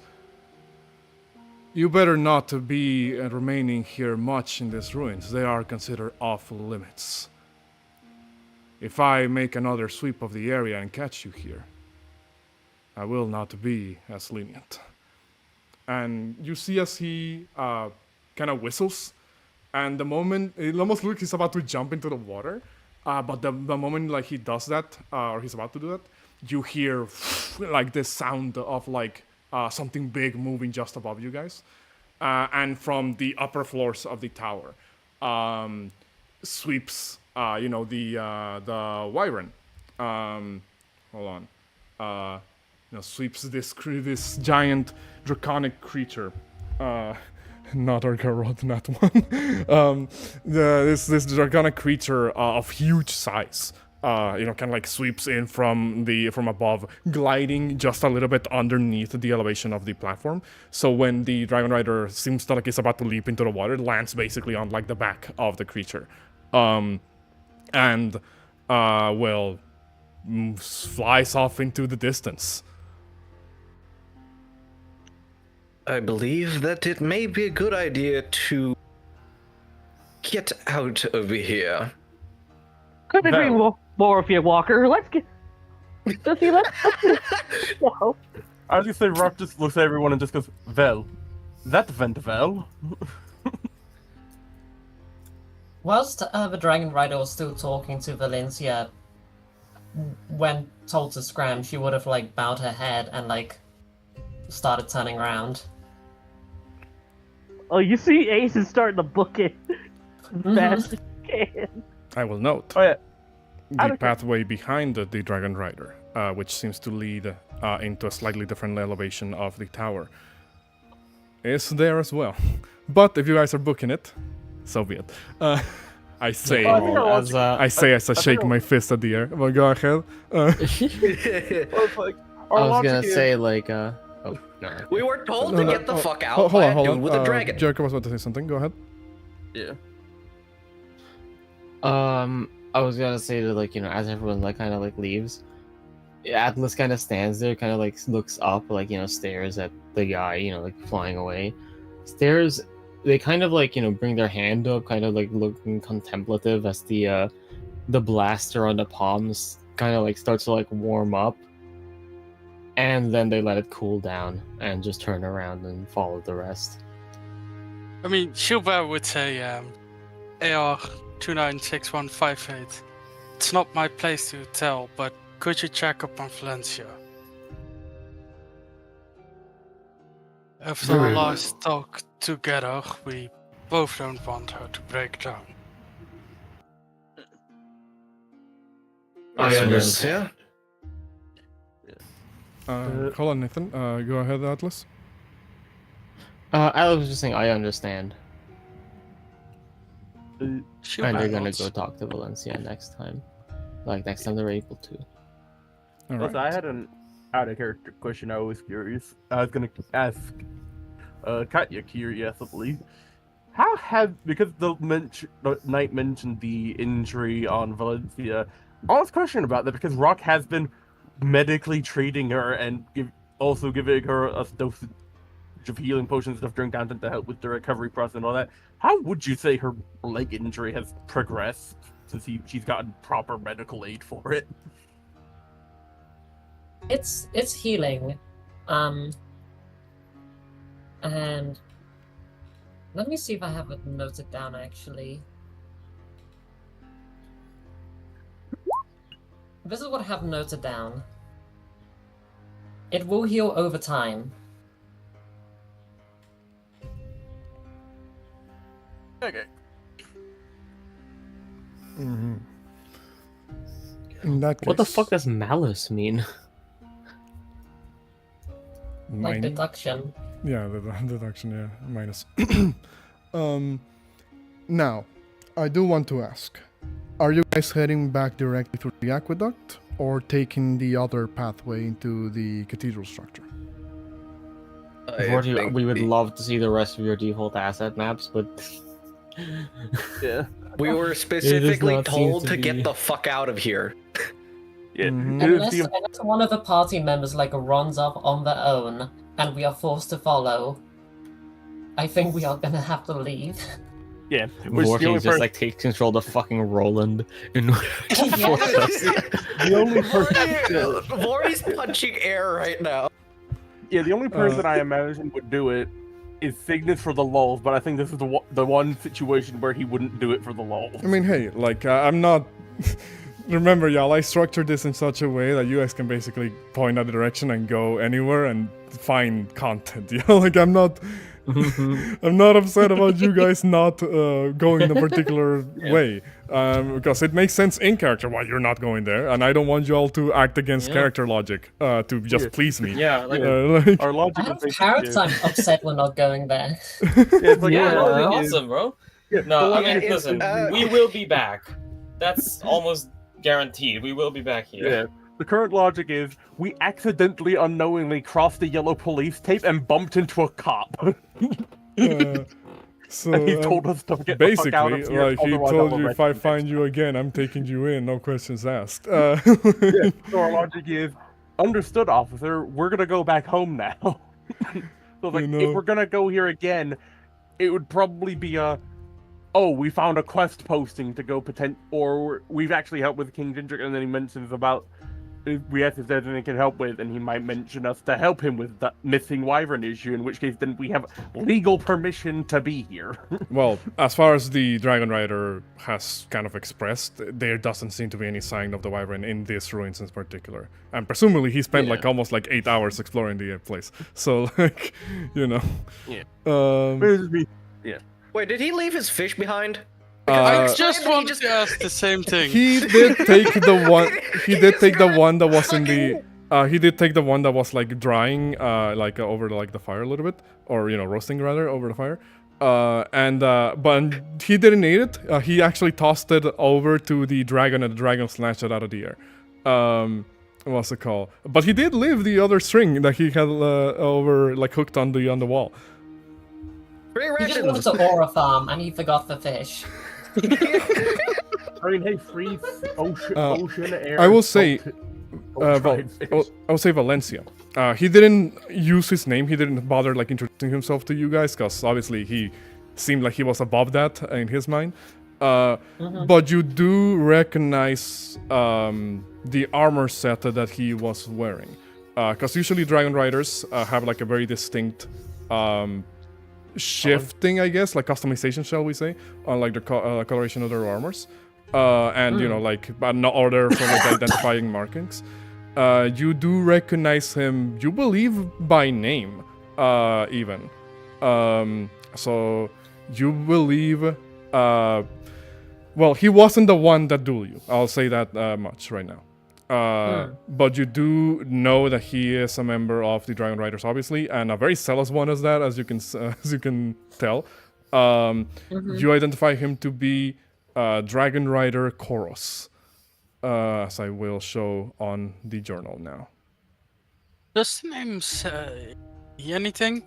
"You better not to be remaining here much in these ruins. They are considered off limits. If I make another sweep of the area and catch you here, I will not be as lenient." And you see as he kind of whistles, and the moment it almost looks like he's about to jump into the water, But the moment like he does that, or he's about to do that, you hear like this sound of like something big moving just above you guys, and from the upper floors of the tower, sweeps the wyvern. Hold on. Sweeps this giant draconic creature. Not Argarod, not one. This draconic creature of huge size. Kind of like sweeps in from above, gliding just a little bit underneath the elevation of the platform. So when the dragon rider seems to like it's about to leap into the water, it lands basically on like the back of the creature, and flies off into the distance. I believe that it may be a good idea to get out over here. Couldn't agree more with you, Walker. Let's get. Let's get. No. I was gonna say, Rock just looks at everyone and just goes, "Vel, that went well." Whilst the Dragon Rider was still talking to Valencia, when told to scram, she would have like bowed her head and like started turning around. Oh, you see, Ace is starting to book it fast as he can. I will note Oh yeah, the pathway behind the dragon rider, which seems to lead into a slightly different elevation of the tower, is there as well. But if you guys are booking it, so be it. I say as I shake my fist at the air. Well, go ahead. I was gonna say like oh no. We were told to get the fuck out by a dude with a dragon. Jericho was about to say something. Go ahead. yeah. I was gonna say that like as everyone like kind of like leaves, Atlas kind of stands there, kind of like looks up, like stares at the guy like flying away. Stares. They kind of like bring their hand up, kind of like looking contemplative as the blaster on the palms kind of like starts to like warm up, and then they let it cool down and just turn around and follow the rest. I mean, Gilbert would say AR 296158. It's not my place to tell, but could you check up on Valencia? After our last talk together, we both don't want her to break down. I understand. Hold on, Nathan. Go ahead, Atlas. I was just saying I understand. She And they're might gonna not. go talk to Valencia next time. Like next time they're able to. All right. Also, I had an out-of-character question. I was curious. I was gonna ask Katya curiously. Because the knight mentioned the injury on Valencia, I was questioning about that because Rock has been medically treating her and also giving her a dose of healing potions of drink content to help with the recovery process and all that. How would you say her leg injury has progressed since she's gotten proper medical aid for it? It's healing. And let me see if I have it noted down actually. This is what I have noted down. It will heal over time. Okay. Mm-hmm. In that case, What the fuck does malice mean? Like deduction. Yeah, the deduction, yeah, minus. Now, I do want to ask, are you guys heading back directly through the aqueduct, or taking the other pathway into the cathedral structure? We would love to see the rest of your default asset maps, but... Yeah. We were specifically not seem told to to be- get the fuck out of here. Yeah. Mhm. Unless one of the party members like runs off on their own and we are forced to follow, I think we are gonna have to leave. Yeah. Which the only Vortielite just like takes control of fucking Roland in order to force us. the only person. Vorti's punching air right now. Yeah, the only person I imagine would do it is Signis for the lulz, but I think this is the one situation where he wouldn't do it for the lulz. I mean, hey, like, I'm not... Remember, y'all, I structured this in such a way that you guys can basically point out the direction and go anywhere and find content, you know? Like, I'm not... I'm not upset about you guys not going in a particular way, because it makes sense in character why you're not going there, and I don't want you all to act against character logic to just please me. Yeah, like, Our logic I have carrots. I'm upset we're not going there. it's like, yeah, our logic awesome, bro. yeah, No, the I logic mean, is- listen, we will be back. That's almost guaranteed. We will be back here. Yeah. The current logic is we accidentally, unknowingly crossed the yellow police tape and bumped into a cop. So and he told us to get the fuck out basically, of here. like, he otherwise told I'll you, arrest if I you." find you again, I'm taking you in, no questions asked. Yeah, so our logic is, understood, officer, we're gonna go back home now. So like, You know. if we're gonna go here again, it would probably be oh, we found a quest posting to go or we've actually helped with King Ginger, and then he mentions about we asked if there's anything he can help with, and he might mention us to help him with that missing wyvern issue, in which case then we have legal permission to be here. Well, as far as the Dragon Rider has kind of expressed, there doesn't seem to be any sign of the wyvern in this ruins in particular. And presumably he spent like almost like 8 hours exploring the place. So, like, you know. Yeah. Yeah. Wait, did he leave his fish behind? I Uh, just wanted to ask the same thing. He did take the one. He did take the one that was in the. He did take the one that was like drying, over like the fire a little bit, or roasting rather over the fire. But he didn't eat it. He actually tossed it over to the dragon, and the dragon snatched it out of the air. What's it called? But he did leave the other string that he had hooked on the wall. Free He just rations! wanted to aura farm and he forgot the fish. I mean, hey, free ocean air. I will say, dried fish. I will say Valencia. He didn't use his name. He didn't bother introducing himself to you guys, because obviously he seemed like he was above that in his mind. But you do recognize the armor set that he was wearing, because usually Dragon Riders have a very distinct shifting, I guess, customization, shall we say, on the coloration of their armors, but not order for identifying markings. You do recognize him, you believe, by name, even. So you believe. Well, he wasn't the one that dueled you. I'll say that much right now. But you do know that he is a member of the Dragon Riders, obviously, and a very zealous one as that, as you can tell. You identify him to be Dragon Rider Koros, as I will show on the journal now. Does the name say anything?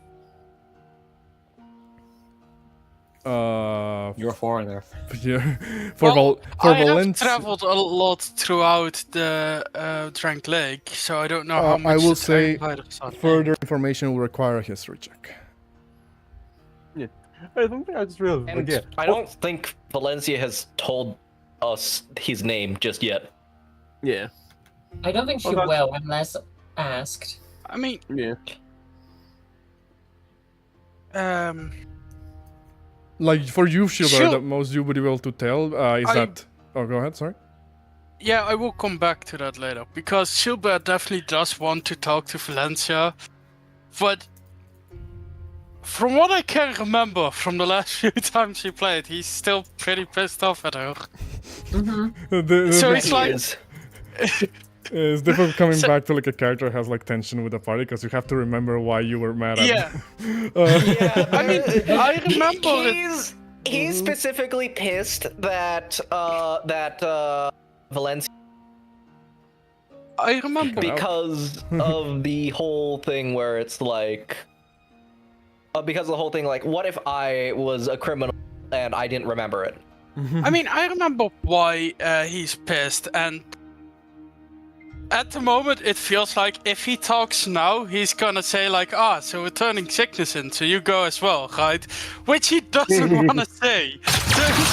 You're a foreigner. Yeah, I have Valencia. traveled a lot throughout the Drangleic, so I don't know how much I will the say Dragon Riders are further information will require a history check. I don't think I just realized. And I don't think Valencia has told us his name just yet. Yeah. I don't think she Well, will unless asked. I mean, Yeah. For you, Shieldar, Sure. the most you would be able to tell is that. Oh, go ahead. Sorry. yeah, I will come back to that later, because Shilbert definitely does want to talk to Valencia, but from what I can remember from the last few times she played, he's still pretty pissed off at her. So it's like, It's difficult coming back to a character that has tension with the party, because you have to remember why you were mad at. yeah. Yeah, I mean, I remember it. He's specifically pissed that Valencia, I remember. because of the whole thing where it's because of the whole thing, what if I was a criminal and I didn't remember it? I mean, I remember why he's pissed, and at the moment it feels like if he talks now, he's gonna say so we're turning Signis in, so you go as well, right? Which he doesn't want to say. So he's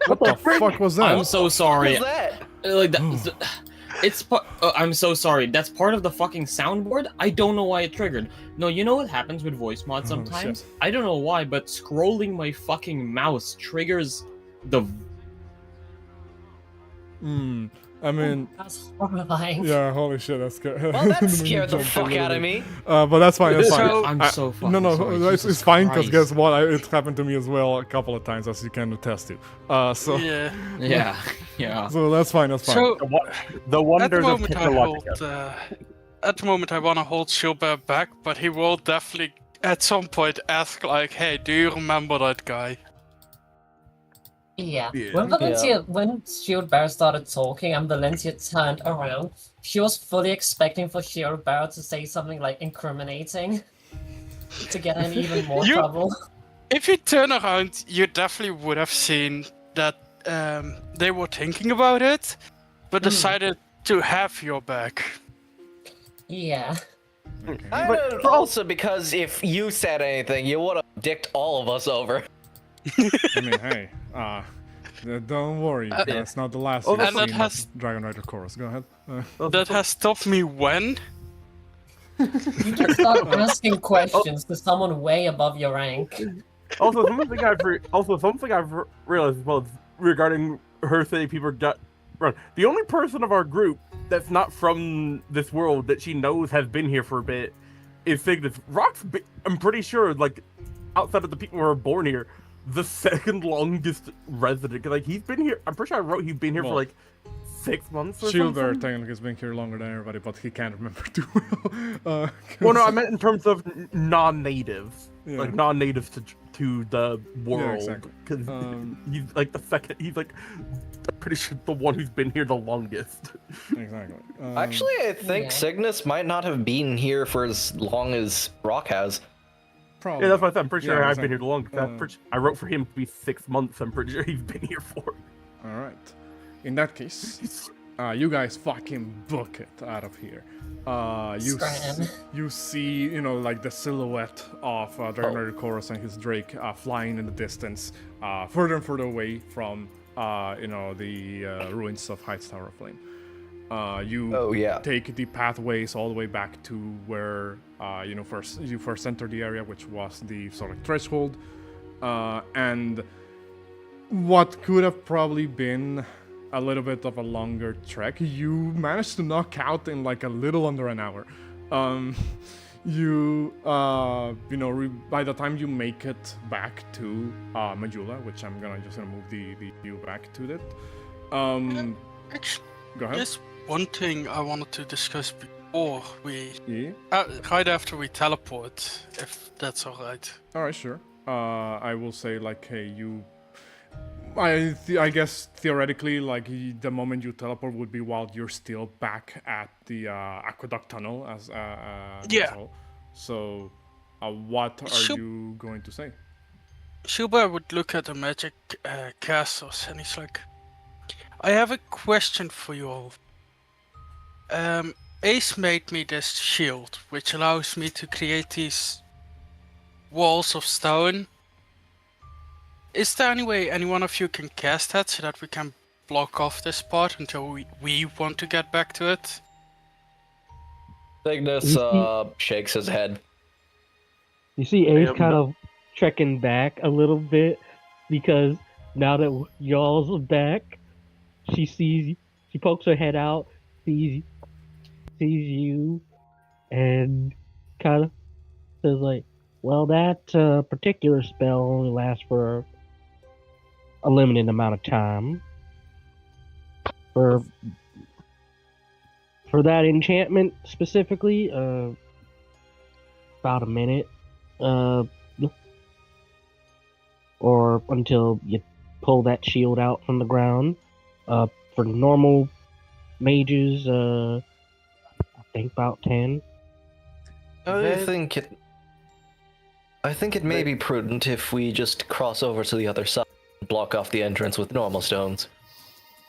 What the fuck was that? I'm so sorry. What's that? Like that. I'm so sorry. That's part of the fucking soundboard? I don't know why it triggered. No, you know what happens with voice mods sometimes? shit. I don't know why, but scrolling my fucking mouse triggers the... I mean, That's horrifying. yeah, holy shit, that's good. Well, that scared the fuck out of me. But that's fine. That's fine. So- I'm so fucking no, sorry. it's Jesus fine because Christ. guess what? It happened to me as well a couple of times, as you can attest to. So Yeah. Yeah. so that's fine. That's fine. So The at the wonders of moment I hold, technology. at the moment I want to hold Shilbear back, but he will definitely at some point ask like, "Hey, do you remember that guy?" Yeah. Yeah. When Shield Bear started talking and Valencia turned around, she was fully expecting for Shield Bear to say something like incriminating to get in even more You- trouble. If you turn around, you definitely would have seen that they were thinking about it, but decided to have your back. Yeah. And also because if you said anything, you would have dicked all of us over. I mean, hey, don't worry. That's not the last and you've that seen has- of Dragon Rider Chorus. Go ahead. That has stopped me when? You can start asking questions to someone way above your rank. Also, something I've realized as well is regarding her saying people got run. The only person of our group that's not from this world that she knows has been here for a bit is Signis. I'm pretty sure, like, outside of the people who were born here, the second longest resident. 'Cause, like, he's been here. I'm pretty sure I wrote he's been here for Well, like 6 months or Shielder something. technically has been here longer than everybody, but he can't remember too well. Well, no, I meant in terms of non-natives, Yeah. like non-natives to the world. exactly. Because Um, he's like the second. He's like, I'm pretty sure the one who's been here the longest. Exactly. Actually, I think Yeah. Signis might not have been here for as long as Rock has. probably. Yeah, that's what I said. I'm pretty Yeah, sure I've exactly. been here the longest. I wrote for him to be 6 months. I'm pretty sure he's been here for. All right. In that case, you guys fucking book it out of here. Scram. You see, like the silhouette of Dragon Rider Chorus and his Drake flying in the distance, further and further away from, the ruins of Heide's Tower of Flame. You take the pathways all the way back to where you first entered the area, which was the sort of threshold, and what could have probably been a little bit of a longer trek, you managed to knock out in like a little under an hour. By the time you make it back to Majula, which I'm just gonna move the view back to it. Actually, Go ahead. there's one thing I wanted to discuss before we, Yeah. right after we teleport, if that's alright. All right, sure. I will say like, hey, I guess theoretically, like the moment you teleport would be while you're still back at the aqueduct tunnel as Yeah. well. So, what are Should- you going to say? Shilbear would look at the magic castles and he's like, I have a question for you all. Ace made me this shield, which allows me to create these walls of stone. Is there any way any one of you can cast that so that we can block off this part until we want to get back to it? Signis shakes his head. You see Ace am kind not- of trekking back a little bit because now that y'all's back, she pokes her head out, sees you, and kind of says like, well, that particular spell only lasts for a limited amount of time. For that enchantment specifically, about a minute, or until you pull that shield out from the ground. For normal mages, I think about 10. I think it may be prudent if we just cross over to the other side and block off the entrance with normal stones.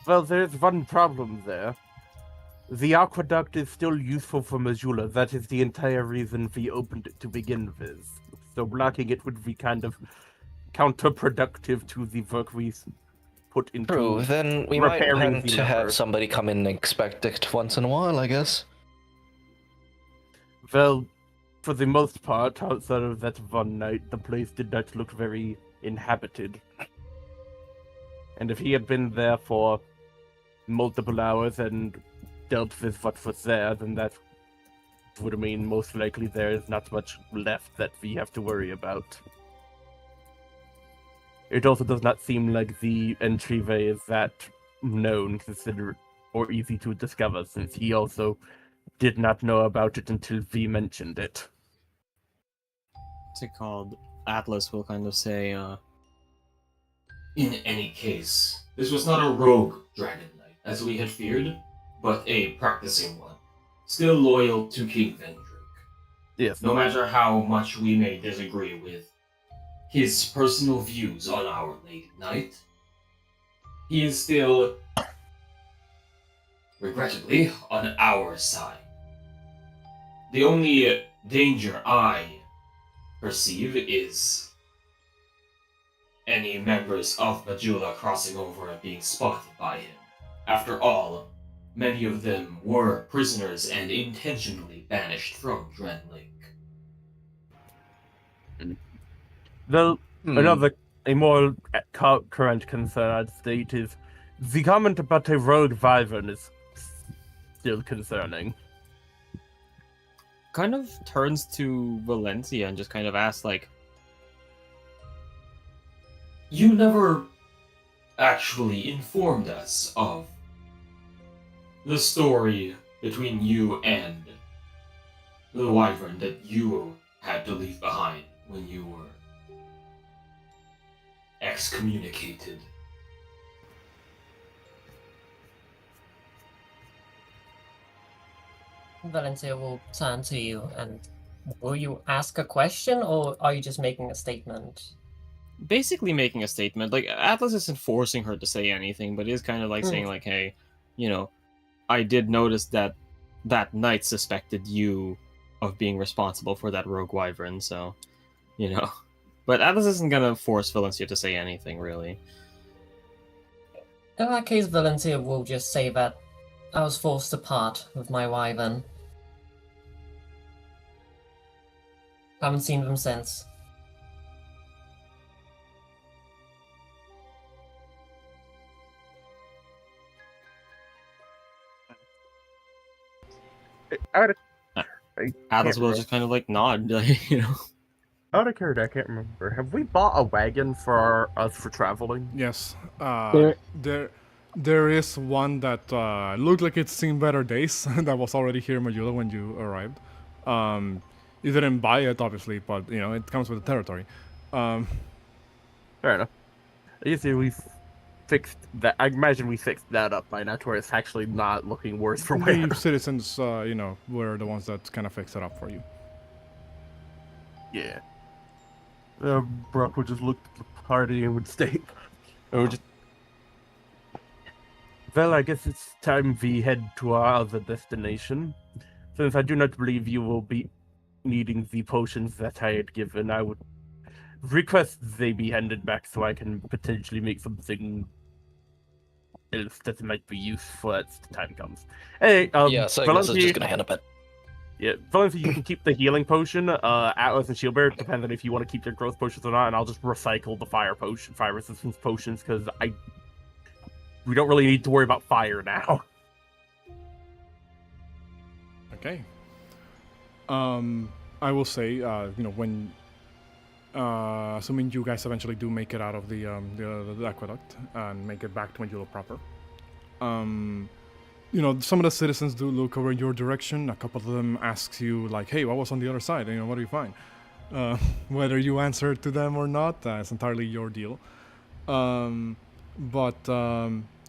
Well, there's one problem there. The aqueduct is still useful for Majula. That is the entire reason we opened it to begin with. So blocking it would be kind of counterproductive to the work we put into True, then we might repairing want the to have network. somebody come in and inspect it once in a while, I guess. Well, for the most part, outside of that one night, the place did not look very inhabited. And if he had been there for multiple hours and dealt with what was there, then that would mean most likely there is not much left that we have to worry about. It also does not seem like the entryway is that known, considered, or easy to discover, since he also did not know about it until we mentioned it. What's it called? Atlas will kind of say, In any case, this was not a rogue dragon knight, as we had feared, but a practicing one, still loyal to King Vendrick. Yes. No matter how much we may disagree with his personal views on our Lady Knight, he is still, regrettably, on our side. The only danger I perceive is any members of Majula crossing over and being spotted by him. After all, many of them were prisoners and intentionally banished from Drangleic. Well, a more current concern I'd state is the comment about a rogue wyvern is still concerning. kind of turns to Valencia and just kind of asks, like, You never actually informed us of the story between you and the wyvern that you had to leave behind when you were excommunicated. Valencia will turn to you and will you ask a question or are you just making a statement? basically making a statement. Like, Atlas isn't forcing her to say anything, but is kind of like saying, like, hey, you know, I did notice that that knight suspected you of being responsible for that rogue wyvern, so, you know. But Atlas isn't gonna force Valencia to say anything, really. In that case, Valencia will just say that I was forced to part with my wyvern. Haven't seen them since. Atlas will just kind of like nod, like, you know. Out of character, I can't remember. Have we bought a wagon for us for traveling? Yes. There- There is one that looked like it's seen better days. That was already here in Majula when you arrived. You didn't buy it, obviously, but you know it comes with the territory. Fair enough. I guess we fixed that. I imagine we fixed that up by now, to where it's actually not looking worse for wear. The citizens, you know, were the ones that kind of fixed it up for you. Yeah. Brock would just look at the party and would state, or just. Well, I guess it's time we head to our other destination. Since I do not believe you will be needing the potions that I had given, I would request they be handed back so I can potentially make something else that might be useful as the time comes. Hey, yeah, so I guess I'm just gonna hand up it. Yeah, Valencia, you can keep the healing potion. Atlas and Shieldbearer, depends on if you want to keep their growth potions or not, and I'll just recycle the fire resistance potions, because we don't really need to worry about fire now. Okay. I will say, you know, when assuming you guys eventually do make it out of the aqueduct and make it back to Majula proper, you know, some of the citizens do look over your direction. A couple of them asks you, like, hey, what was on the other side? You know, what do you find? Whether you answer to them or not, it's entirely your deal. But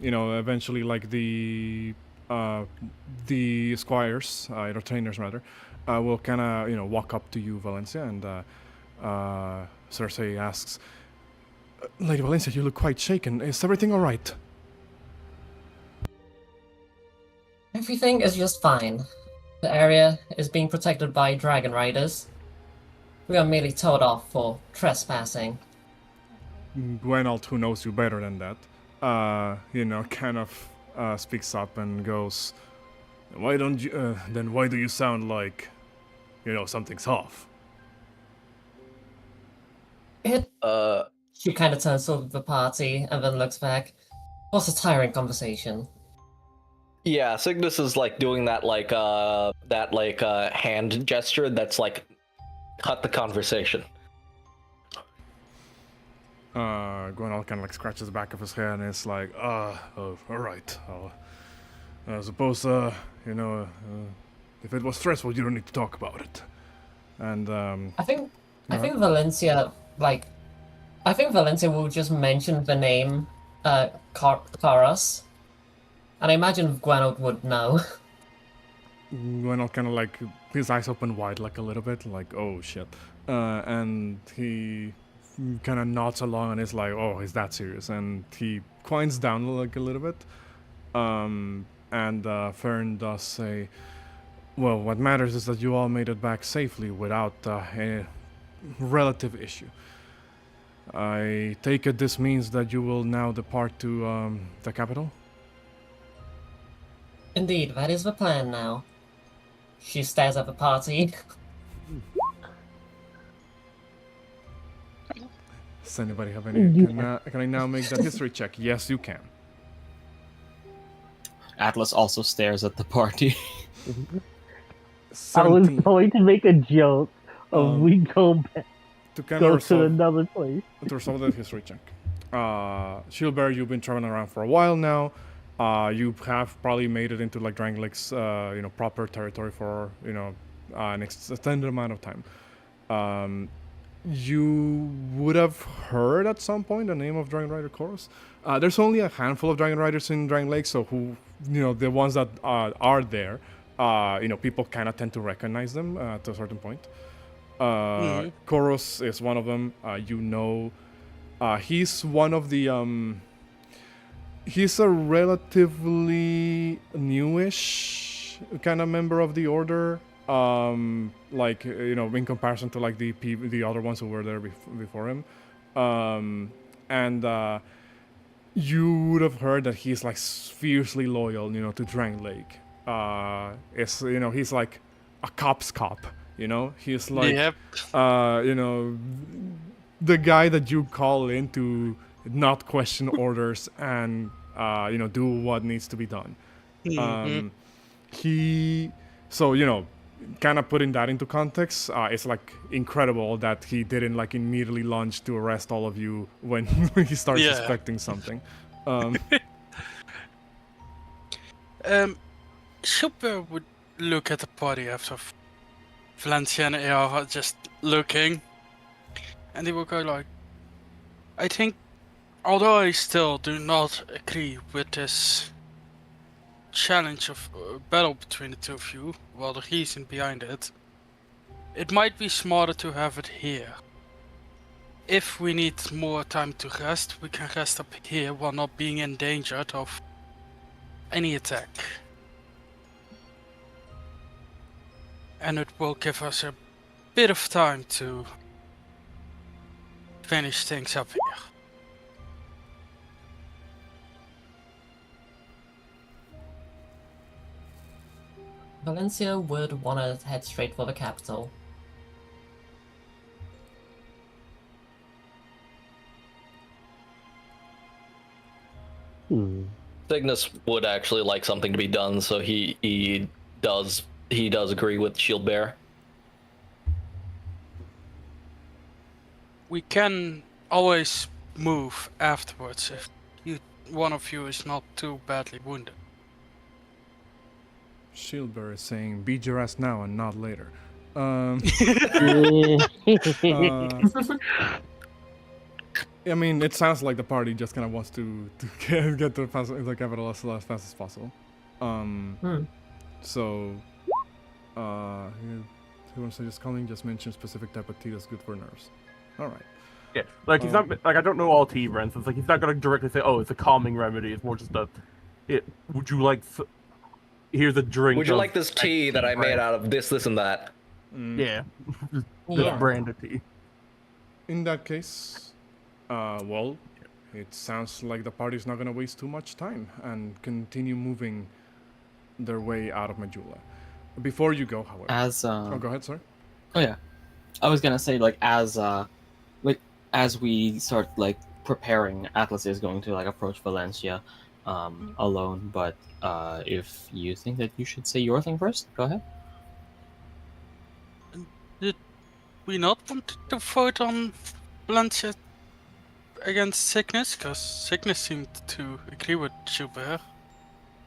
you know, eventually, like the squires, or trainers rather, will kind of, you know, walk up to you, Valencia, and Cersei asks, Lady Valencia, you look quite shaken. Is everything all right? Everything is just fine. The area is being protected by dragon riders. We are merely told off for trespassing. Gwenalt, who knows you better than that, kind of speaks up and goes, "Why don't you? Then why do you sound like, something's off?" It. She kind of turns to the party and then looks back. It was a tiring conversation. Yeah, Signis is like doing that hand gesture that's like cut the conversation. Gwenal kind of like scratches the back of his head and is like, all right. I suppose, if it was stressful, you don't need to talk about it. And, I think Valencia, I think Valencia will just mention the name, Karas. And I imagine Gwenal would know. Gwenal kind of like, his eyes open wide like a little bit, like, oh shit. And he kind of nods along and is like, oh, is that serious? And he quiets down like a little bit. And Fern does say, well, what matters is that you all made it back safely without a relative issue. I take it this means that you will now depart to the capital? Indeed, that is the plan now. She stares at the party. Does anybody have any? Can I now make that history check? Yes, you can. Atlas also stares at the party. I was 17. going to make a joke of we go back, To kind go of to another place. to resolve that history check. Shieldbearer, you've been traveling around for a while now. You have probably made it into like Drangleic's, proper territory for an extended amount of time. You would have heard at some point the name of Dragon Rider Chorus. There's only a handful of Dragon Riders in Drangleic, so the ones that are there, people kind of tend to recognize them to a certain point. Chorus is one of them. He's one of the he's a relatively newish kind of member of the order. In comparison to like the other ones who were there before him. You would have heard that he's like fiercely loyal, to Drangleic. He's like a cop's cop, He's like, Yep. The guy that you call in to not question orders and, do what needs to be done. Kind of putting that into context, it's like incredible that he didn't like immediately launch to arrest all of you when he starts suspecting something. Super would look at the party after Valencia and AR are just looking, and he will go like, I think, although I still do not agree with this challenge of battle between the two of you, well, the reason behind it, it might be smarter to have it here. If we need more time to rest, we can rest up here while not being endangered of any attack. And it will give us a bit of time to finish things up here. Valencia would want to head straight for the capital. Signis would actually like something to be done, so he does agree with Shieldbearer. We can always move afterwards if one of you is not too badly wounded. Shieldbearer is saying, beat your ass now and not later. I mean, it sounds like the party just kind of wants to get to the capital as fast as possible. So, who wants to just calling? Just mention specific type of tea that's good for nerves. All right. Yeah, like he's not like I don't know all tea brands. So it's like he's not gonna directly say, "Oh, it's a calming remedy." It's more just would you like? Here's a drink. Would you like this tea that I made out of this, and that? Yeah, this brand of tea. In that case, well, it sounds like the party's not going to waste too much time and continue moving their way out of Majula. Before you go, however... As Oh, go ahead, sorry. Oh yeah, I was gonna say as we start preparing, Atlas is going to approach Valencia, alone. But if you think that you should say your thing first, go ahead. Did we not want to vote on Valencia against Signis? Because Signis seemed to agree with Gilbert.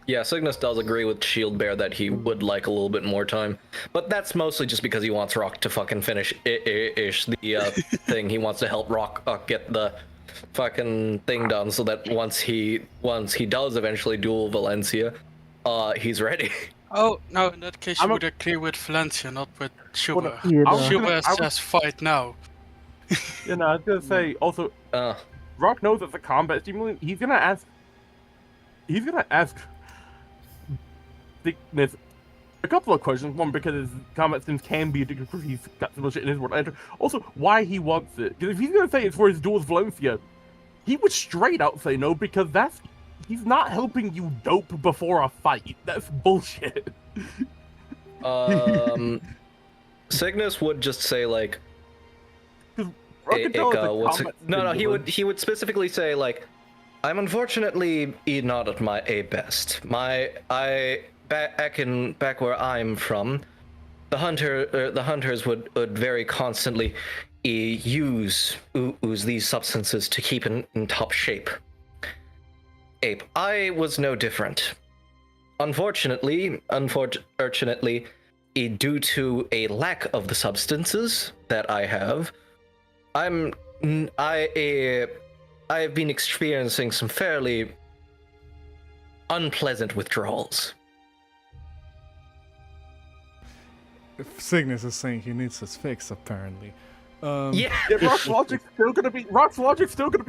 Yeah, Signis does agree with Shieldbear that he would like a little bit more time, but that's mostly just because he wants Rock to fucking finish the thing. He wants to help Rock get the fucking thing done, so that once he does eventually duel Valencia, he's ready. Oh, no, in that case you would agree with Valencia, not with Gilbert. Yeah, no. Gilbert says fight now. You know, I was gonna say also, Rock knows it's a combat stimulant. He's gonna ask Signis a couple of questions. One, because his combat sims can be addictive because he's got so much shit in his world. Also, why he wants it. Because if he's gonna say it's for his duel with Valencia, he would straight out say no, because he's not helping you dope before a fight. That's bullshit. Cygnus would just say like, he would specifically say like, I'm unfortunately not at my best. Back where I'm from, the hunters would very constantly use these substances to keep in top shape. I was no different. Unfortunately, due to a lack of the substances that I have, I have been experiencing some fairly unpleasant withdrawals. If Signis is saying he needs his fix, apparently. Yeah, Rock's logic's still gonna be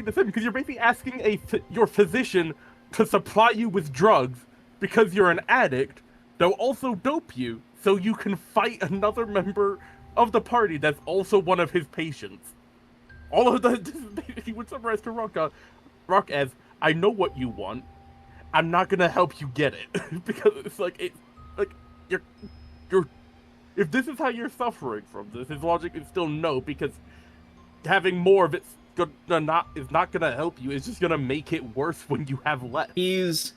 the same, because you're basically asking your physician to supply you with drugs because you're an addict. They'll also dope you so you can fight another member of the party that's also one of his patients. All of that, he would summarize to Rock as, I know what you want. I'm not gonna help you get it because it's you're if this is how you're suffering from this, his logic is still no, because having more of it's not gonna help you. It's just gonna make it worse when you have less. His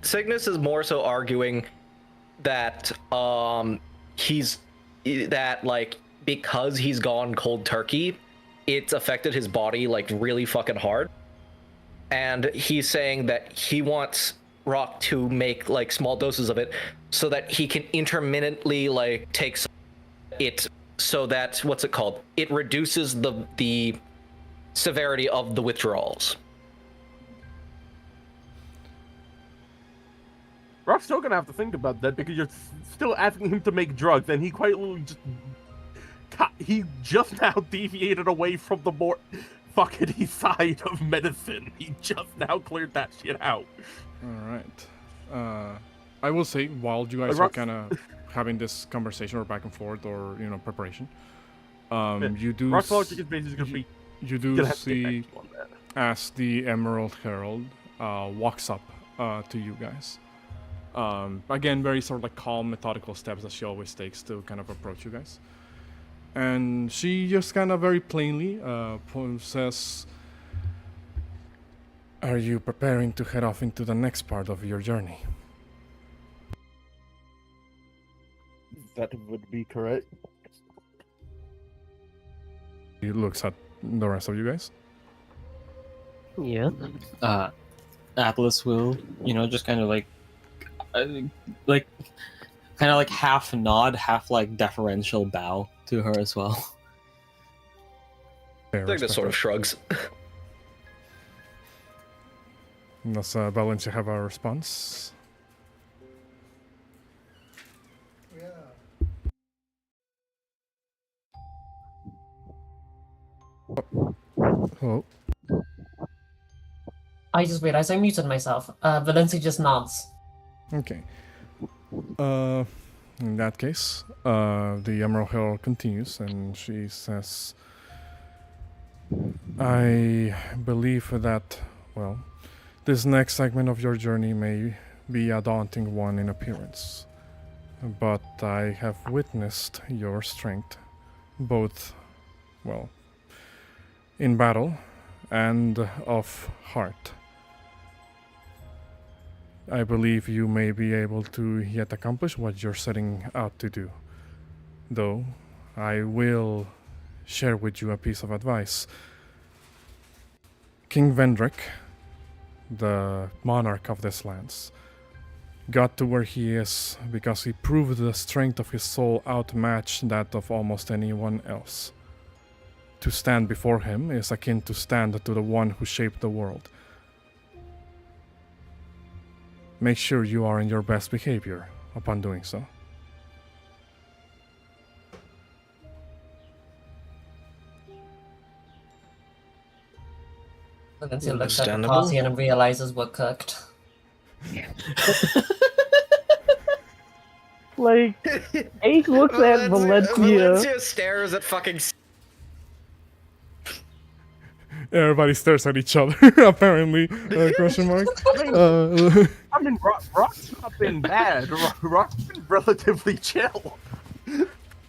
Cygnus is more so arguing that because he's gone cold turkey, it's affected his body really fucking hard, and he's saying that he wants Rock to make small doses of it so that he can intermittently take it, so that it reduces the severity of the withdrawals. Rock's still gonna have to think about that, because you're still asking him to make drugs, and he quite literally just now deviated away from the more fuckety side of medicine. He just now cleared that shit out. Alright. I will say, while you guys are kind of having this conversation or back and forth or, preparation, you do Rock's logic is basically gonna be... You do see, as the Emerald Herald walks up to you guys. Again, very sort of calm, methodical steps that she always takes to kind of approach you guys. And she just kind of very plainly says, are you preparing to head off into the next part of your journey? That would be correct. He looks at the rest of you guys. Yeah. Atlas will, just kind of half nod, half deferential bow to her as well. I think that sort of shrugs. Does Valencia have a response? Hello. I just realized I muted myself. Valencia just nods. Okay. In that case, the Emerald Herald continues, and she says, I believe that, well, this next segment of your journey may be a daunting one in appearance, but I have witnessed your strength, both, well, in battle and of heart. I believe you may be able to yet accomplish what you're setting out to do. Though, I will share with you a piece of advice. King Vendrick, the monarch of this lands, got to where he is because he proved the strength of his soul outmatched that of almost anyone else. To stand before him is akin to stand to the one who shaped the world. Make sure you are in your best behavior upon doing so. Valencia looks at the Understandable. party and realizes we're cooked. Like, Ace looks at Valencia. Valencia stares at fucking. Everybody stares at each other, apparently. Question mark. I mean, Rock's not been bad. Rock's been relatively chill.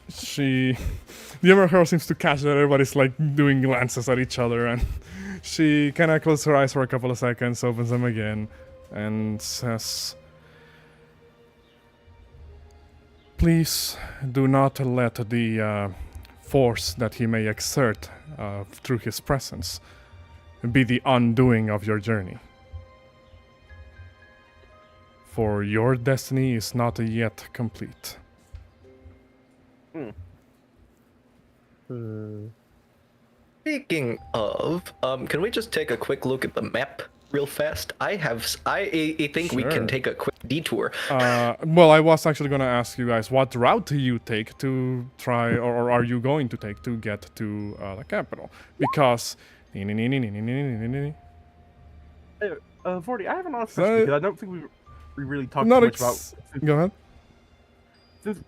The other girl seems to catch that everybody's like doing glances at each other, and she kind of closes her eyes for a couple of seconds, opens them again, and says, "Please do not let the force that he may exert through his presence be the undoing of your journey. For your destiny is not yet complete." Speaking of, can we just take a quick look at the map real fast? I think we Sure. can take a quick detour. Well, I was actually going to ask you guys, what route do you take to try, or are you going to take to get to the capital? Because... Vorty, I have an honest question because I don't think we really talked Not too much about. Go ahead.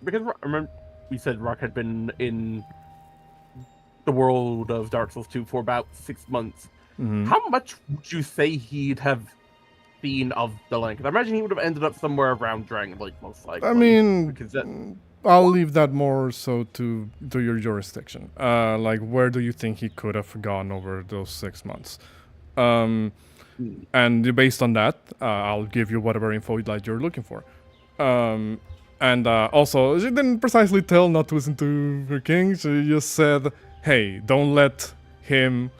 Because remember we said Rock had been in the world of Dark Souls 2 for about 6 months. Mhm. How much would you say he'd have seen of the land? 'Cause I imagine he would have ended up somewhere around Drangleic, most likely. I mean, because that, I'll leave that more so to your jurisdiction. Like, where do you think he could have gone over those 6 months? And based on that, I'll give you whatever info you're looking for. And also, she didn't precisely tell not to listen to her king. She just said, "Hey, don't let him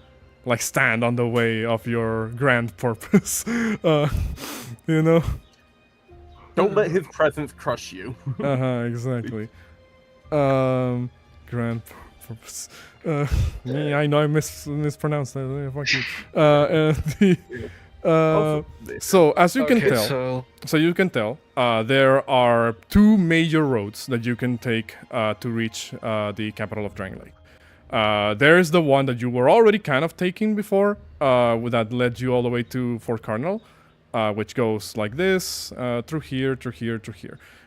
like stand on the way of your grand purpose." You know. don't let his presence crush you. Exactly. Grand purpose. I know I mispronounced that. Fuck you. So as you can Okay, tell, so you can tell, there are two major roads that you can take to reach the capital of Drangleic. There is the one that you were already kind of taking before, that led you all the way to Fort Cardinal, which goes like this, through here,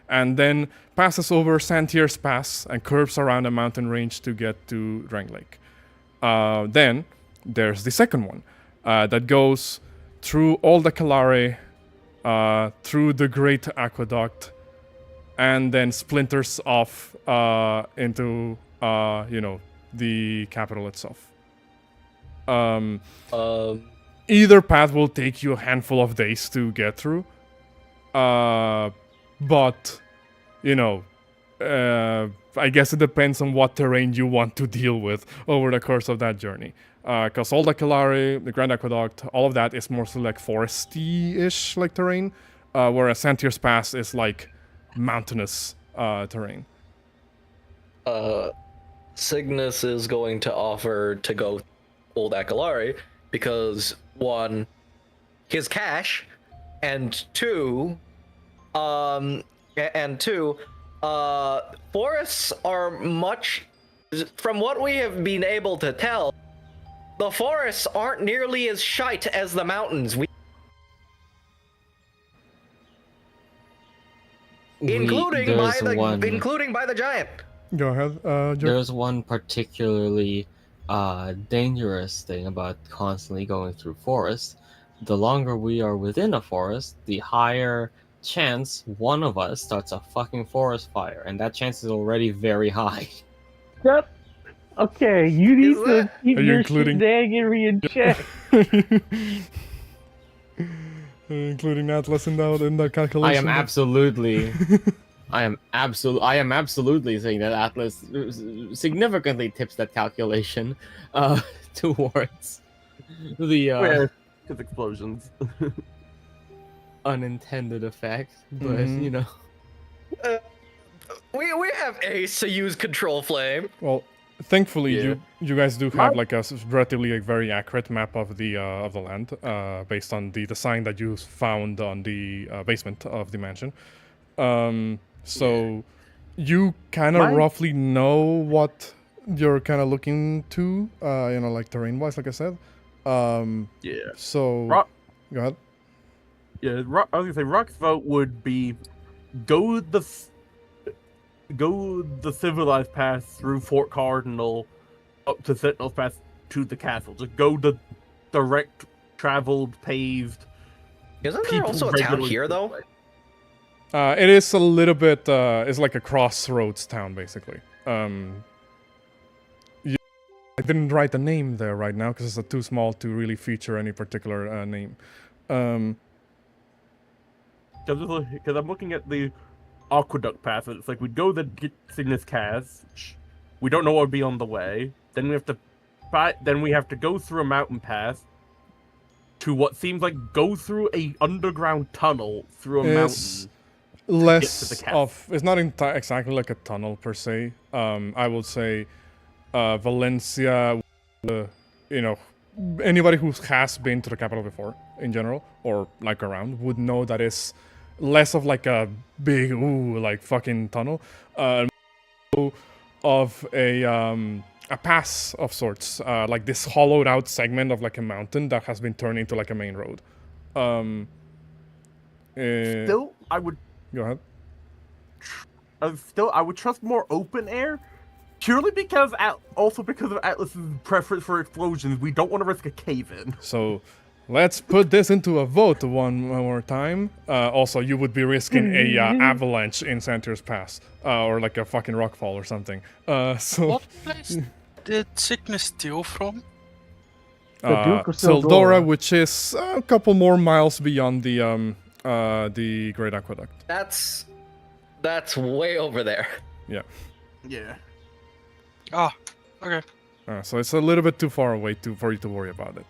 and then passes over Santier's Pass and curves around a mountain range to get to Drangleic. Then there's the second one that goes through all the Calare, through the Great Aqueduct, and then splinters off into the capital itself. Either path will take you a handful of days to get through, but I guess it depends on what terrain you want to deal with over the course of that journey. Because all the Calare, the Grand Aqueduct, all of that is mostly like foresty-ish like terrain, whereas Santier's Pass is like mountainous terrain. Signis is going to offer to go Old Akalari because one, his cash, and two, forests are much, from what we have been able to tell, the forests aren't nearly as shite as the mountains. Including by the giant. Go ahead, Joe. There's one particularly dangerous thing about constantly going through forest. The longer we are within a forest, the higher chance one of us starts a fucking forest fire, and that chance is already very high. Yep. Okay, you need Is to that- keep Are you your including- shenanigery in check. Including Atlas in that calculation. I am absolutely saying that Atlas significantly tips that calculation towards the Where? Because explosions. unintended effect, but Mhm. you know. We have Ace to use Control Flame. Well, thankfully, Yeah. you guys do have like a relatively very accurate map of the land, based on the design that you found on the basement of the mansion. So you kind of Mine- roughly know what you're kind of looking to, like terrain-wise, like I said. Yeah. So Rock, go ahead. yeah, I was gonna say Rock's vote would be go the civilized path through Fort Cardinal up to Sentinel's Pass to the castle. Just go the direct traveled paved. Isn't there people also a town regularly here, though? way. It is a little bit. It's like a crossroads town, basically. I didn't write the name there right now because it's too small to really feature any particular name. Because I'm looking at the aqueduct path, and it's like we'd go get Signis Cas. We don't know what would be on the way. Then we have to Then we have to go through a mountain pass to what seems like go through a underground tunnel through a It's mountain. less castle. of. It's not exactly like a tunnel per se. I would say Valencia. Anybody who has been to the capital before, in general, or like around, would know that it's less of like a big like fucking tunnel, of a pass of sorts, like this hollowed out segment of like a mountain that has been turned into like a main road. Still, I would Go ahead. I would trust more open air, purely because also because of Atlas's preference for explosions. We don't want to risk a cave-in. So let's put this into a vote one more time. Also, you would be risking a avalanche in Santir's Pass, or like a fucking rockfall or something. So What place did Signis steal from? The Duke of Sildora, Sildora. which is a couple more miles beyond the Great Aqueduct. That's way over there. Yeah. Yeah. Ah, okay. So it's a little bit too far away for you to worry about it.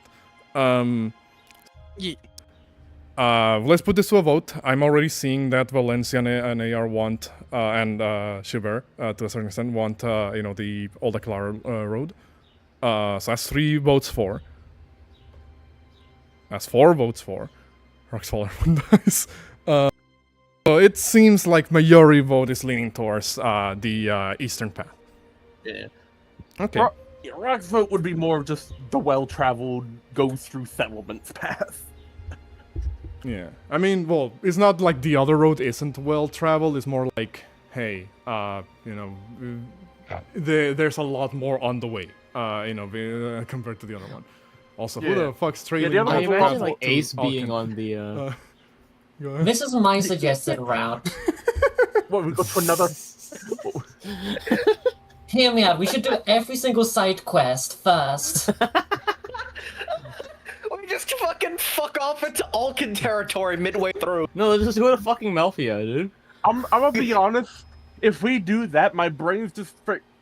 Let's put this to a vote. I'm already seeing that Valencia and AR want, and Shiver, to a certain extent, want, the Old Clara road. So that's 3 votes for. That's 4 votes for. Roxfaller one dice. So it seems like majority vote is leaning towards the Eastern Path. Yeah. Okay. Rock's vote would be more of just the well-traveled, go through settlements path. Yeah, I mean, well, it's not like the other road isn't well traveled. It's more like, hey, there's a lot more on the way, compared to the other one. Also, who Yeah. the fuck's trading? the other I one- imagine like Ace being on the. Go ahead. This is my suggested route. What, we go to another... Hear me out. We should do every single side quest first. We just fucking fuck off into Alkin territory midway through. No, let's just go to fucking Melfia, dude. I'm gonna be honest. If we do that, my brain's just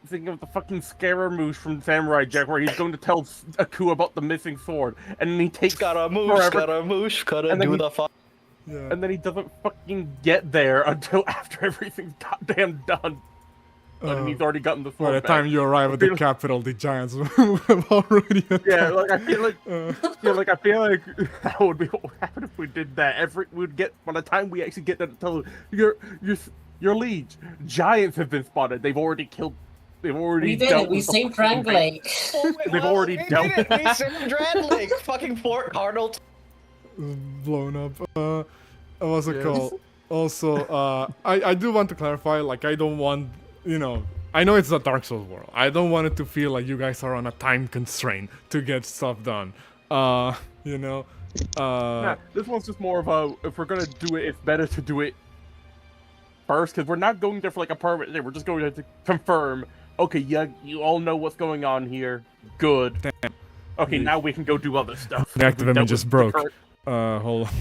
thinking of the fucking Scaramouche from Samurai Jack, where he's going to tell Aku about the missing sword, and then he takes forever, gotta And then do he- the fuck. Yeah. and then he doesn't fucking get there until after everything's goddamn done. And he's already gotten the sword By the back. time you arrive at the feel- capital, the giants have already. Yeah, like I feel like, I feel like that would be what would happen if we did that. We'd get by the time we actually get there to tell your liege, giants have been spotted. They've already killed. They've already. We did dealt it. We with the saved fucking Drangleic. They've already dealt with We saved Drangleic. Fucking Fort Cardinal. blown up. What's it Yes. called? Also, I do want to clarify. Like, I don't want I know it's a Dark Souls world. I don't want it to feel like you guys are on a time constraint to get stuff done. You know. Yeah, this one's just more of a, if we're gonna do it, it's better to do it first, because we're not going there for like a permanent thing. We're just going there to confirm, okay, yeah, you all know what's going on here. Good. Damn. Okay, now we can go do other stuff. The active image just broke. Hold on.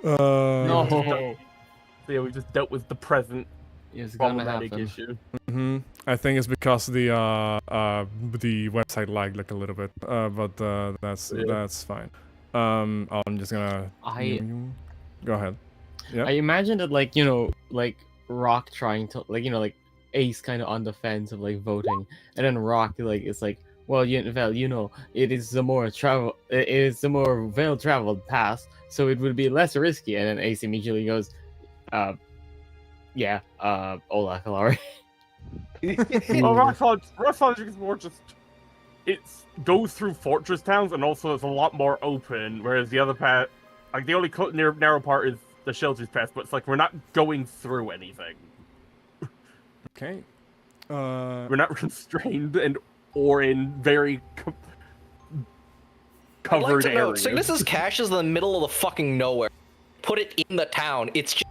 No. So yeah, we just dealt with the present It's gonna problematic happen. issue. I think it's because the website lagged like a little bit, but that's fine. I'm just gonna. Go ahead. Yeah. I imagine that, like, like Rock trying to, like, like Ace kind of on the fence of like voting, and then Rock like is like, well, it is the more well-traveled path, so it would be less risky, and then Ace immediately goes, yeah, Ola Kalari. Well, Rock Lodge is more just, it goes through fortress towns, and also it's a lot more open, whereas the other path, like the only narrow part is the shelters path, but it's like we're not going through anything. Okay. We're not constrained or in very covered areas. Signis's cache is in the middle of the fucking nowhere. Put it in the town. It's just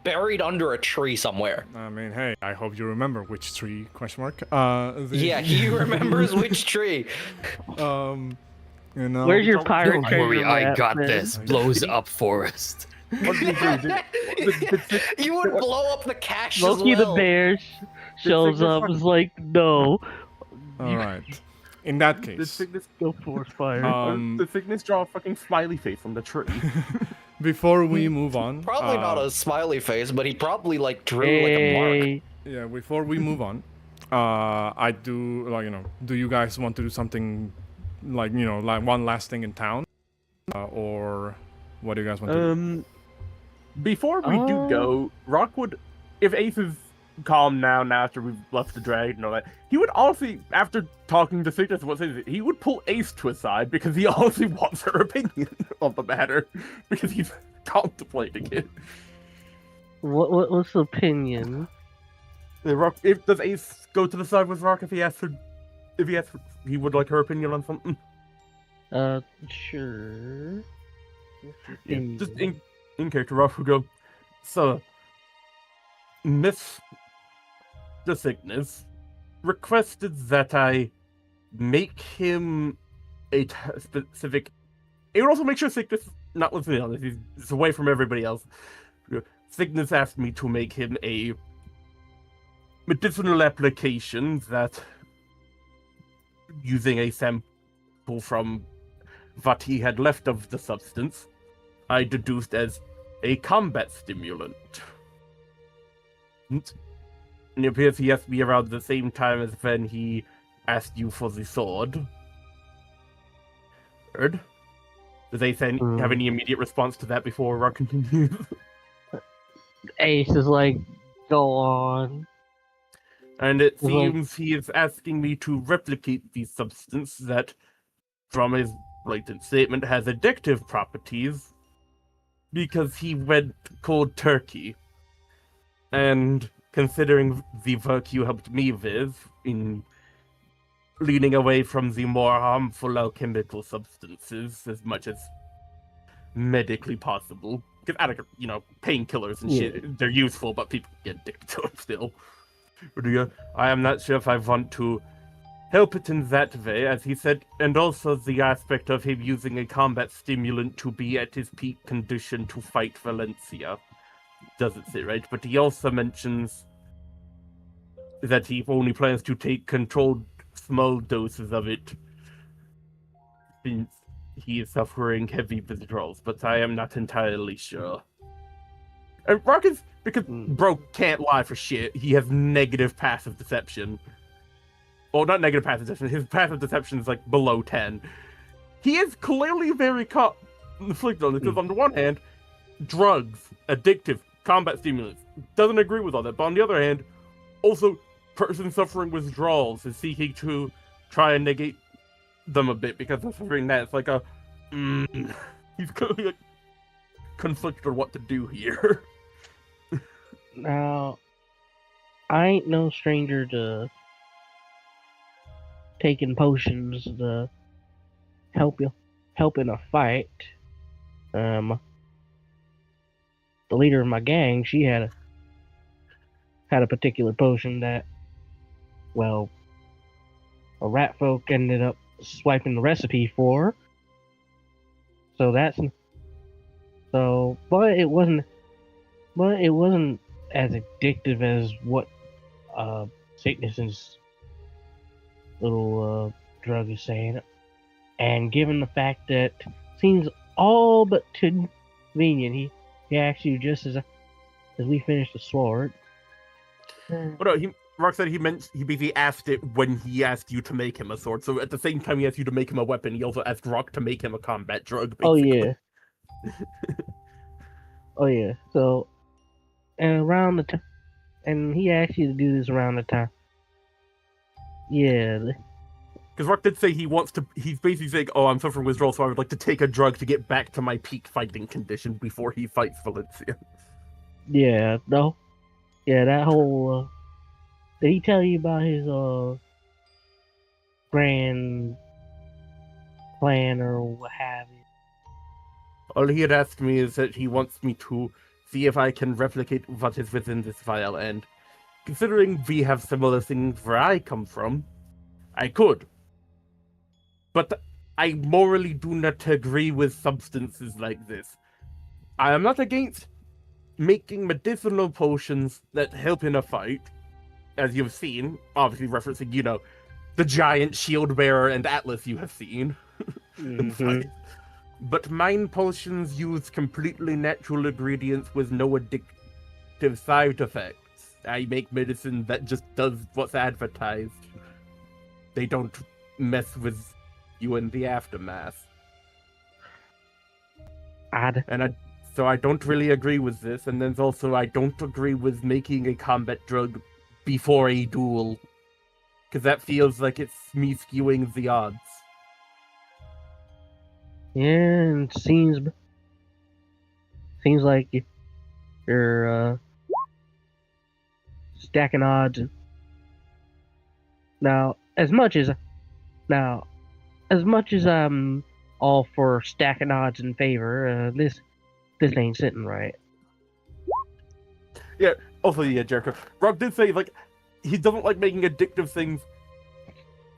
buried under a tree somewhere. I mean, hey, I hope you remember which tree? ? Yeah, he remembers which tree. You know. Where's your pirate Don't worry, treasure I map, got man? this. Blows up forest. What do you do? You would blow up the cache Loki as well. the bear shows up and is like, no. All right. In that The case, Signis, Go forest fire. the Signis draw a fucking smiley face from the tree. before we move on, Probably not a smiley face, but he probably like drew like a mark. Hey, yeah, before we move on, I do do you guys want to do something like like one last thing in town, or what do you guys want to do? Before we do go, Rockwood, if Ace is calm now after we've left the dragon and all that, he would also, after talking to Signis, he would pull Ace to his side because he also wants her opinion on the matter because he's contemplating it. what's the opinion? Does Ace go to the side with Rock if he would like her opinion on something? Sure. Yeah, just in character, Rock would go, so, Miss the Signis requested that I make him a specific. It would also make sure Signis not listening on this. He's away from everybody else. Signis asked me to make him a medicinal application that, using a sample from what he had left of the substance, I deduced as a combat stimulant. And it appears he asked me around the same time as when he asked you for the sword. Heard? Does Ace have any immediate response to that before Rock continues? Ace is like, go on. And it seems he is asking me to replicate the substance that, from his blatant statement, has addictive properties because he went cold turkey. And considering the work you helped me with in leaning away from the more harmful alchemical substances as much as medically possible, because painkillers and shit, they're useful, but people get addicted to them still. I am not sure if I want to help it in that way, as he said, and also the aspect of him using a combat stimulant to be at his peak condition to fight Valencia. Doesn't say right, but he also mentions that he only plans to take controlled small doses of it since he is suffering heavy withdrawals, but I am not entirely sure. And Rock is, because bro can't lie for shit, he has negative passive deception. Well, not negative passive deception, his passive deception is like below 10. He is clearly very conflicted on it, because on the one hand, drugs, addictive, combat stimulants, doesn't agree with all that, but on the other hand, also, person suffering withdrawals is seeking to try and negate them a bit, because of suffering that, it's like a, he's clearly like, conflicted on what to do here. Now, I ain't no stranger to taking potions to help in a fight. The leader of my gang, she had a particular potion that, well, a rat folk ended up swiping the recipe for. So but it wasn't as addictive as what Signis's little drug is saying. And given the fact that seems all but convenient, he asked you just as we finished the sword. Oh no, Rock said he basically asked it when he asked you to make him a sword. So at the same time he asked you to make him a weapon, he also asked Rock to make him a combat drug. Basically. Oh yeah. Oh yeah. So, and around the time, and he asked you to do this around the time. Yeah. Because Rock did say he's basically saying, oh, I'm suffering withdrawal, so I would like to take a drug to get back to my peak fighting condition before he fights Valencia. Yeah, no. Yeah, that whole, did he tell you about his, grand plan or what have you? All he had asked me is that he wants me to see if I can replicate what is within this vial, and considering we have similar things where I come from, I could. But I morally do not agree with substances like this. I am not against making medicinal potions that help in a fight, as you've seen, obviously referencing, the giant shield bearer and Atlas you have seen. Mm-hmm. But mine potions use completely natural ingredients with no addictive side effects. I make medicine that just does what's advertised. They don't mess with you in the aftermath. So I don't really agree with this, and then also I don't agree with making a combat drug before a duel, because that feels like it's me skewing the odds. Yeah, and seems like you're stacking odds. Now, as much as I'm all for stacking odds in favor, this ain't sitting right. Yeah, also, yeah, Jericho. Rock did say, he doesn't like making addictive things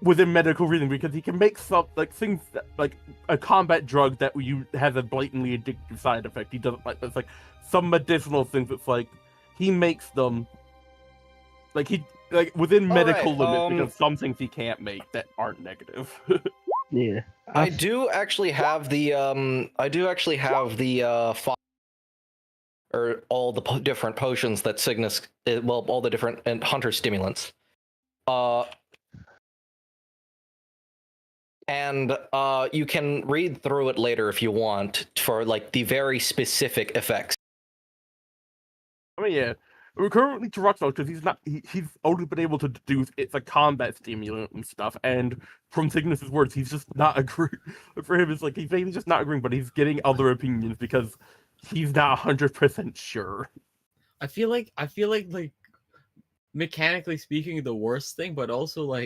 within medical reason, because he can make things like a combat drug that has a blatantly addictive side effect. He doesn't like that's some medicinal things that's he makes them within medical limits, because some things he can't make that aren't negative. Yeah. I do actually have the or all the different potions that Signis, all the different and hunter stimulants. And you can read through it later if you want for the very specific effects. I mean, yeah. We're currently to Rock's because he's only been able to deduce it's a combat stimulant and stuff, and from Signis's words, he's just not agreeing. For him, it's he's maybe just not agreeing, but he's getting other opinions because he's not 100% sure. I feel like mechanically speaking the worst thing, but also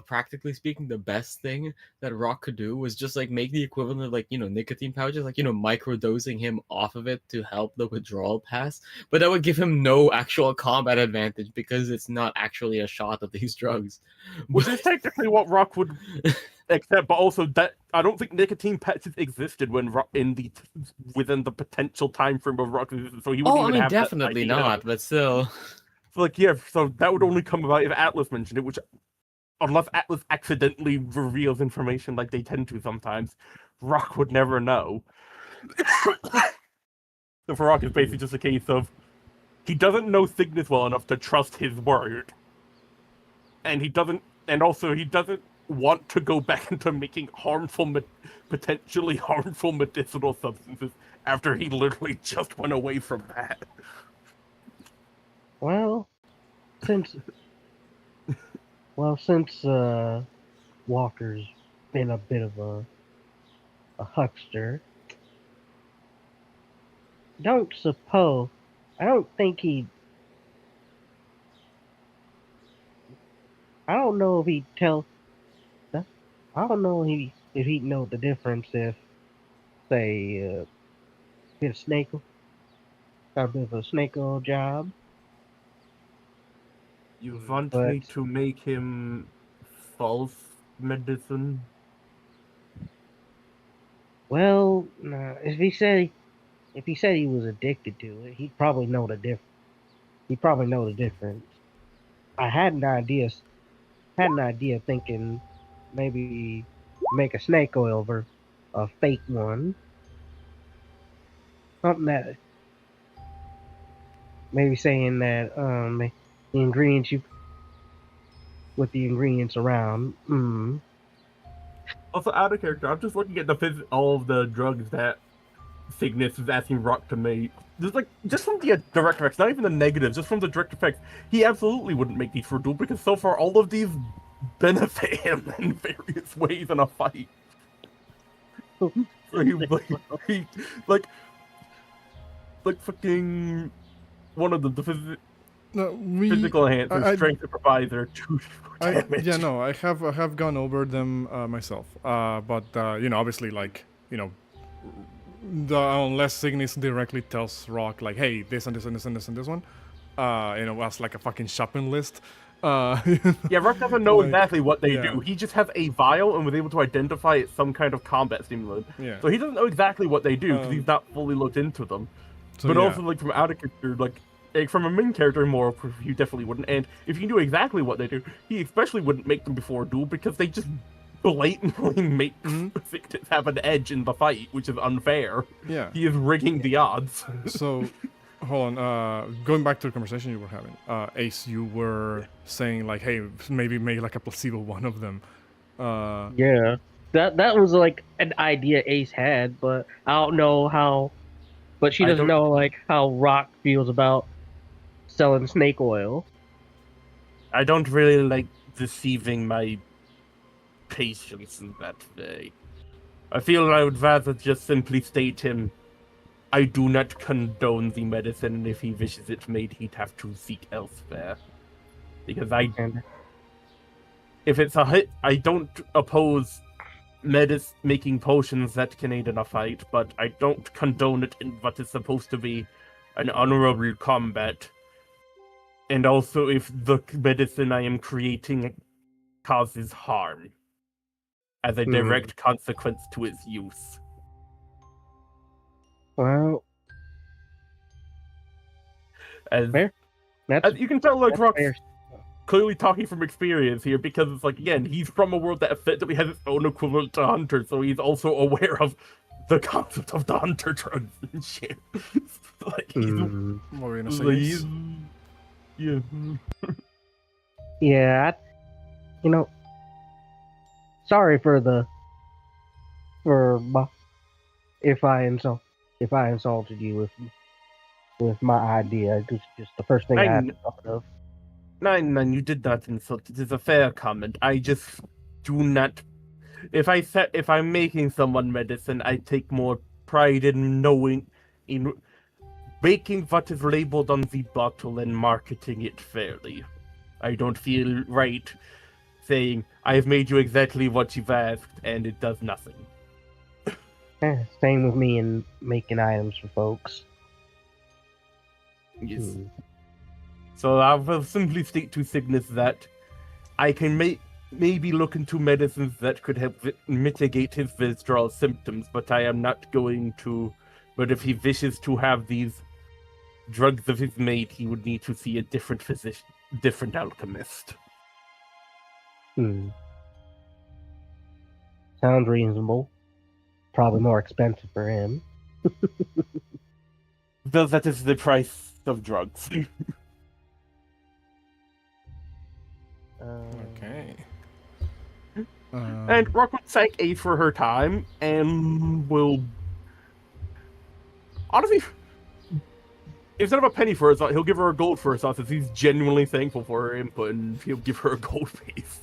practically speaking the best thing that Rock could do was just make the equivalent of nicotine pouches, microdosing him off of it to help the withdrawal pass, but that would give him no actual combat advantage because it's not actually a shot of these drugs. Which is technically what Rock would accept, but also that I don't think nicotine patches existed when within the potential time frame of Rock, so he wouldn't even have definitely that idea. not, but still. So that would only come about if Atlas mentioned it, which unless Atlas accidentally reveals information like they tend to sometimes, Rock would never know. So for Rock, it's basically just a case of he doesn't know Signis well enough to trust his word, and he doesn't want to go back into making potentially harmful medicinal substances after he literally just went away from that. Well, since Walker's been a bit of a huckster, I don't think I don't know if he'd tell. I don't know if he'd know the difference if, say, get a snake, got a bit of a snake oil job. You want But- me to make him false medicine? Well, nah, if he said he was addicted to it, he'd probably know the difference. He'd probably know the difference. I had an idea thinking maybe make a snake oil over a fake one. Something that maybe saying that the ingredients you with the ingredients around. Also, out of character, I'm just looking at all of the drugs that Signis is asking Rock to make. Just from the direct effects, not even the negatives, just from the direct effects, he absolutely wouldn't make these for duel because so far all of these benefit him in various ways in a fight. So he fucking one of the physical enhancers, strength improviser, 2 damage. I have gone over them myself. But obviously, unless Signis directly tells Rock, like, hey, this and this and this and this and this one, as like a fucking shopping list. Yeah, Rock doesn't know exactly what they yeah. do. He just has a vial and was able to identify it's some kind of combat stimulant. Yeah. So he doesn't know exactly what they do because he's not fully looked into them. But also, from out of character, from a main character, more you definitely wouldn't. And if you knew exactly what they do, he especially wouldn't make them before a duel because they just blatantly make Signis have an edge in the fight, which is unfair. Yeah. He is rigging the odds. So, hold on. Going back to the conversation you were having, Ace, you were saying like, hey, maybe make like a placebo one of them. Yeah, that was like an idea Ace had, but I don't know how. But she doesn't know like how Rock feels about selling snake oil. I don't really like deceiving my patients in that way. I feel I would rather just simply state him, I do not condone the medicine, and if he wishes it made, he'd have to seek elsewhere. Because if it's a hit, I don't oppose making potions that can aid in a fight, but I don't condone it in what is supposed to be an honorable combat. And also if the medicine I am creating causes harm as a direct consequence to its use. Well, As you can tell, Rock's clearly talking from experience here, because it's like, again, he's from a world that effectively has its own equivalent to Hunter, so he's also aware of the concept of the Hunter drugs and shit. What were you gonna say? Yeah, sorry if I insulted you with my idea. It was just the first thing I had thought of. Nine, you did not insult. It is a fair comment. I just do not. If I'm making someone medicine, I take more pride in making what is labeled on the bottle and marketing it fairly. I don't feel right saying, I've made you exactly what you've asked, and it does nothing. Same with me in making items for folks. Yes. So I will simply state to Signis that I can maybe look into medicines that could help mitigate his withdrawal symptoms, but I am not going to. But if he wishes to have these drugs of his made, he would need to see a different physician, different alchemist. Sounds reasonable. Probably more expensive for him. Well, that is the price of drugs. Okay. And Rock would thank Ace for her time, and will honestly, instead of a penny for her thought, he'll give her a gold for her thought, since he's genuinely thankful for her input, and he'll give her a gold piece.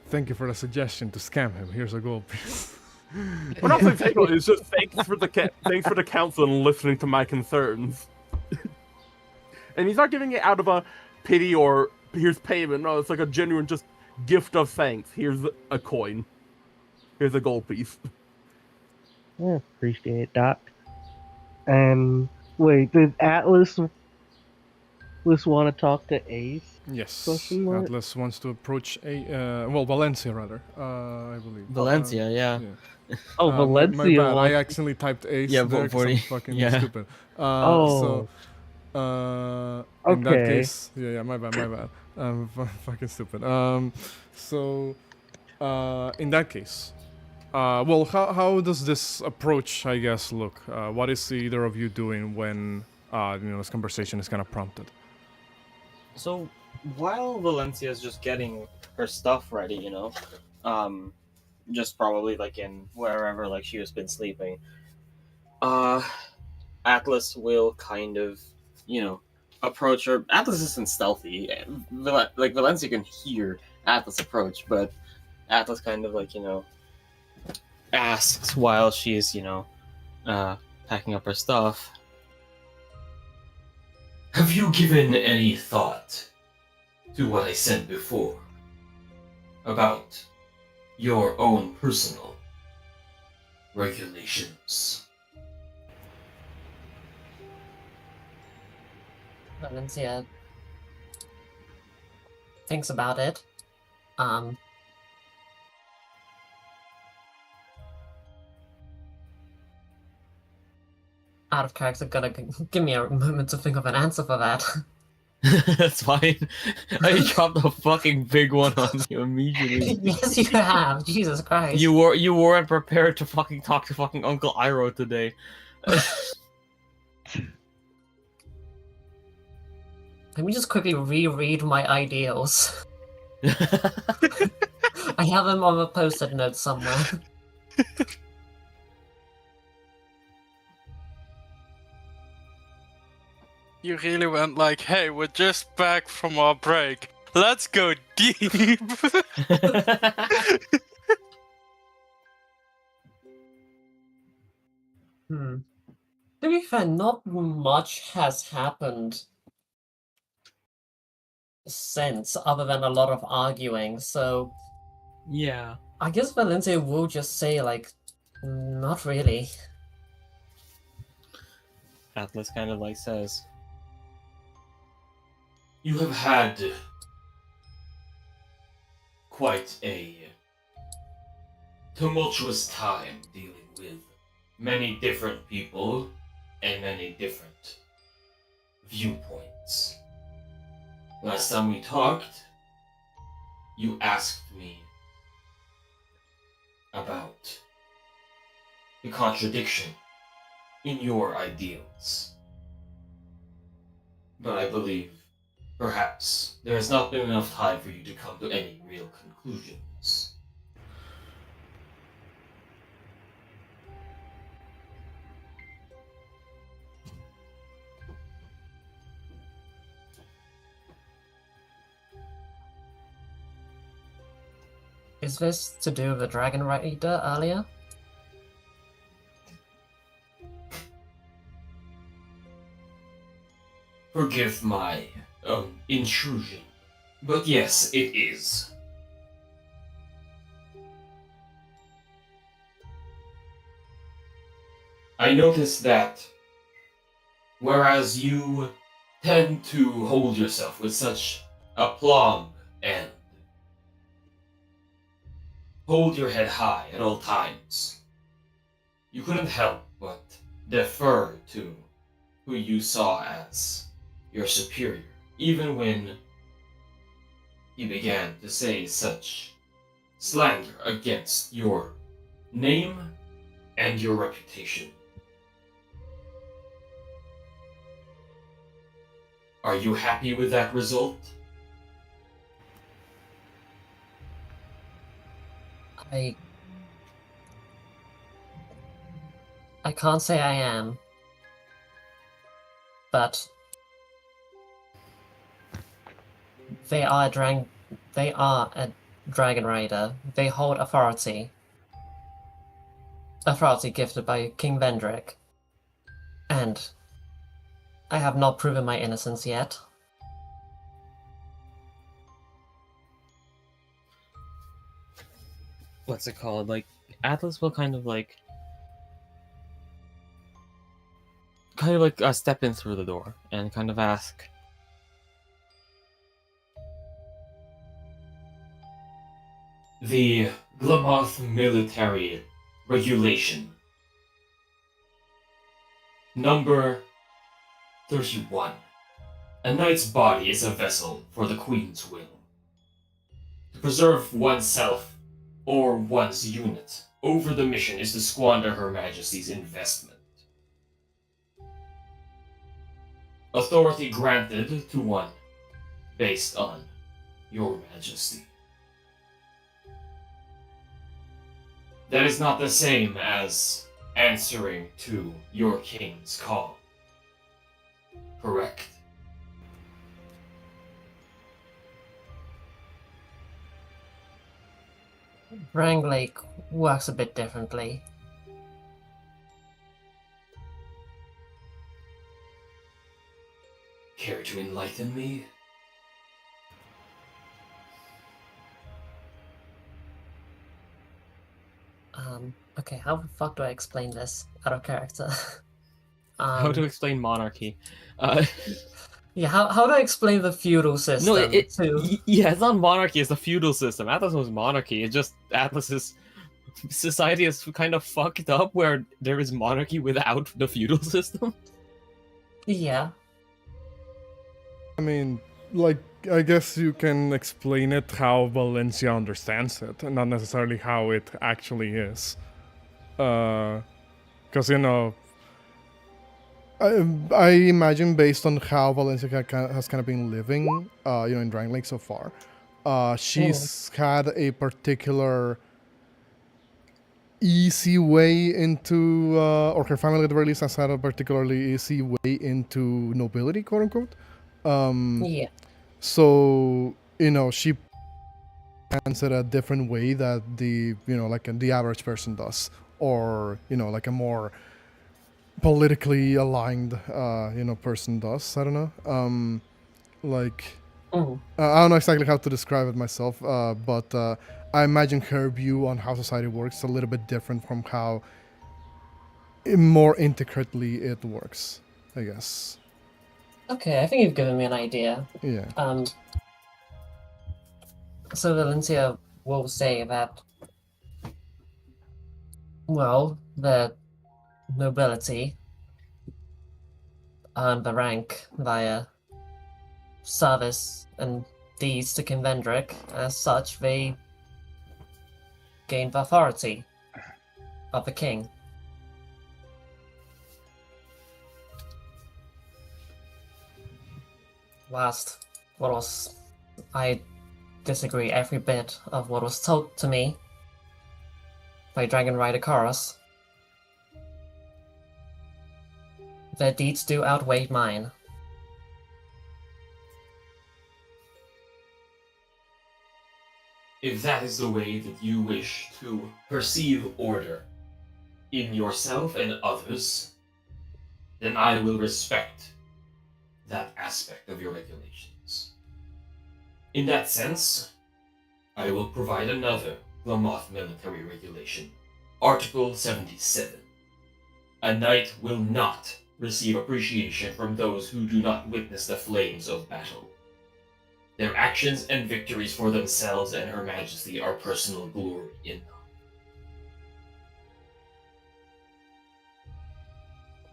Thank you for the suggestion to scam him. Here's a gold piece. We're not saying thankful. It's just thanks for the counsel and listening to my concerns. And he's not giving it out of a pity or here's payment. No, it's like a genuine just gift of thanks. Here's a coin. Here's a gold piece. I appreciate that. And wait, did Atlas want to talk to Ace? Yes, Question mark? Atlas wants to approach Valencia rather, I believe. Valencia, yeah. Oh, My Valencia bad. I wants. accidentally typed Ace Yeah, there 'cause I'm 40, fucking yeah. stupid. Oh. In that Okay. case, yeah, my bad. I'm fucking stupid. In that case, well, how does this approach, I guess, look? What is either of you doing when, this conversation is kind of prompted? So while Valencia is just getting her stuff ready, just probably like in wherever like she has been sleeping, Atlas will kind of, approach her. Atlas isn't stealthy. Like Valencia can hear Atlas approach, but Atlas kind of like, asks while she's, packing up her stuff. Have you given any thought to what I said before about your own personal regulations? Valencia thinks about it. Out of character, gotta give me a moment to think of an answer for that. That's fine. I dropped a fucking big one on you immediately. Yes, you have. Jesus Christ. You weren't prepared to fucking talk to fucking Uncle Iroh today. Let me just quickly reread my ideals. I have them on a post-it note somewhere. You really went like, hey, we're just back from our break. Let's go deep. To be fair, not much has happened since, other than a lot of arguing, so... Yeah. I guess Valencia will just say, like, not really. Atlas kind of like says, You have had quite a tumultuous time dealing with many different people and many different viewpoints. Last time we talked, you asked me about the contradiction in your ideals. But I believe perhaps there has not been enough time for you to come to any real conclusions. Is this to do with the Dragon Rider earlier? Forgive my intrusion, but yes, it is. I noticed that whereas you tend to hold yourself with such aplomb and hold your head high at all times, you couldn't help but defer to who you saw as your superior, even when he began to say such slander against your name and your reputation. Are you happy with that result? I can't say I am. But they are a Dragon Rider. They hold authority. Authority gifted by King Vendrick. And I have not proven my innocence yet. what's it called? Like, Atlas will kind of like step in through the door and kind of ask, the Glamoth military regulation. Number 31. A knight's body is a vessel for the Queen's will. To preserve oneself or one's unit over the mission is to squander Her Majesty's investment. Authority granted to one based on Your Majesty. That is not the same as answering to your king's call. Correct? Drangleic works a bit differently. Care to enlighten me? Okay, how the fuck do I explain this out of character? how to explain monarchy. Yeah, how do I explain the feudal system to... Yeah, it's not monarchy, it's the feudal system. Atlas was monarchy, it's just Atlas's society is kind of fucked up where there is monarchy without the feudal system. Yeah. I mean, like, I guess you can explain it how Valencia understands it, and not necessarily how it actually is. Because, you know, I imagine based on how Valencia has kind of been living, in Drangleic so far, she's had a particular easy way into, or her family at the very least has had a particularly easy way into nobility, quote unquote. Yeah. So, she plans it a different way that the average person does, or, like a more politically aligned, person does. I don't know. I don't know exactly how to describe it myself, but I imagine her view on how society works is a little bit different from how more intricately it works, I guess. Okay, I think you've given me an idea. Yeah. So Valencia will say that, well, the nobility earned the rank via service and deeds to King Vendrick. As such, they gained the authority of the king. I disagree every bit of what was told to me by Dragon Rider Chorus. Their deeds do outweigh mine. If that is the way that you wish to perceive order in yourself and others, then I will respect that aspect of your regulations. In that sense, I will provide another Glamoth military regulation. Article 77. A knight will not receive appreciation from those who do not witness the flames of battle. Their actions and victories for themselves and Her Majesty are personal glory enough.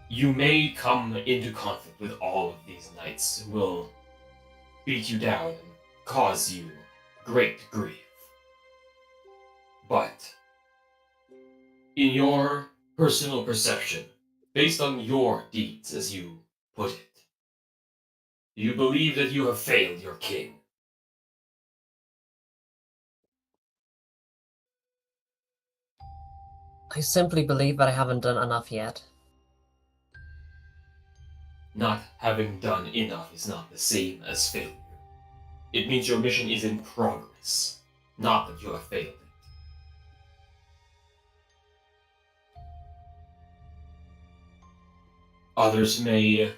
You may come into conflict with all of these knights who will beat you down and cause you great grief. But, in your personal perception, based on your deeds as you put it, do you believe that you have failed your king? I simply believe that I haven't done enough yet. Not having done enough is not the same as failure. It means your mission is in progress, not that you have failed it. Others may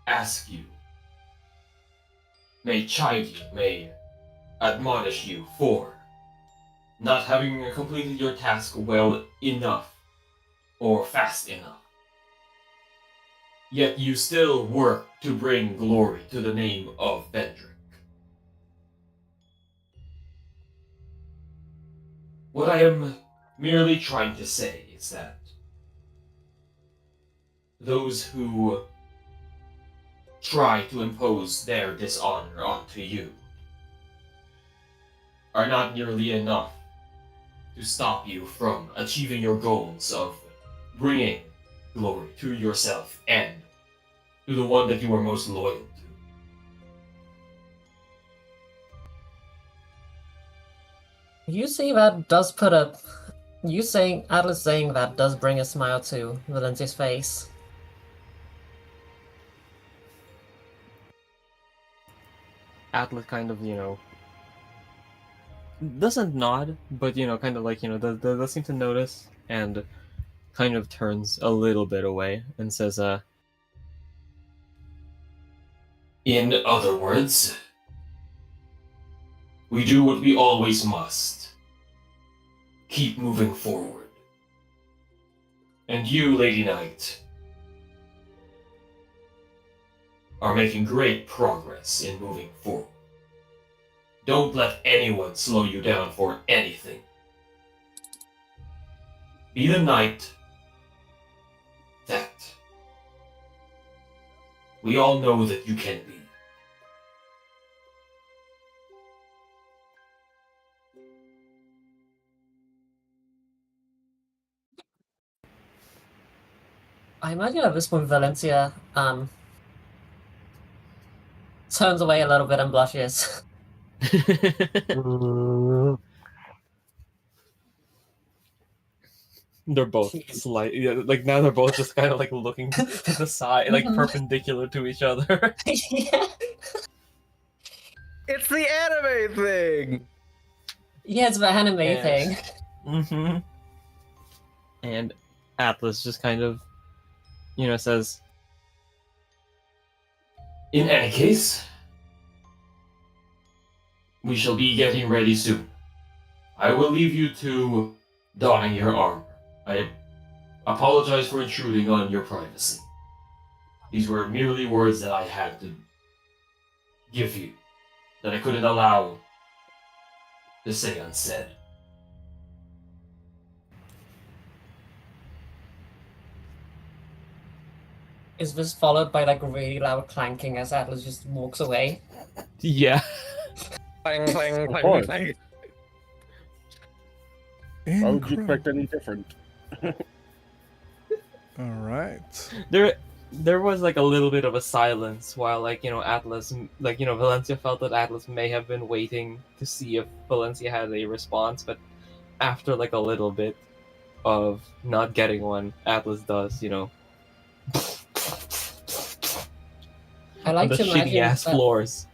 ask you, may chide you, may admonish you for not having completed your task well enough or fast enough. Yet you still work to bring glory to the name of Vendrick. What I am merely trying to say is that those who try to impose their dishonor onto you are not nearly enough to stop you from achieving your goals of bringing glory to yourself and to the one that you are most loyal to. You see, that does put a. Atlas saying that does bring a smile to Valencia's face. Atlas kind of, doesn't nod, but, kind of like, does seem to notice and kind of turns a little bit away and says, In other words, we do what we always must. Keep moving forward. And you, Lady Knight, are making great progress in moving forward. Don't let anyone slow you down for anything. Be the knight that we all know that you can be. I imagine at this point Valencia turns away a little bit and blushes. they're both Jeez. like now they're both just kind of like looking to the side, like perpendicular to each other. Yeah. It's the anime thing. Yeah, it's the anime Yes. thing. Mm-hmm. And Atlas just kind of, says, In any case, we shall be getting ready soon. I will leave you to donning your armor. I apologize for intruding on your privacy. These were merely words that I had to give you, that I couldn't allow to say unsaid. Is this followed by like really loud clanking as Atlas just walks away? yeah. Clang, clang, clang, course. clang. Why would you expect Incredible. any different? All right. There was like a little bit of a silence while Atlas, Valencia felt that Atlas may have been waiting to see if Valencia had a response, but after like a little bit of not getting one, Atlas does, I like on the to imagine shitty ass that- floors.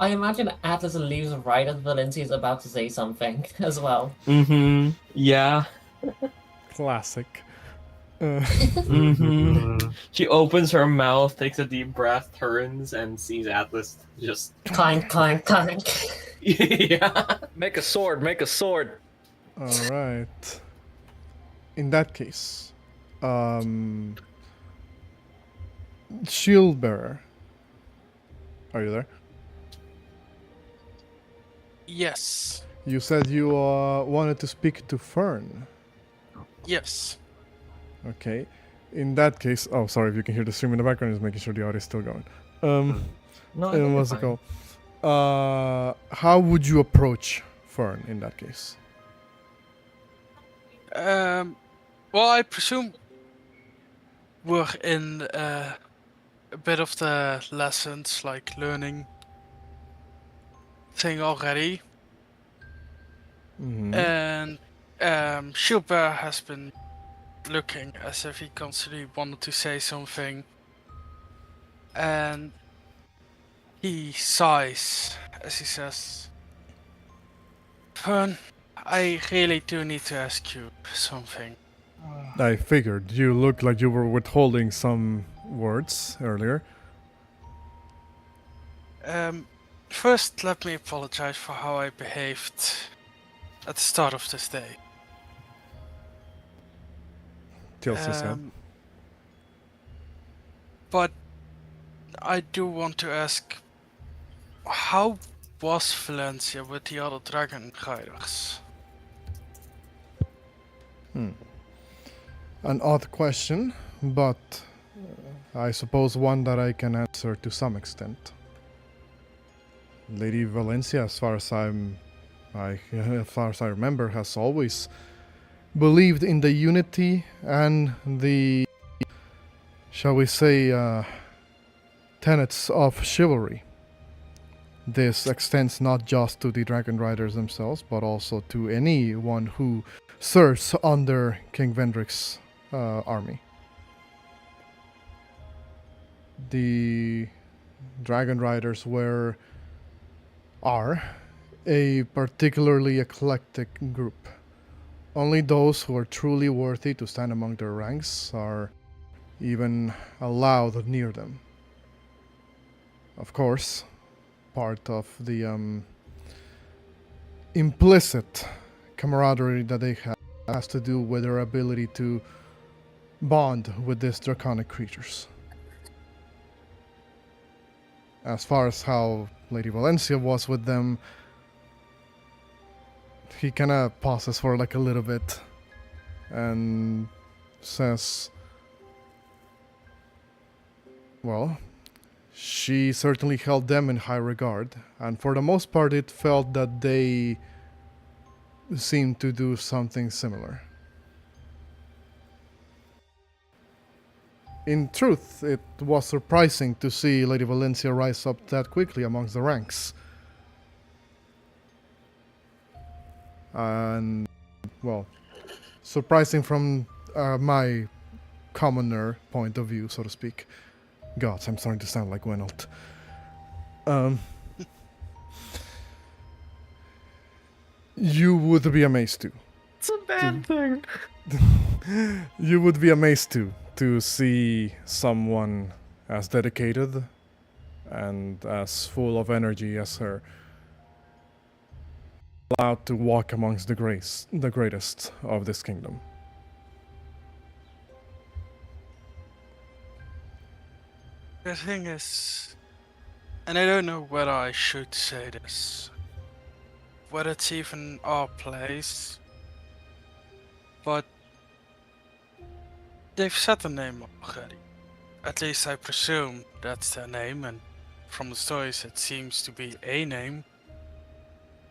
I imagine Atlas leaves right as Valencia is about to say something as well. Mm-hmm. Yeah. Classic. Mm-hmm. She opens her mouth, takes a deep breath, turns, and sees Atlas just. Clank, clank, clank. Yeah. Make a sword, make a sword. All right. In that case, shield bearer. Are you there? Yes. You said you wanted to speak to Fern. Yes. Okay. In that case, oh, sorry if you can hear the stream in the background. Just making sure the audio is still going. No, I think you're What's it fine. called? How would you approach Fern in that case? Well, I presume we're in a bit of the lessons, like learning thing already, Mm-hmm. and Shilbear has been looking as if he constantly wanted to say something, and he sighs as he says, "Fern, I really do need to ask you something." I figured. You looked like you were withholding some words earlier. First, let me apologize for how I behaved at the start of this day. Tilts his head. But I do want to ask, how was Valencia with the other dragon riders? An odd question, but I suppose one that I can answer to some extent. Lady Valencia, as far as I remember, has always believed in the unity and the, shall we say, tenets of chivalry. This extends not just to the Dragon Riders themselves, but also to anyone who serves under King Vendrick's army. The Dragon Riders are a particularly eclectic group. Only those who are truly worthy to stand among their ranks are even allowed near them. Of course, part of the implicit camaraderie that they have has to do with their ability to bond with these draconic creatures. As far as how Lady Valencia was with them, he kind of pauses for like a little bit and says, well, she certainly held them in high regard, and for the most part it felt that they seemed to do something similar. In truth, it was surprising to see Lady Valencia rise up that quickly amongst the ranks. And, well, surprising from my commoner point of view, so to speak. Gods, I'm starting to sound like Gwenold. You would be amazed too. It's a bad thing. You would be amazed to see someone as dedicated and as full of energy as her allowed to walk amongst the greatest of this kingdom. The thing is, and I don't know whether I should say this, whether it's even our place, but they've said the name already. At least I presume that's their name, and from the stories it seems to be a name.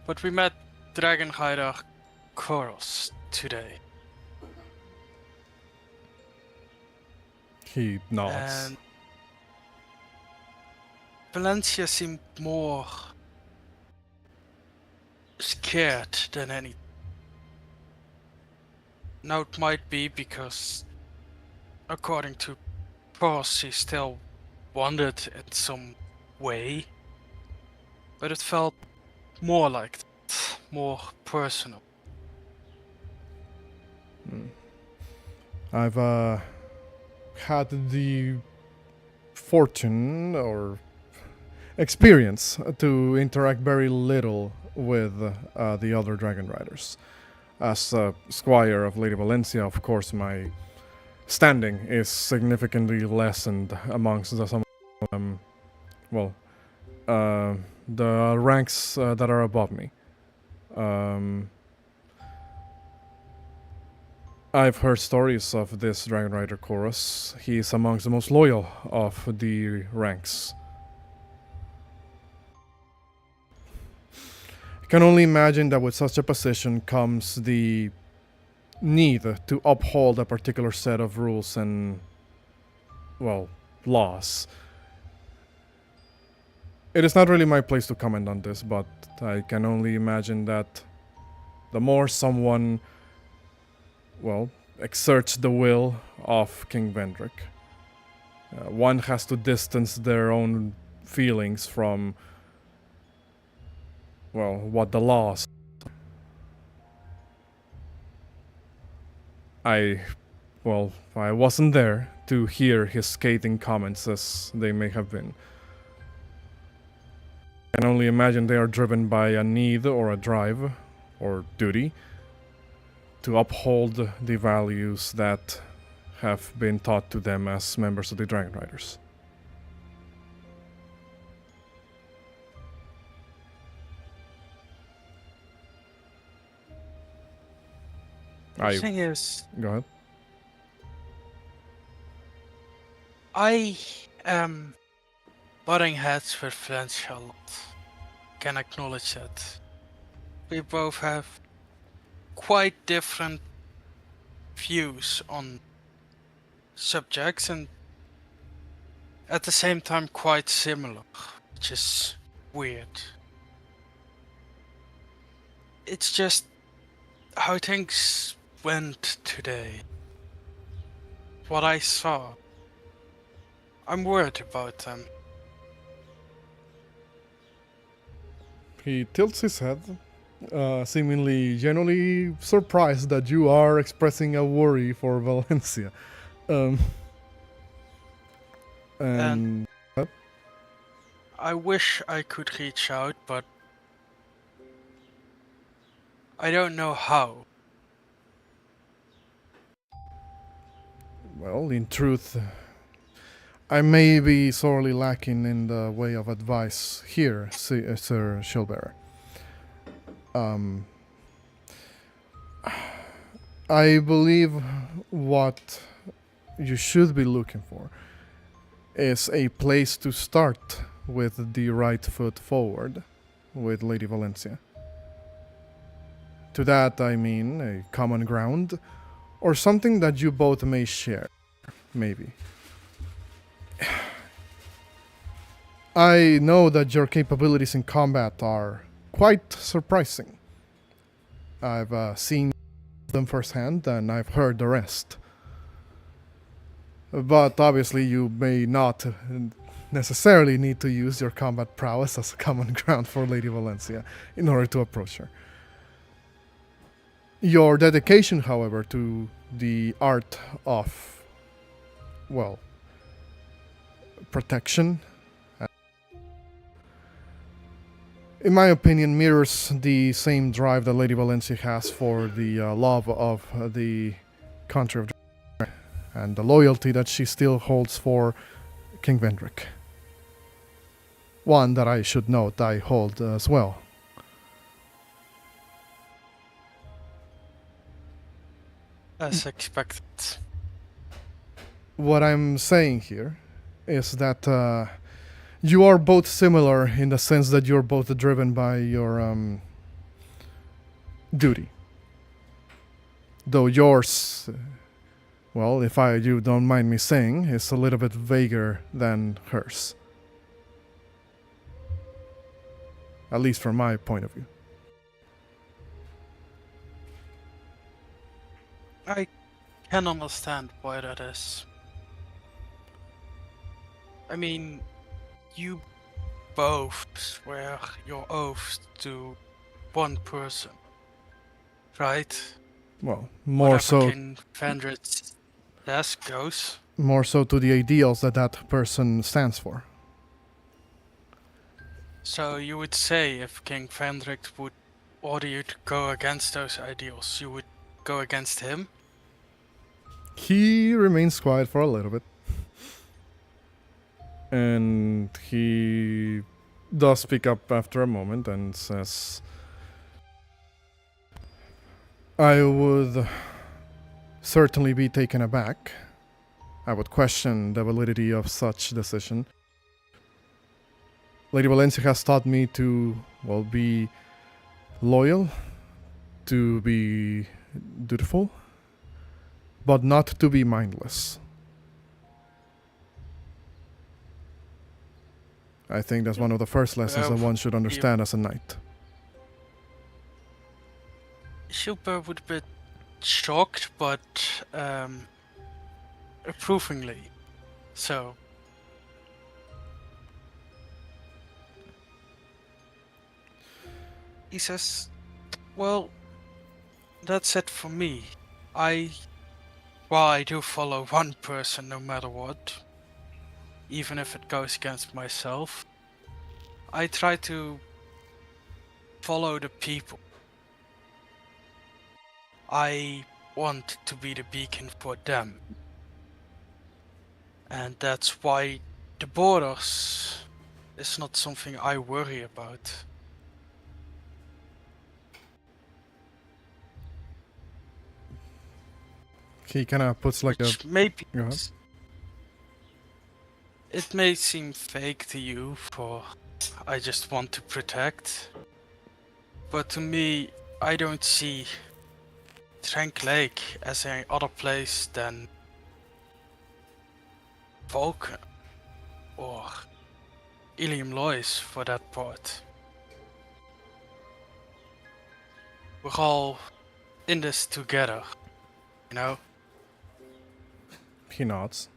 But we met Dragon Rider Koros today. He nods. And Valencia seemed more scared than anything. Now it might be because, according to Koros, he still wanted in some way, but it felt more like that, more personal. I've had the fortune or experience to interact very little with the other Dragon Riders. As Squire of Lady Valencia, of course, my standing is significantly lessened amongst the ranks that are above me. I've heard stories of this Dragon Rider Chorus. He is amongst the most loyal of the ranks. I can only imagine that with such a position comes the need to uphold a particular set of rules and, well, laws. It is not really my place to comment on this, but I can only imagine that the more someone, well, exerts the will of King Vendrick, one has to distance their own feelings from, well, what the laws. I wasn't there to hear his scathing comments as they may have been. I can only imagine they are driven by a need or a drive, or duty to uphold the values that have been taught to them as members of the Dragon Riders. The thing is, Go ahead. I am butting heads with Valencia a lot. Can acknowledge that. We both have quite different views on subjects and at the same time quite similar, which is weird. It's just how things went today. What I saw. I'm worried about them. He tilts his head, seemingly genuinely surprised that you are expressing a worry for Valencia. And I wish I could reach out, but I don't know how. well, in truth, I may be sorely lacking in the way of advice here, Sir Shieldbearer. I believe what you should be looking for is a place to start with the right foot forward with Lady Valencia. To that I mean a common ground, or something that you both may share, maybe. I know that your capabilities in combat are quite surprising. I've seen them firsthand and I've heard the rest. But obviously you may not necessarily need to use your combat prowess as a common ground for Lady Valencia in order to approach her. Your dedication, however, to the art of, well, protection, in my opinion, mirrors the same drive that Lady Valencia has for the love of the country of Drangleic and the loyalty that she still holds for King Vendrick. One that I should note I hold as well. As expected. What I'm saying here is that you are both similar in the sense that you're both driven by your duty. Though yours, well, if you don't mind me saying, is a little bit vaguer than hers. At least from my point of view. I can understand why that is. I mean, you both swear your oath to one person, right? Well, more Whatever so, King Fendrit's desk goes. more so to the ideals that that person stands for. So you would say if King Fendrick would order you to go against those ideals, you would go against him? He remains quiet for a little bit. And he does speak up after a moment and says, I would certainly be taken aback. I would question the validity of such decision. Lady Valencia has taught me to, well, be loyal, to be dutiful, but not to be mindless. I think that's one of the first lessons that one should understand as a knight. Super would be shocked, but approvingly. So. He says, well, that's it for me. I do follow one person no matter what. Even if it goes against myself. I try to follow the people. I want to be the beacon for them. And that's why the borders is not something I worry about. He kind of puts like a. Which maybe Go ahead. it may seem fake to you for I just want to protect. But to me, I don't see Drangleic as any other place than Vulcan or Ilium Lois for that part. We're all in this together, you know? He nods.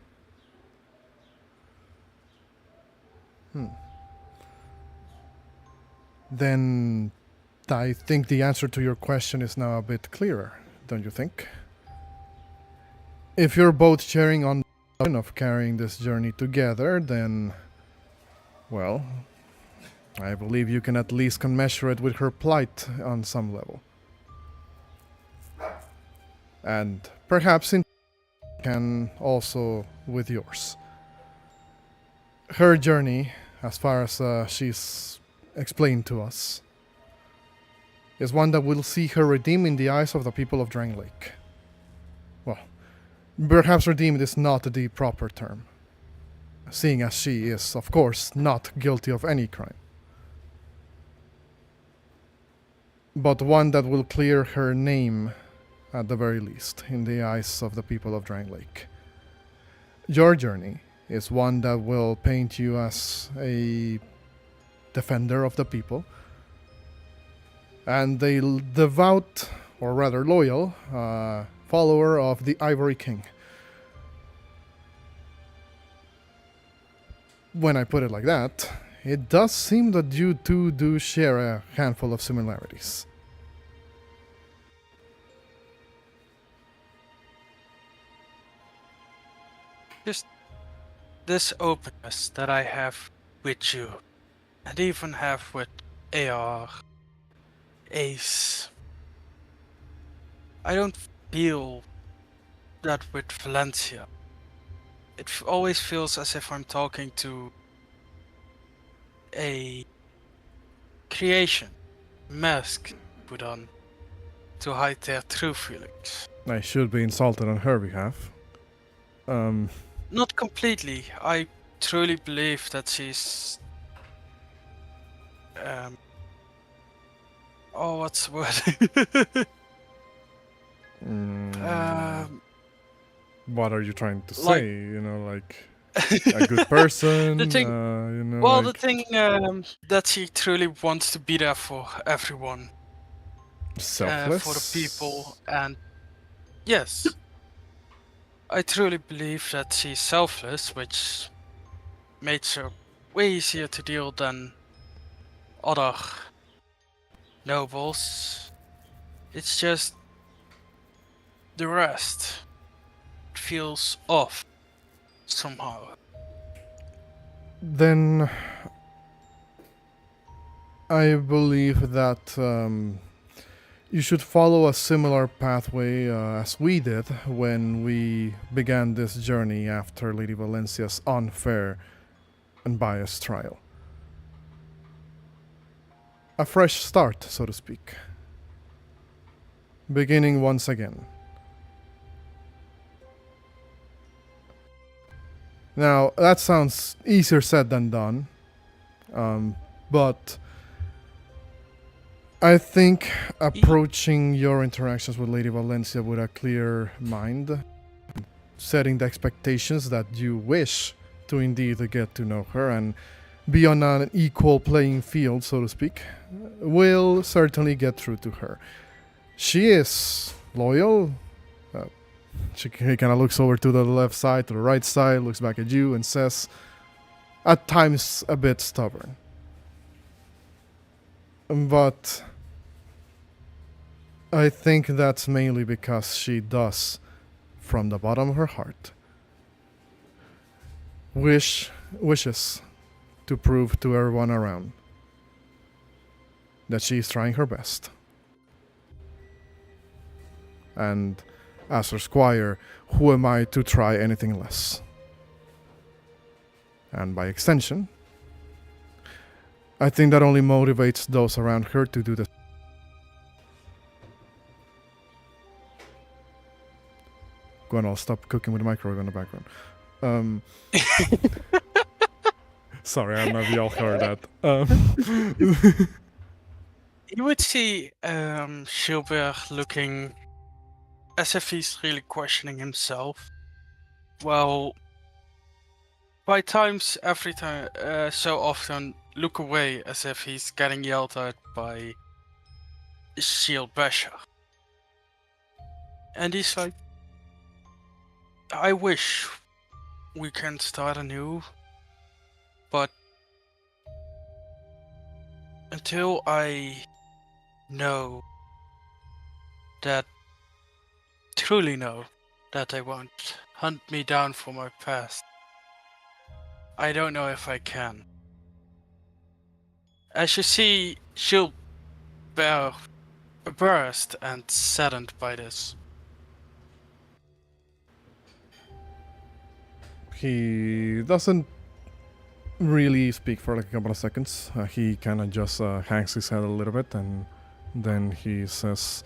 Then I think the answer to your question is now a bit clearer, don't you think? If you're both sharing on the burden of carrying this journey together, then, well, I believe you can at least commensurate with her plight on some level. And perhaps in can also with yours. Her journey, as far as she's explained to us, is one that will see her redeemed in the eyes of the people of Drangleic. Well, perhaps redeemed is not the proper term, seeing as she is, of course, not guilty of any crime. But one that will clear her name, at the very least, in the eyes of the people of Drangleic. Your journey is one that will paint you as a defender of the people, and a devout, or rather loyal, follower of the Ivory King. When I put it like that, it does seem that you two do share a handful of similarities. Just this openness that I have with you, and even have with AR, Ace. I don't feel that with Valencia. It always feels as if I'm talking to a creation, mask put on to hide their true feelings. I should be insulted on her behalf. Not completely. I truly believe that she's oh, what's the word? What are you trying to Like- say? You know, like a good person. The thing- you know, Well, like the thing that she truly wants to be there for everyone, selfless for the people, and yes, I truly believe that she's selfless, which makes her way easier to deal than other nobles. It's just the rest feels off somehow. Then I believe that you should follow a similar pathway as we did when we began this journey after Lady Valencia's unfair and biased trial. A fresh start, so to speak. Beginning once again. Now, that sounds easier said than done, but I think approaching your interactions with Lady Valencia with a clear mind, setting the expectations that you wish to indeed get to know her and be on an equal playing field, so to speak, will certainly get through to her. She is loyal. He kind of looks over to the left side, to the right side, looks back at you and says, at times a bit stubborn. But I think that's mainly because she does, from the bottom of her heart, wishes to prove to everyone around that she is trying her best. And as her squire, who am I to try anything less? And by extension, I think that only motivates those around her to do the. Go on, I'll stop cooking with the microwave in the background. Sorry, I don't know if y'all heard that. You would see Gilbert looking as if he's really questioning himself. Well, by times, every time, so often, look away as if he's getting yelled at by Shield Basher. And he's like, I wish we can start anew, but until I know that, truly know that they won't hunt me down for my past, I don't know if I can. As you see, she'll bear embarrassed and saddened by this. He doesn't really speak for like a couple of seconds. He kind of just hangs his head a little bit, and then he says,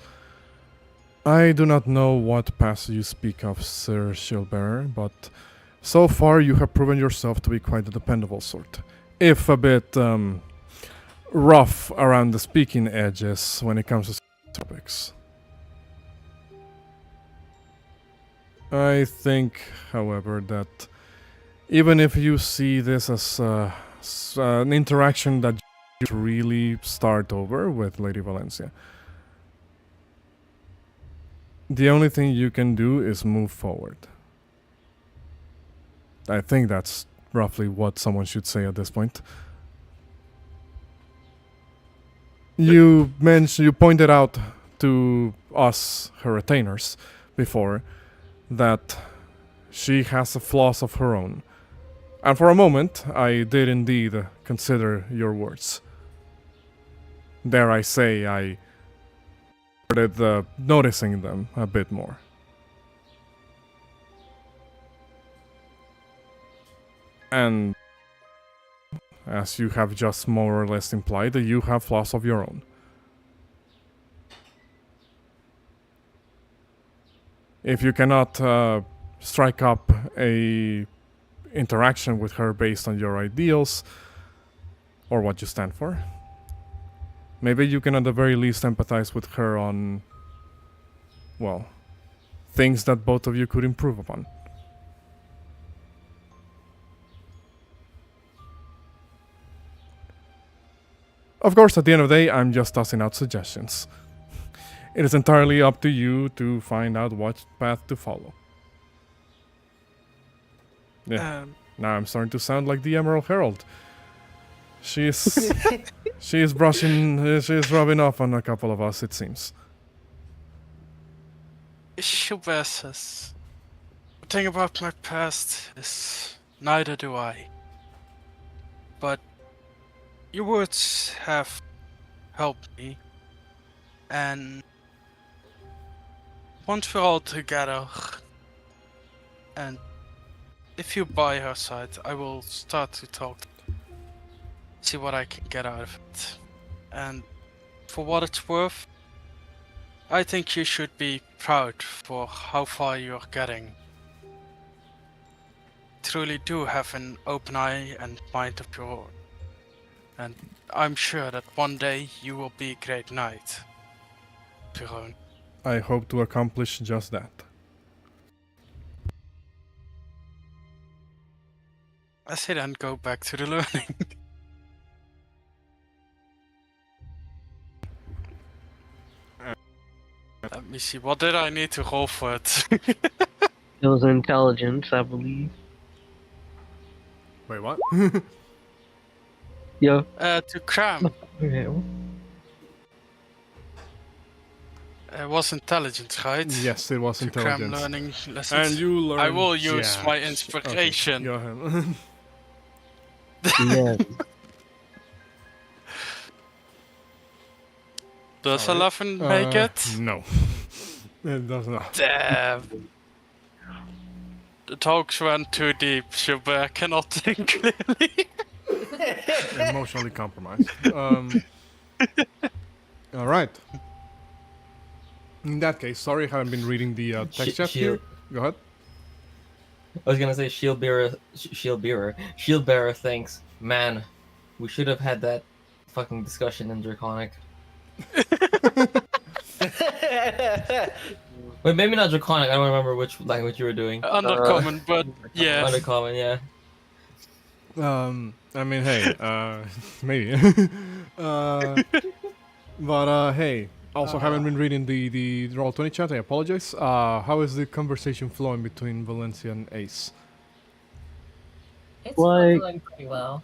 I do not know what past you speak of, Sir Shieldbearer, but so far you have proven yourself to be quite a dependable sort. If a bit rough around the speaking edges when it comes to topics. I think, however, that even if you see this as an interaction that you really start over with Lady Valencia, the only thing you can do is move forward. I think that's roughly what someone should say at this point. You pointed out to us, her retainers, before, that she has flaws of her own. And for a moment, I did indeed consider your words. Dare I say, I started noticing them a bit more. And as you have just more or less implied, that you have flaws of your own. If you cannot strike up a interaction with her based on your ideals or what you stand for, maybe you can at the very least empathize with her on, well, things that both of you could improve upon. Of course, at the end of the day, I'm just tossing out suggestions. It is entirely up to you to find out what path to follow. Yeah. Now I'm starting to sound like the Emerald Herald. She's rubbing off on a couple of us, it seems. Gilbert says, the thing about my past is neither do I. But your words have helped me, and once we're all together, and if you're by her side, I will start to talk, see what I can get out of it. And for what it's worth, I think you should be proud for how far you're getting. Truly do have an open eye and mind of your own. And I'm sure that one day you will be a great knight, Piron. I hope to accomplish just that. I say then go back to the learning. Let me see, what did I need to roll for it? It was intelligence, I believe. Wait, what? Yeah. To cram. Okay. It was intelligence, right? Yes, it was To cram intelligence. learning lessons. And you learn. I will use yeah. my inspiration. Okay, go ahead. Yeah. Does Sorry. 11 make it? No. It does not. Damn. The talks went too deep. Gilbert cannot think clearly. Emotionally compromised. All right. In that case, sorry I haven't been reading the text chat here. Go ahead. I was gonna say Shield Bearer thinks, man, we should have had that fucking discussion in Draconic. Wait, maybe not Draconic. I don't remember which language you were doing. Undercommon, but yeah. Undercommon, yeah. I mean, hey, maybe. But hey, also haven't been reading the Roll20 chat. I apologize. How is the conversation flowing between Valencia and Ace? It's Like- going pretty well.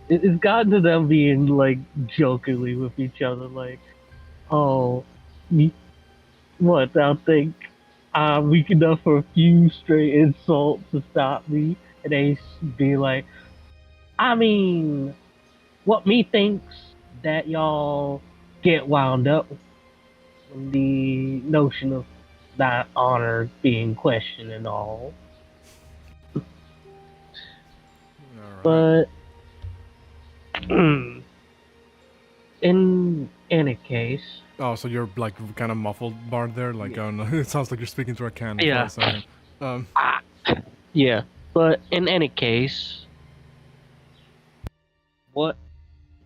It's gotten to them being like jokingly with each other, like, oh, what? I think I'm weak enough for a few straight insults to stop me, and Ace be like, I mean, what me thinks that y'all get wound up with the notion of that honor being questioned and all. But in any case, Oh, so you're like kind of muffled, Bard there. Like, I don't know. It sounds like you're speaking through a can. Yeah. For a second. yeah. But in any case,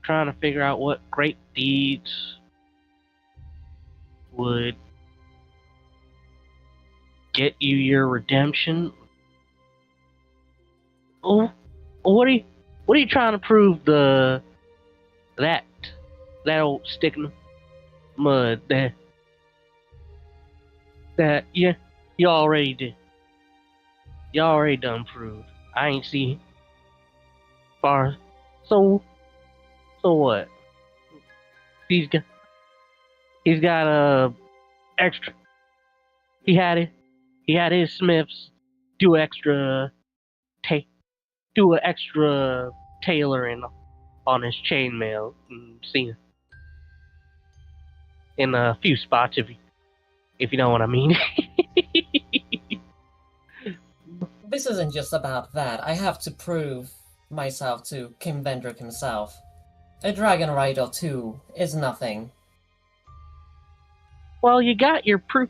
trying to figure out what great deeds would get you your redemption. Oh, what are you trying to prove that old stick in the mud that you already did. You already done proved. I ain't see far. So what? He's got a extra. He had his smiths do extra tailoring on his chainmail. See in a few spots if you know what I mean. This isn't just about that. I have to prove myself to King Vendrick himself. A dragon ride or two is nothing. Well, you got your proof.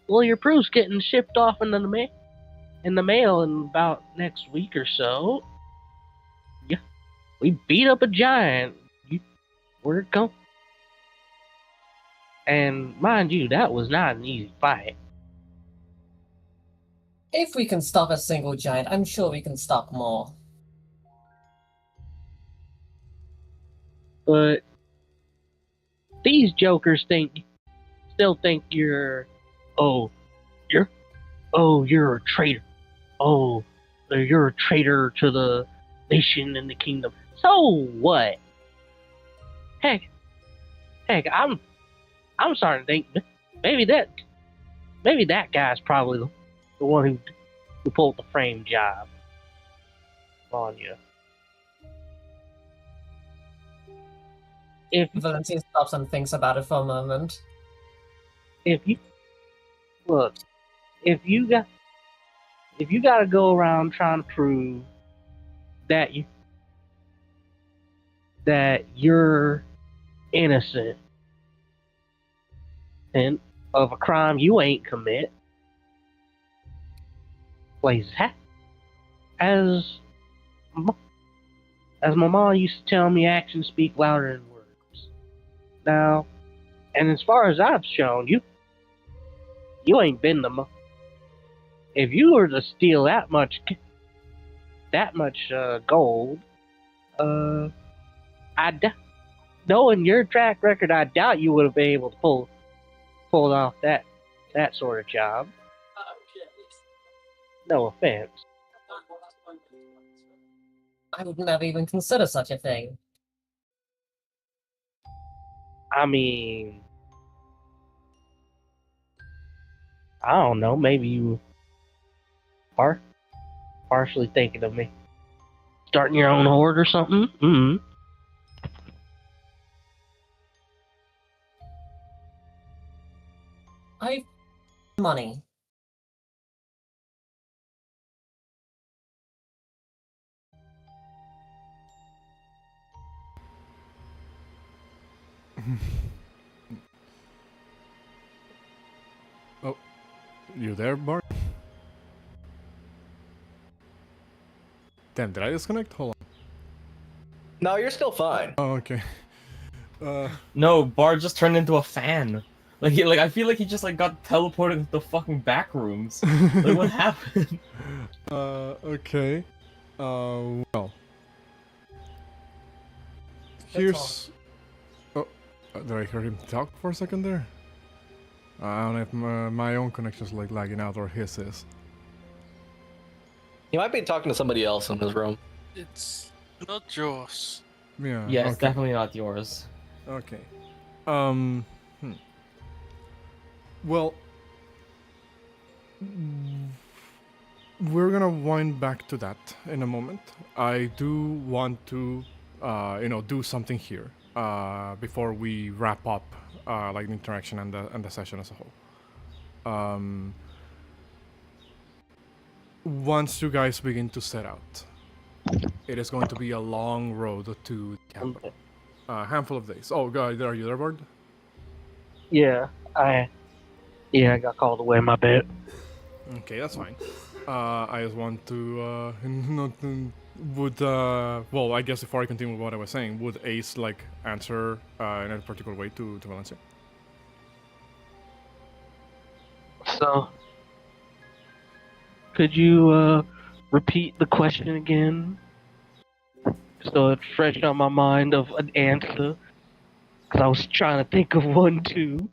Well, your proof's getting shipped off in the mail in about next week or so. Yeah, we beat up a giant. Where'd it go? And mind you, that was not an easy fight. If we can stop a single giant, I'm sure we can stop more. But these jokers still think you're a traitor. Oh, you're a traitor to the nation and the kingdom. So what? Heck, I'm starting to think maybe that guy's probably the one who pulled the frame job on you. If Valencia stops and thinks about it for a moment. if you gotta go around trying to prove that you're innocent and of a crime you ain't commit, places as my mom used to tell me, actions speak louder than words. Now, and as far as I've shown you ain't been the if you were to steal that much gold, knowing your track record, I doubt you would have been able to pull off that sort of job. No offense. I would never even consider such a thing. I mean, I don't know, maybe you are partially thinking of me. Starting your own horde or something? Mm-hmm. I money. Oh, you there, Bart? Damn, did I disconnect? Hold on. No, you're still fine. Oh, okay. No, Bard just turned into a fan. Like I feel like he just like got teleported into the fucking back rooms. Like what happened? Okay. Well. Here's. Oh, did I hear him talk for a second there? I don't know if my own connection's like lagging out or his is. He might be talking to somebody else in his room. It's not yours. Yeah. Yeah, it's okay. definitely not yours. Okay. Well, we're gonna wind back to that in a moment. I do want to, do something here before we wrap up, like the interaction and the session as a whole. Once you guys begin to set out, it is going to be a long road to the capital. A handful of days. Oh, God, are you there, Bard? Yeah, I got called away. My bad. Okay, that's fine. I just want to, well, I guess before I continue with what I was saying, would Ace, like, answer in a particular way to Valencia? So, could you repeat the question again? So it's fresh on my mind of an answer. Because I was trying to think of one too.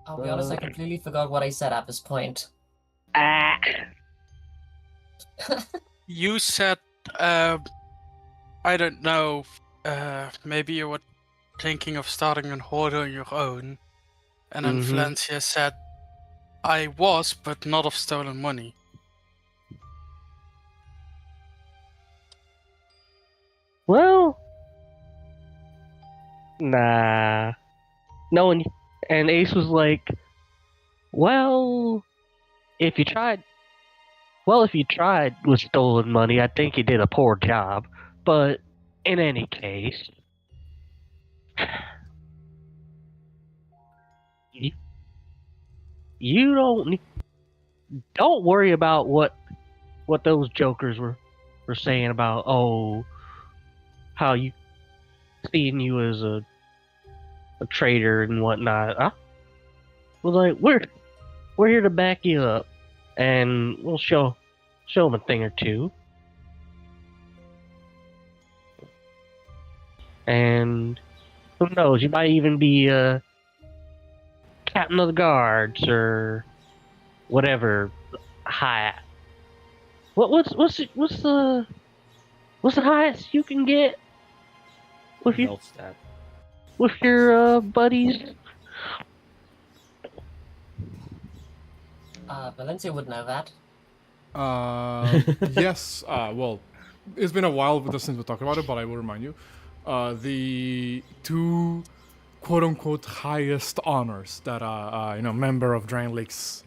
I'll be honest, I completely forgot what I said at this point. Ah. You said, I don't know, maybe you were thinking of starting a horde on your own. And then Valencia said, I was, but not of stolen money. Well, nah. No one. And Ace was like, well, if you tried with stolen money, I think you did a poor job. But in any case, you don't worry about what those jokers were saying about, oh, how you seeing you as a traitor and whatnot. I was like, we're here to back you up, and we'll show them a thing or two. And who knows, you might even be captain of the guards or whatever high. What's the highest you can get with your buddies? Valencia would know that. Yes. Well, it's been a while since we talked about it, but I will remind you. The two quote-unquote highest honors that member of Drangleic's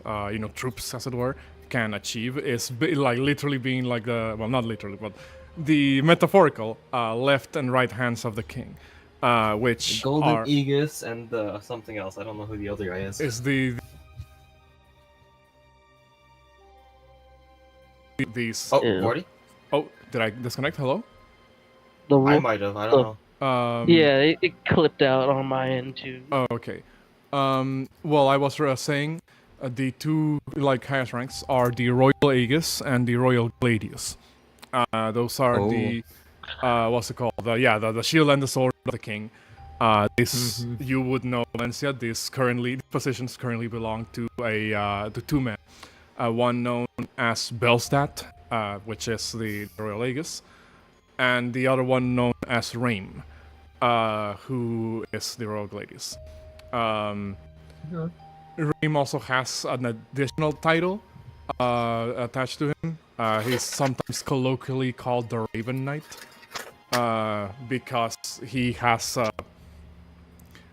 troops, as it were, can achieve is literally being like not literally, but the metaphorical left and right hands of the king, which The Golden are Aegis and something else. I don't know who the other guy is. is these. Oh, Yeah. Vorty? Oh, did I disconnect? Hello. I might have. I don't know. Yeah, it clipped out on my end too. Oh, okay. Well, I was saying the two highest ranks are the Royal Aegis and the Royal Gladius. Those are the what's it called? The shield and the sword of the king. This you would know, Valencia. These positions currently belong to to two men. One known as Belstadt, which is the Royal Aegis, and the other one known as Raim, who is the Royal Gladius. Raim also has an additional title attached to him. He's sometimes colloquially called the Raven Knight, because he has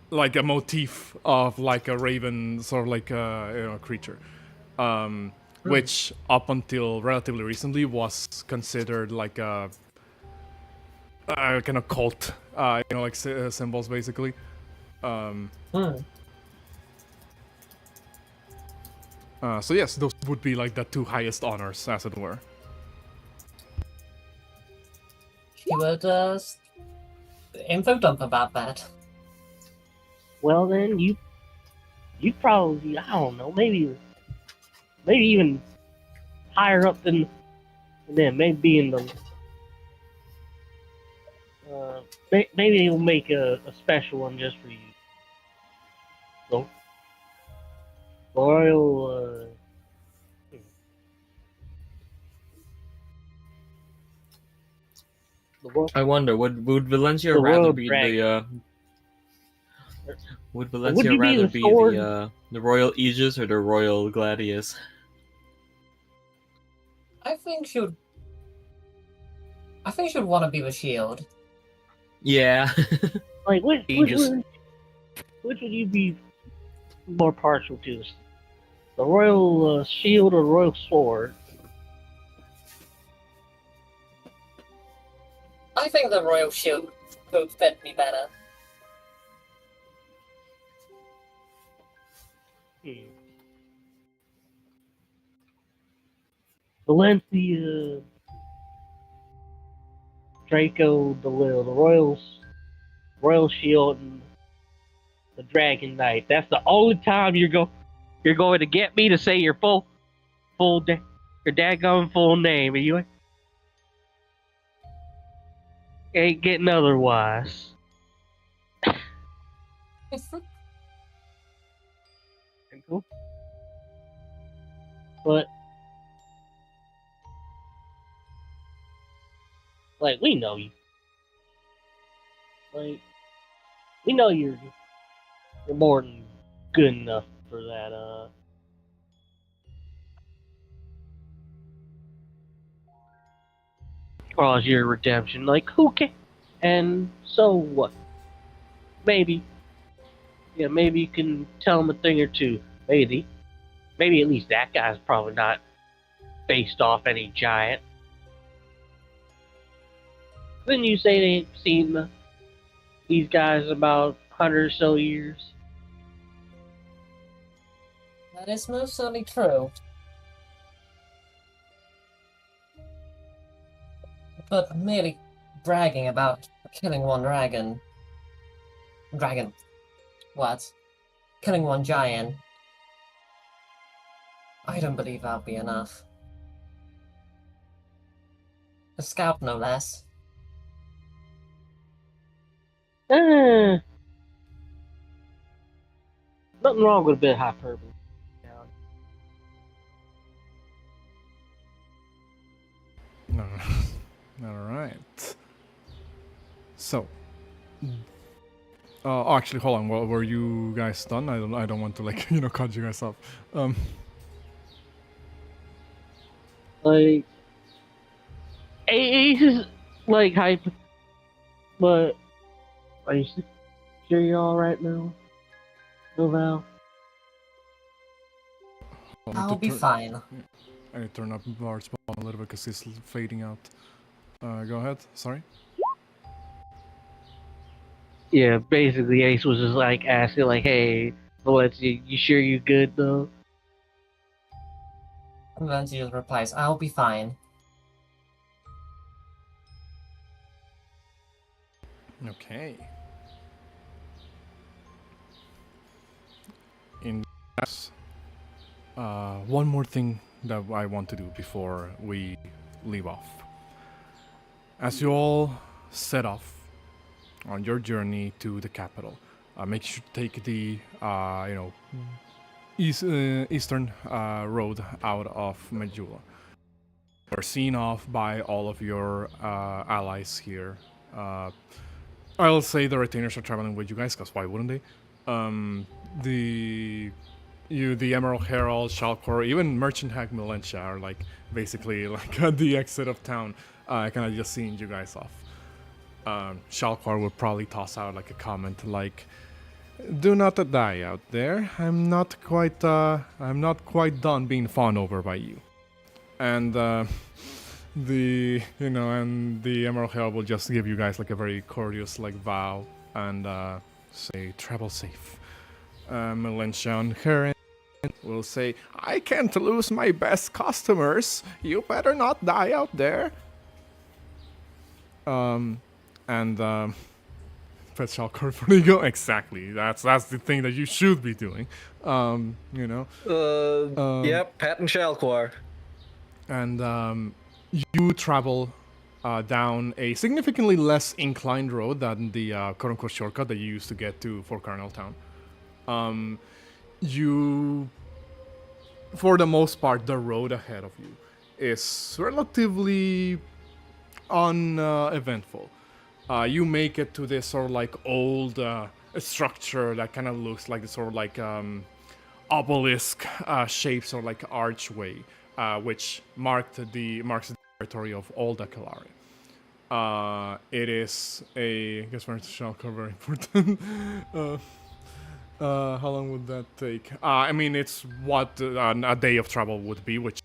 like a motif of like a raven, sort of like a creature, which up until relatively recently was considered like a kind of cult, like symbols basically. So yes, those would be like the two highest honors, as it were. He would info dump about that. Well then, you probably, I don't know, maybe even higher up than them, maybe in the maybe they'll make a special one just for you. So, Royal. I wonder, would Valencia The rather Royal be Dragon. would Would Valencia you be rather the be sword? the Royal Aegis or the Royal Gladius? I think she would want to be the shield. Yeah. Like, which Aegis. would you be more partial to? The Royal Shield or Royal Sword? I think the royal shield would fit me better. Valencia, Draco, the Royal Shield, and the Dragon Knight. That's the only time you're going to get me to say your your daggone full name, and you ain't getting otherwise. Cool. But like, we know you. Like, we know you're more than good enough for that. Cause your redemption. Like, who can? And so what? Maybe you can tell him a thing or two. Maybe at least that guy's probably not based off any giant. Then you say they ain't seen these guys about 100 or so years. That is most certainly true. But merely bragging about killing one dragon. What? Killing one giant. I don't believe that'll be enough. A scout, no less. Nothing wrong with a bit of hyperbole. All right. So, actually, hold on. Were you guys done? I don't want to like cut you guys off. Like, Ace is like hype, but are you sure you're all right now, Val? I'll be fine. I need to turn up Bard's spawn a little bit because he's fading out. Go ahead. Sorry. Yeah, basically Ace was just like asking, like, "Hey, Valencia, you sure you good though?" Valencia just replies, I'll be fine. Okay. In that, one more thing that I want to do before we leave off. As you all set off on your journey to the capital, make sure to take the eastern road out of Majula. You're seen off by all of your allies here. I'll say the retainers are traveling with you guys, because why wouldn't they? The Emerald Herald, Shalcor, even Merchant Hag Milentia are like basically like at the exit of town, kind of just seeing you guys off. Shalcor would probably toss out like a comment like, Do not die out there. I'm not quite done being fawned over by you. And the Emerald Herald will just give you guys like a very courteous like vow and say travel safe. Melentia on her end will say, I can't lose my best customers. You better not die out there. Pet Shalkor for Ego. Exactly. That's the thing that you should be doing. Yep, Pat and Shalquar. And you travel down a significantly less inclined road than the quote-unquote shortcut that you used to get to Fort Carnell Town. You, for the most part, the road ahead of you is relatively uneventful. You make it to this sort of like old structure that kind of looks like the sort of like obelisk shape, sort of like archway, which marks the territory of Old Akalari. It is a, I guess where's the shell cover important. How long would that take? I mean, it's what a day of travel would be, which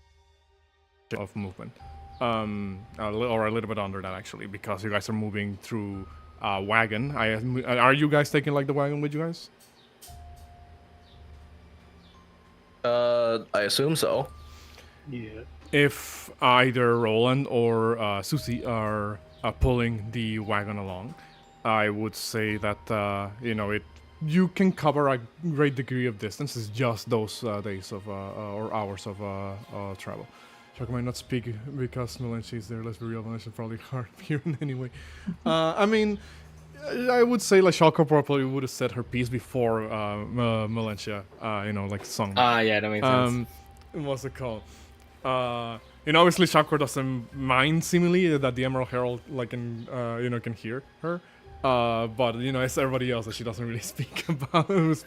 of movement. Or a little bit under that actually, because you guys are moving through wagon. Are you guys taking like the wagon with you guys? I assume so. Yeah. If either Roland or Susie are pulling the wagon along, I would say that you can cover a great degree of distance. It's just those days of or hours of travel. Chuck might not speak because Melentia is there. Let's be real, Melentia's probably hard of hearing anyway. I mean, I would say like Shalka probably would have said her piece before Melentia, like song. Yeah, that makes sense. What's it called? Obviously Shalka doesn't mind seemingly that the Emerald Herald can hear her. But it's everybody else that she doesn't really speak in front of.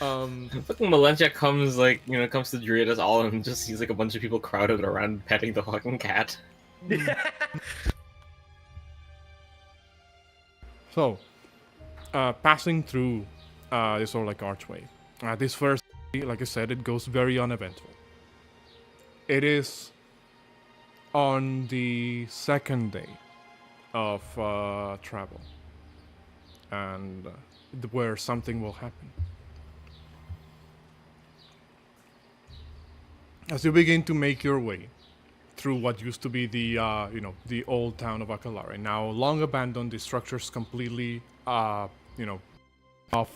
Fucking Melentia comes to Druidus all and just sees like a bunch of people crowded around petting the fucking cat. So, passing through this sort of like archway. This first, like I said, it goes very uneventful. It is on the second day of travel, and where something will happen. As you begin to make your way through what used to be the the old town of Akalari, now long abandoned, the structures completely off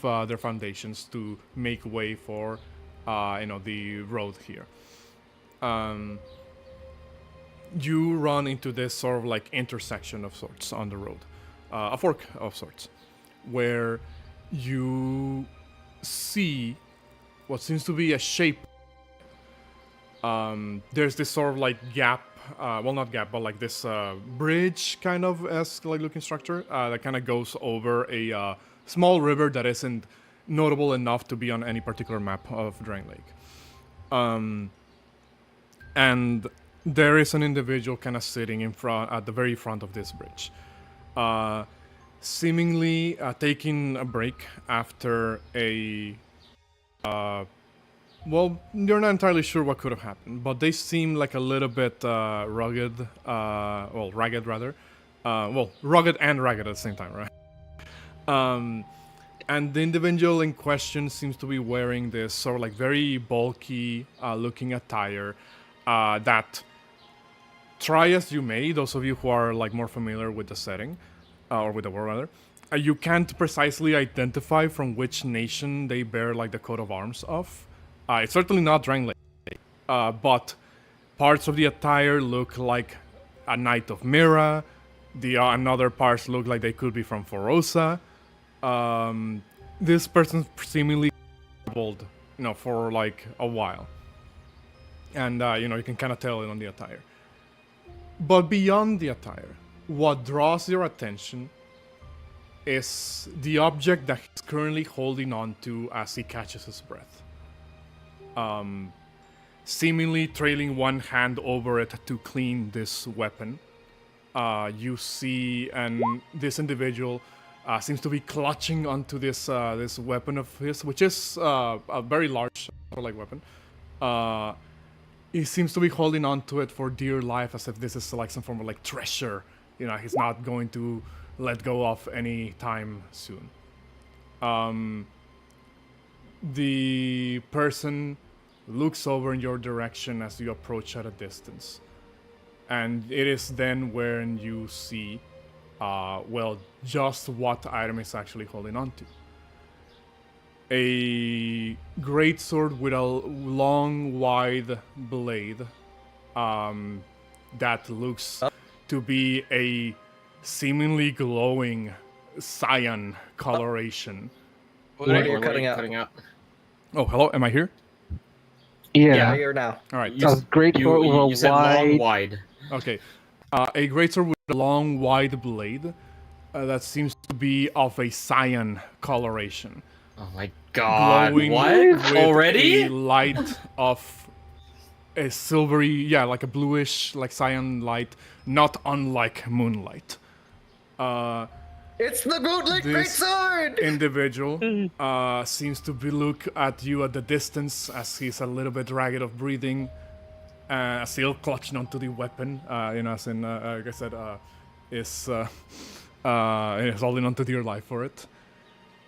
their foundations to make way for the road here. You run into this sort of like intersection of sorts on the road, a fork of sorts, where you see what seems to be a shape. There's this sort of like gap, not gap, but like this bridge kind of esque like looking structure that kind of goes over a small river that isn't notable enough to be on any particular map of Drangleic. And there is an individual kind of sitting in front, at the very front of this bridge, seemingly taking a break after a. Well, you're not entirely sure what could have happened, but they seem like a little bit ragged rather. Rugged and ragged at the same time, right? And the individual in question seems to be wearing this sort of like very bulky looking attire that, try as you may, those of you who are like more familiar with the setting, or with the world rather, you can't precisely identify from which nation they bear like the coat of arms of. It's certainly not Drangleic, but parts of the attire look like a Knight of Mira. The another parts look like they could be from Forosa. This person seemingly traveled, for like a while, and you can kind of tell it on the attire. But beyond the attire, what draws your attention is the object that he's currently holding on to as he catches his breath. Seemingly trailing one hand over it to clean this weapon. You see this individual seems to be clutching onto this this weapon of his, which is a very large like weapon. He seems to be holding on to it for dear life, as if this is like some form of like treasure. You know, he's not going to let go of any time soon. The person looks over in your direction as you approach at a distance. And it is then when you see, well, just what item is actually holding on to. A greatsword with a long, wide blade that looks to be a seemingly glowing cyan coloration. What are you cutting out? Oh, hello, am I here? Yeah, here now. All right. A great sword with You a said long, wide. wide. Okay. A greatsword with a long, wide blade that seems to be of a cyan coloration. Oh my god, Glowing what? with Already? a light of a silvery, yeah, like a bluish, like cyan light, not unlike moonlight. It's the bootleg This greatsword! individual seems to be look at you at the distance as he's a little bit ragged of breathing, still clutching onto the weapon. You know, as in, like I said, is holding onto dear life for it.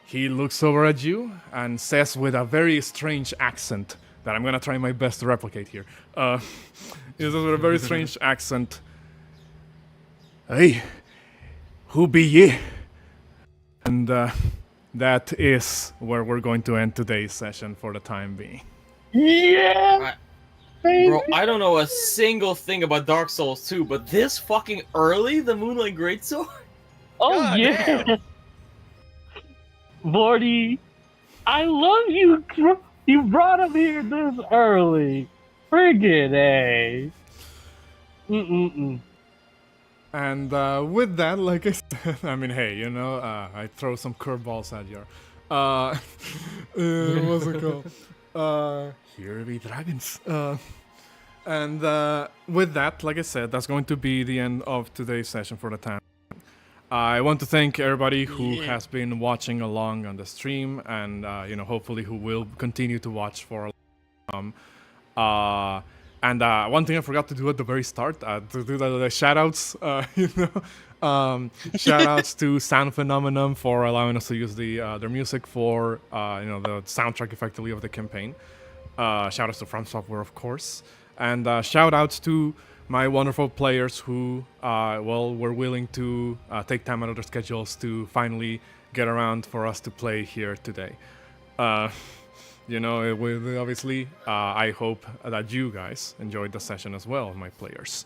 He looks over at you and says with a very strange accent that I'm gonna try my best to replicate here. He says with a very strange accent, "Hey, who be ye?" And that is where we're going to end today's session for the time being. Yeah! Bro, I don't know a single thing about Dark Souls 2, but this fucking early, the Moonlight Greatsword? Oh, God yeah! damn. Vorty, I love you. You brought him here this early. Friggin' A. Mm-mm-mm. And with that, like I said, I mean, hey, you know, I throw some curveballs at you. What's it called? Here be dragons. And with that, like I said, that's going to be the end of today's session for the time. I want to thank everybody who has been watching along on the stream, and you know, hopefully who will continue to watch for. And one thing I forgot to do at the very start, to do the shoutouts, you know, shoutouts to Sound Phenomenon for allowing us to use their music for you know, the soundtrack effectively of the campaign. Shoutouts to From Software, of course, and shoutouts to my wonderful players who, well, were willing to take time out of their schedules to finally get around for us to play here today. You know, obviously, I hope that you guys enjoyed the session as well, my players.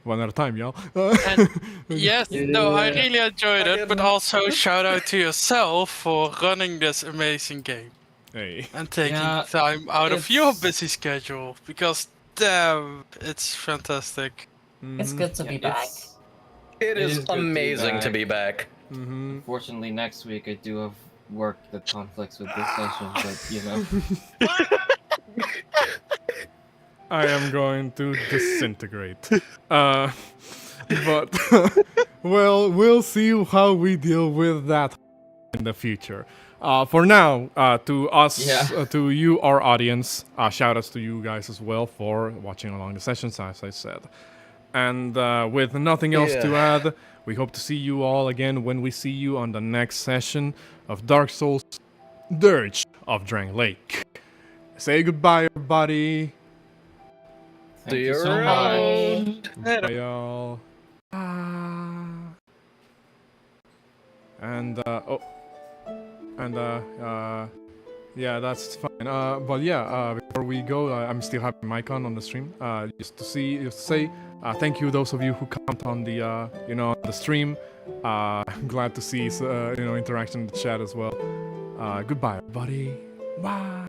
One at a time, y'all. And yes, no, I really enjoyed it, but also shout out to yourself for running this amazing game. Hey. And taking Yeah, time out of it's- your busy schedule, because damn, it's fantastic. It's good to be back. It is is good to be amazing to back. be back. Mm-hmm. Unfortunately, next week I do have work that conflicts with this session, but you know. I am going to disintegrate. But, well, we'll see how we deal with that in the future. For now, to us, Yeah. to you, our audience, shout outs to you guys as well for watching along the sessions, as I said. And with nothing else to add, we hope to see you all again when we see you on the next session of Dark Souls Dirge of Drangleic. Say goodbye, everybody. Thank See you you so much. around. Bye, y'all. And yeah, that's fine. But yeah, before we go, I'm still having mic on the stream. Just to say thank you those of you who comment on the you know, on the stream. Glad to see you know, interaction in the chat as well. Goodbye, everybody. Bye.